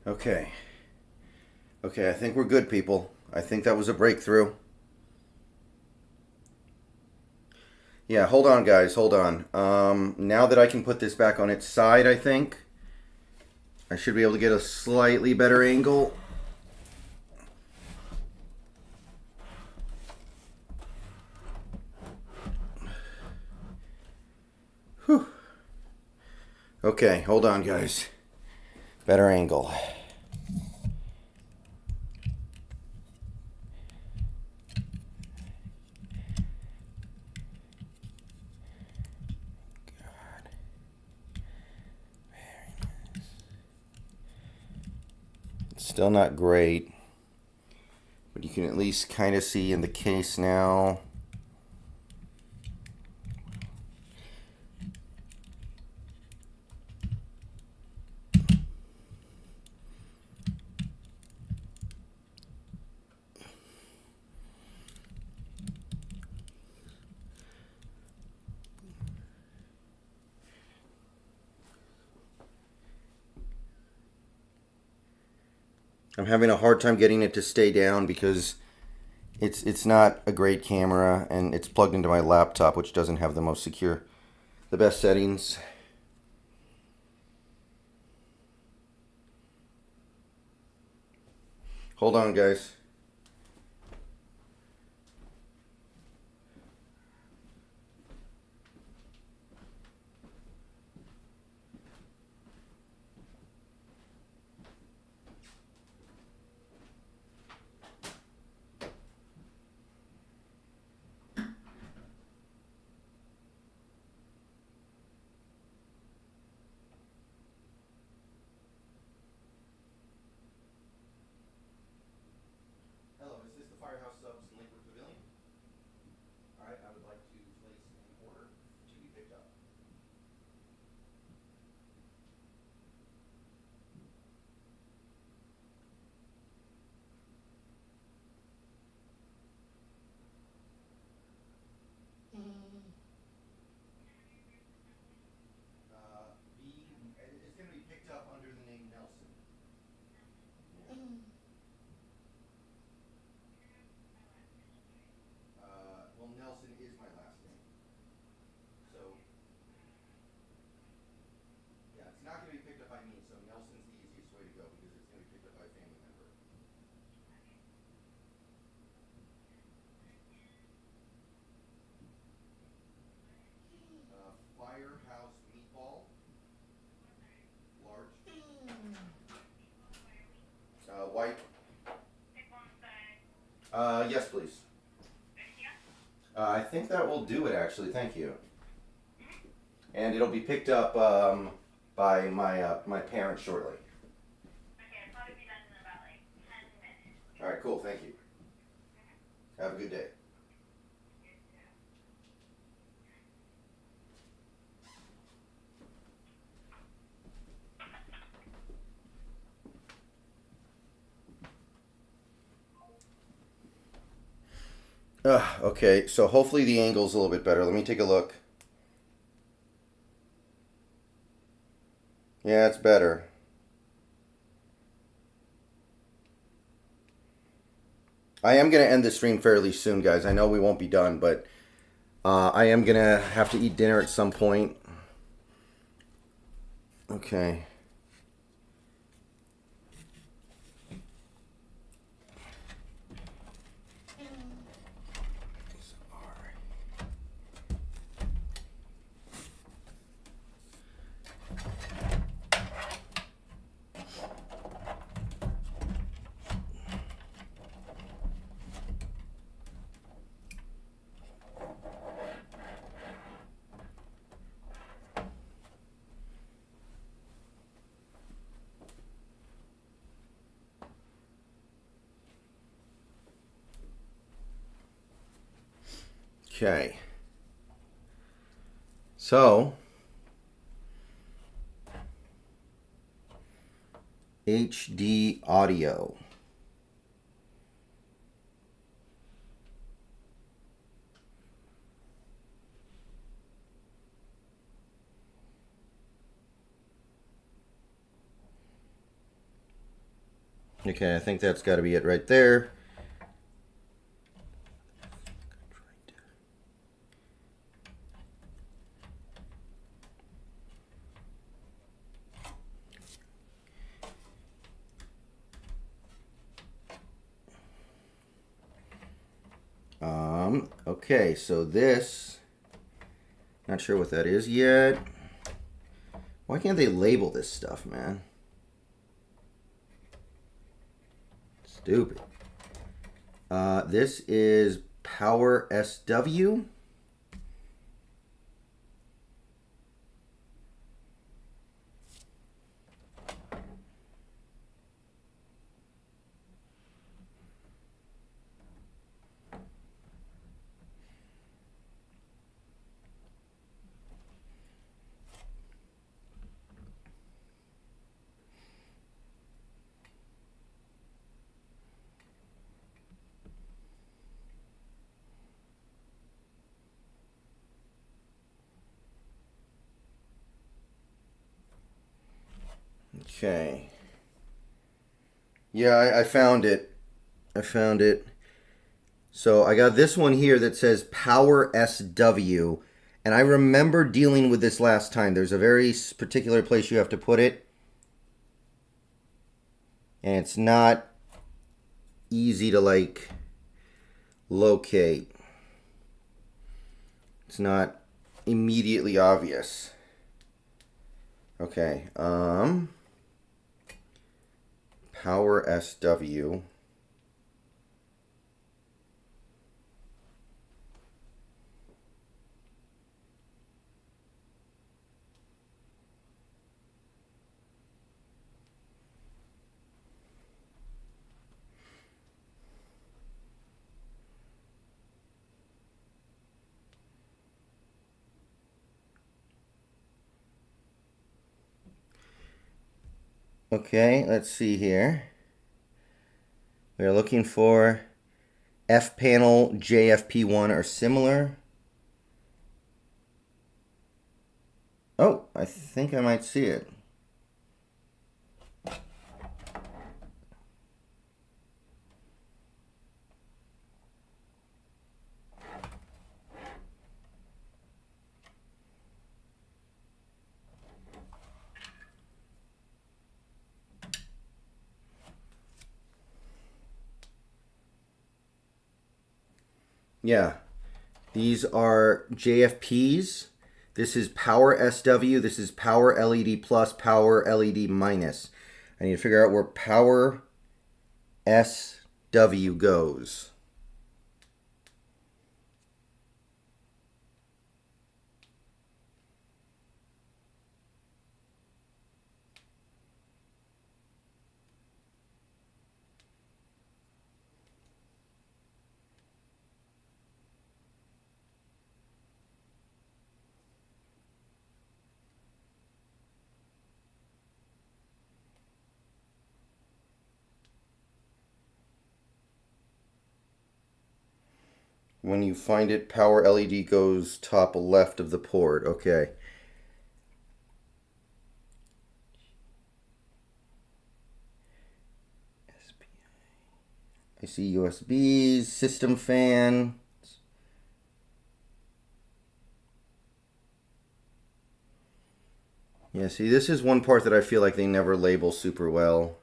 Okay. Okay, I think we're good, people. I think that was a breakthrough. Yeah, hold on, guys. Hold on. Now that I can put this back on its side, I think I should be able to get a slightly better angle. Okay, hold on, guys. Better angle. God. It's still not great, but you can at least kind of see in the case now. I'm having a hard time getting it to stay down because it's not a great camera, and it's plugged into my laptop, which doesn't have the most secure, the best settings. Hold on, guys. Nelson is my last name. So, yeah, it's not going to be picked up by me, so Nelson's the easiest way to go because it's going to be picked up by a family member. Firehouse meatball. Large. White. Yes, please. I think that will do it, actually. Thank you. And it'll be picked up by my parents shortly.
Okay, it'll probably be done in about like 10 minutes.
All right, cool. Thank you. Have a good day. Okay, so hopefully the angle's a little bit better. Let me take a look. Yeah, it's better. I am going to end the stream fairly soon, guys. I know we won't be done, but I am going to have to eat dinner at some point. Okay. Okay. So, HD audio. Okay, I think that's got to be it right there. Okay, so this, not sure what that is yet, Why can't they label this stuff, man? Stupid. This is Power SW. Okay. Yeah, I found it. I found it. So I got this one here that says Power SW. And I remember dealing with this last time. There's a very particular place you have to put it. And it's not easy to, like, locate. It's not immediately obvious. Okay, Power SW. Okay, let's see here. We are looking for F panel, JFP1 or similar. Oh, I think I might see it. Yeah, these are JFPs. This is Power SW. This is Power LED Plus, Power LED Minus. I need to figure out where Power SW goes. When you find it, Power LED goes top left of the port. Okay. I see USBs, system fan. Yeah, see, this is one part that I feel like they never label super well.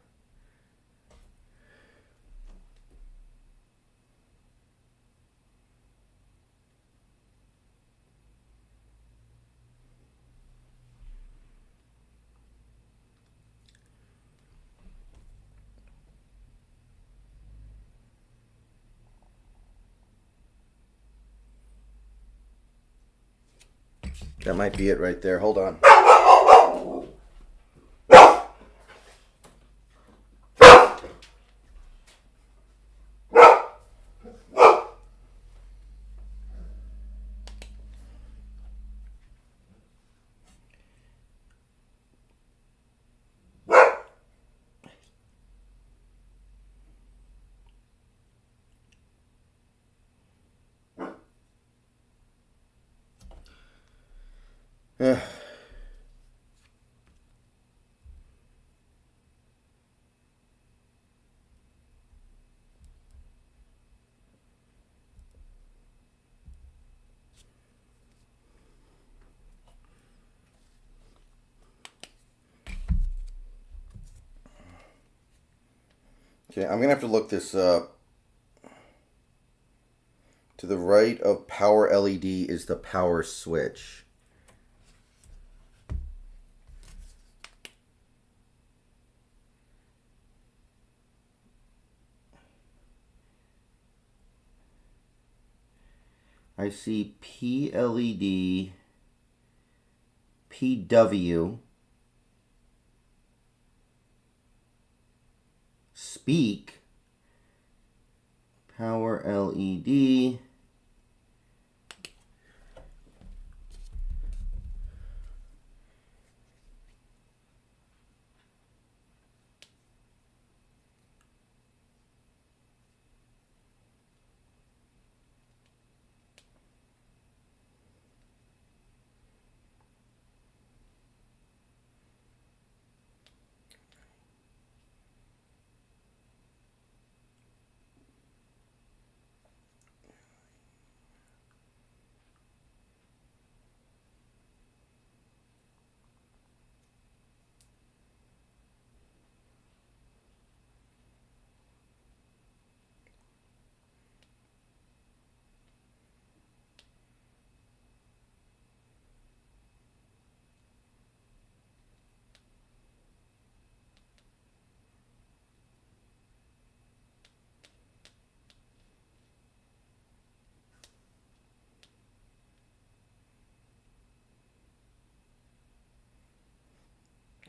That might be it right there. Hold on. Yeah. Okay, I'm gonna have to look this up. To the right of Power LED is the power switch. I see PLED, PW, speak, power LED,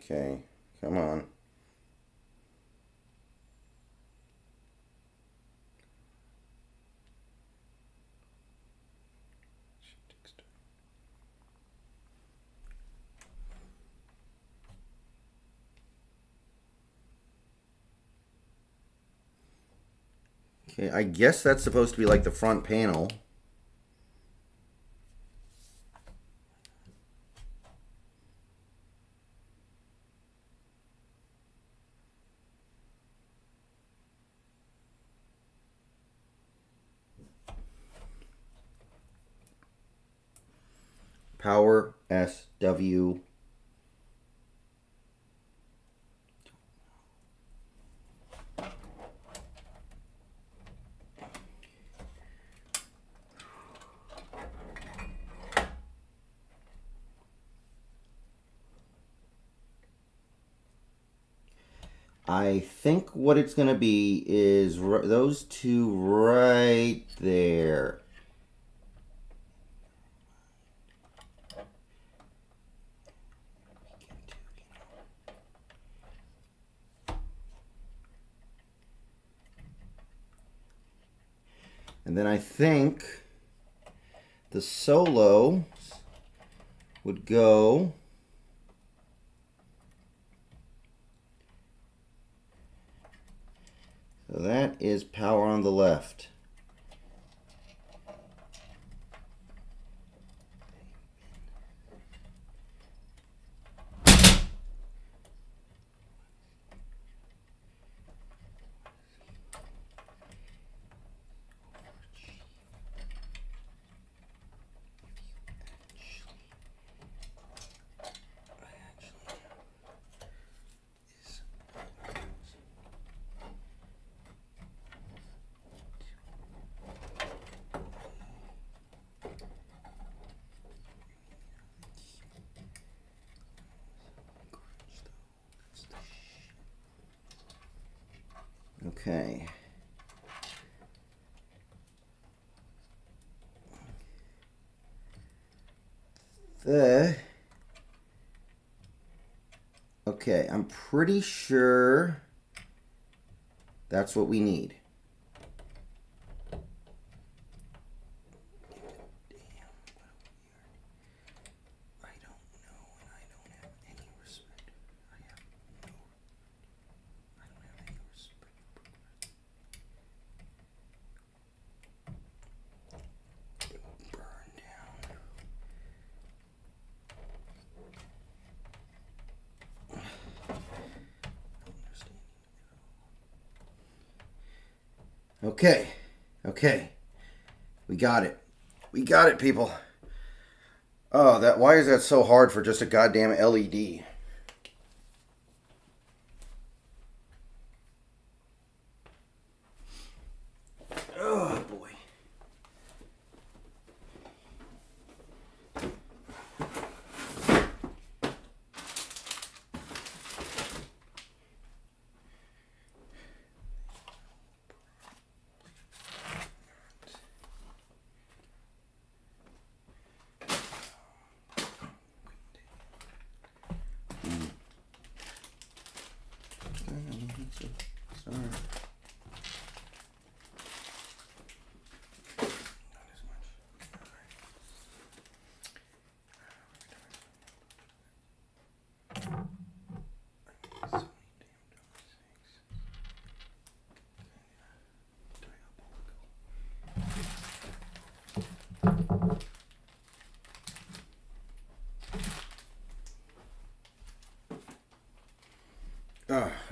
okay, come on. Okay, I guess that's supposed to be like the front panel. Power SW. I think what it's going to be is those two right there. And then I think the solo would go so that is power on the left. Okay. Okay, I'm pretty sure that's what we need. Okay, okay, we got it. We got it, people. Oh, why is that so hard for just a goddamn LED? Oh, boy.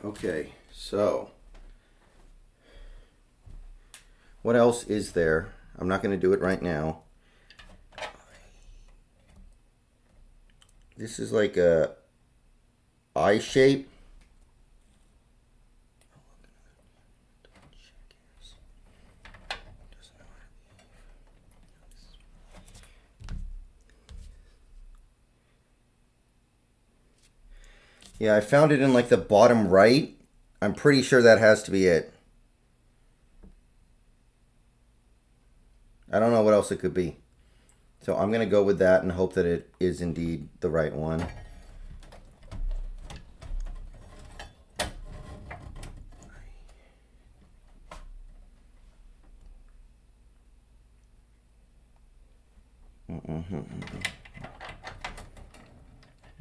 Okay, so what else is there? I'm not going to do it right now. This is like a eye shape. Yeah, I found it in like the bottom right. I'm pretty sure that has to be it. I don't know what else it could be. So I'm going to go with that and hope that it is indeed the right one.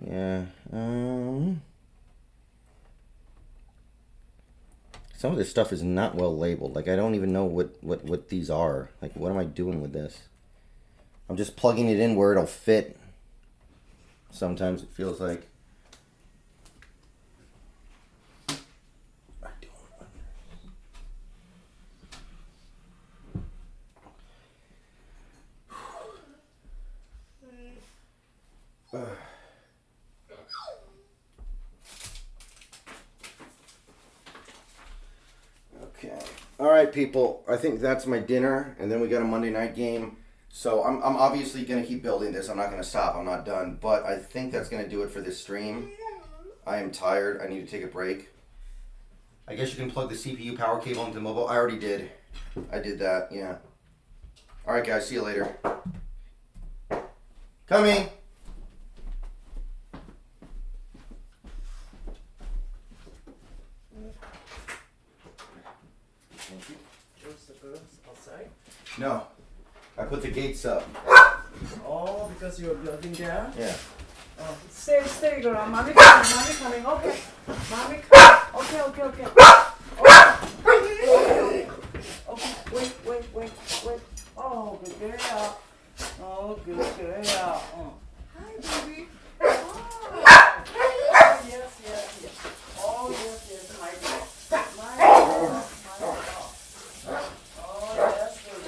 Yeah. Some of this stuff is not well labeled. Like, I don't even know what these are. Like, what am I doing with this? I'm just plugging it in where it'll fit. Sometimes it feels like. I don't. Okay. All right, people. I think that's my dinner, and then we got a Monday night game. So I'm obviously going to keep building this. I'm not going to stop. I'm not done. But I think that's going to do it for this stream. I am tired. I need to take a break. I guess you can plug the CPU power cable into the mobile. I already did. I did that, yeah. All right, guys. See you later. Coming. Thank you.
Close the doors outside.
No. I put the gates up.
Oh, because you're building there?
Yeah.
Oh, stay, girl. Mommy coming. Okay. Mommy coming. Okay. Okay. Wait. Oh, good girl. Oh, good girl. Oh. Hi, baby. Oh, yes. Oh, yes, my girl. My girl. Oh, yes, good.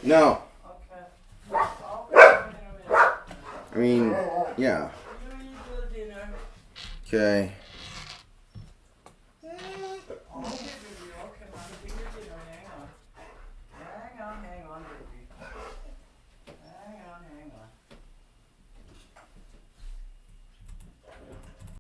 No.
Okay.
I mean, yeah. Okay.